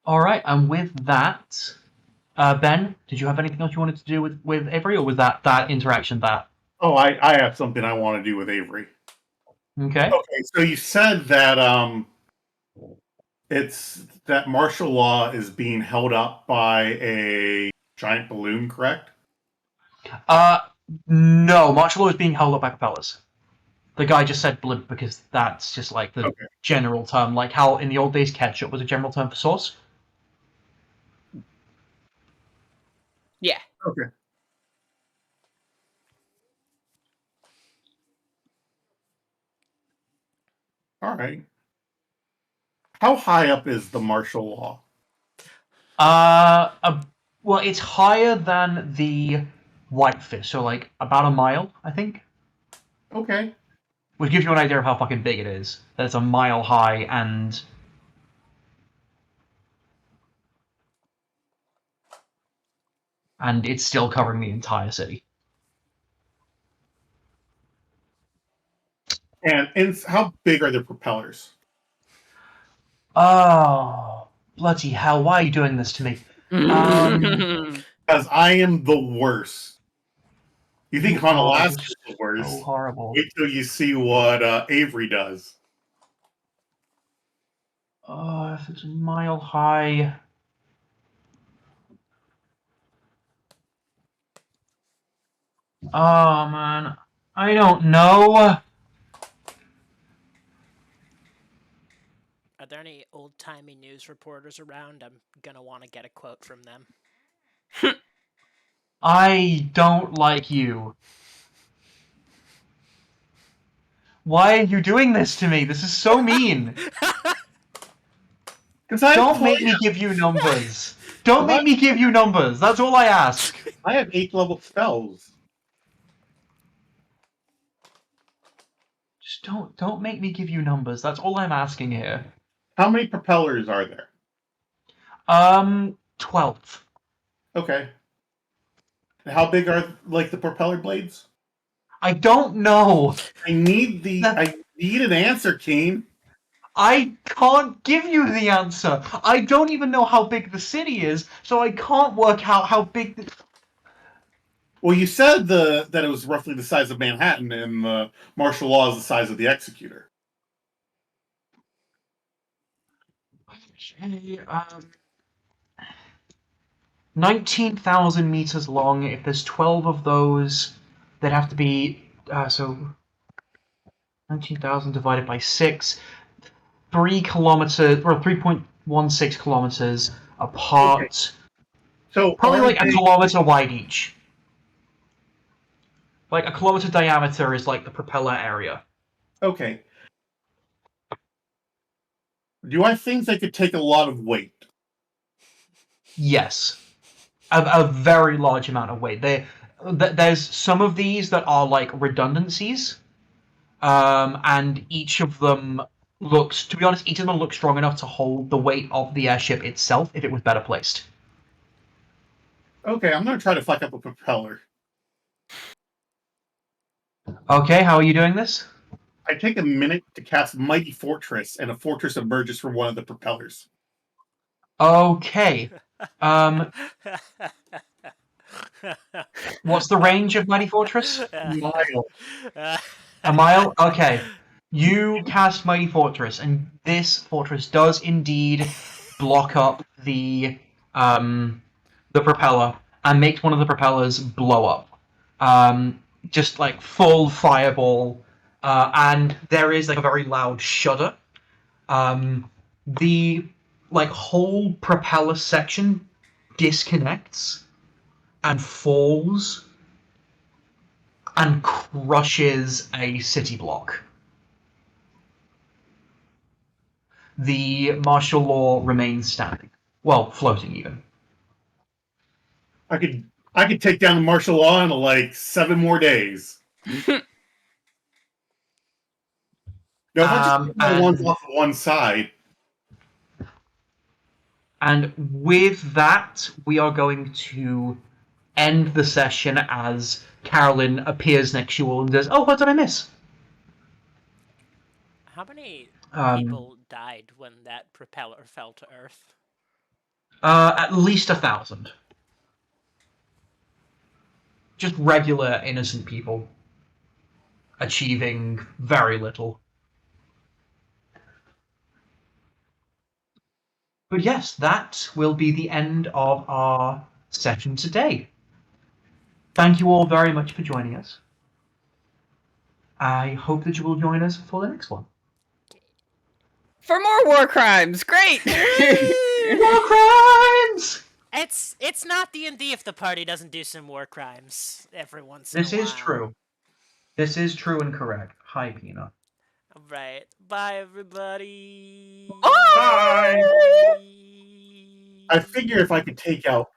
All right, and with that, Ben, did you have anything else you wanted to do with Avery, or was that interaction that? Oh, I have something I want to do with Avery. Okay. Okay, so you said that it's that martial law is being held up by a giant balloon, correct? No, martial law is being held up by propellers. The guy just said blimp because that's just like the general term, like how in the old days ketchup was a general term for sauce. Yeah. Okay. All right. How high up is the martial law? Well, it's higher than the Whitefish, so like about a mile, I think. Okay. Which gives you an idea of how fucking big it is. That it's a mile high and it's still covering the entire city. And how big are the propellers? Oh, bloody hell! Why are you doing this to me? Because I am the worst. You think Honolaska is the worst? So horrible. Wait till you see what Avery does. If it's a mile high. Oh man, I don't know. Are there any old-timey news reporters around? I'm gonna want to get a quote from them. I don't like you. Why are you doing this to me? This is so mean. Don't make me give you numbers. Don't make me give you numbers. That's all I ask. I have 8th level spells. Just don't make me give you numbers. That's all I'm asking here. How many propellers are there? 12. Okay. How big are the propeller blades? I don't know. I need an answer, Kane. I can't give you the answer. I don't even know how big the city is, so I can't work out how big the... Well, you said that it was roughly the size of Manhattan, and the martial law is the size of the Executor. Okay, 19,000 meters long. If there's 12 of those, they'd have to be... so 19,000 divided by 6. 3 kilometers, or 3.16 kilometers apart. Okay. So Probably are like a they- kilometer wide each. Like a kilometer diameter is like the propeller area. Okay. Do I have things that could take a lot of weight? Yes. A very large amount of weight. There's some of these that are like redundancies. And each of them looks, to be honest, each of them looks strong enough to hold the weight of the airship itself if it was better placed. Okay, I'm going to try to fuck up a propeller. Okay, how are you doing this? I take a minute to cast Mighty Fortress, and a fortress emerges from one of the propellers. Okay. What's the range of Mighty Fortress? Mile. A mile? Okay. You cast Mighty Fortress, and this fortress does indeed block up the propeller and makes one of the propellers blow up. Just like full fireball, and there is like a very loud shudder. The like whole propeller section disconnects and falls and crushes a city block. The martial law remains standing. Well, floating even. I could take down the martial law in like 7 more days. No, if I just take the ones off of one side. And with that, we are going to end the session as Carolyn appears next to you all and says, "Oh, what did I miss?" How many Um, people died when that propeller fell to Earth? At least 1,000. Just regular innocent people achieving very little. But yes, that will be the end of our session today. Thank you all very much for joining us. I hope that you will join us for the next one. For more war crimes, great! War crimes! It's not D&D if the party doesn't do some war crimes every once in a while. This is true. This is true and correct. Hi, Pina. All right. Bye, everybody. Bye! I figure if I could take out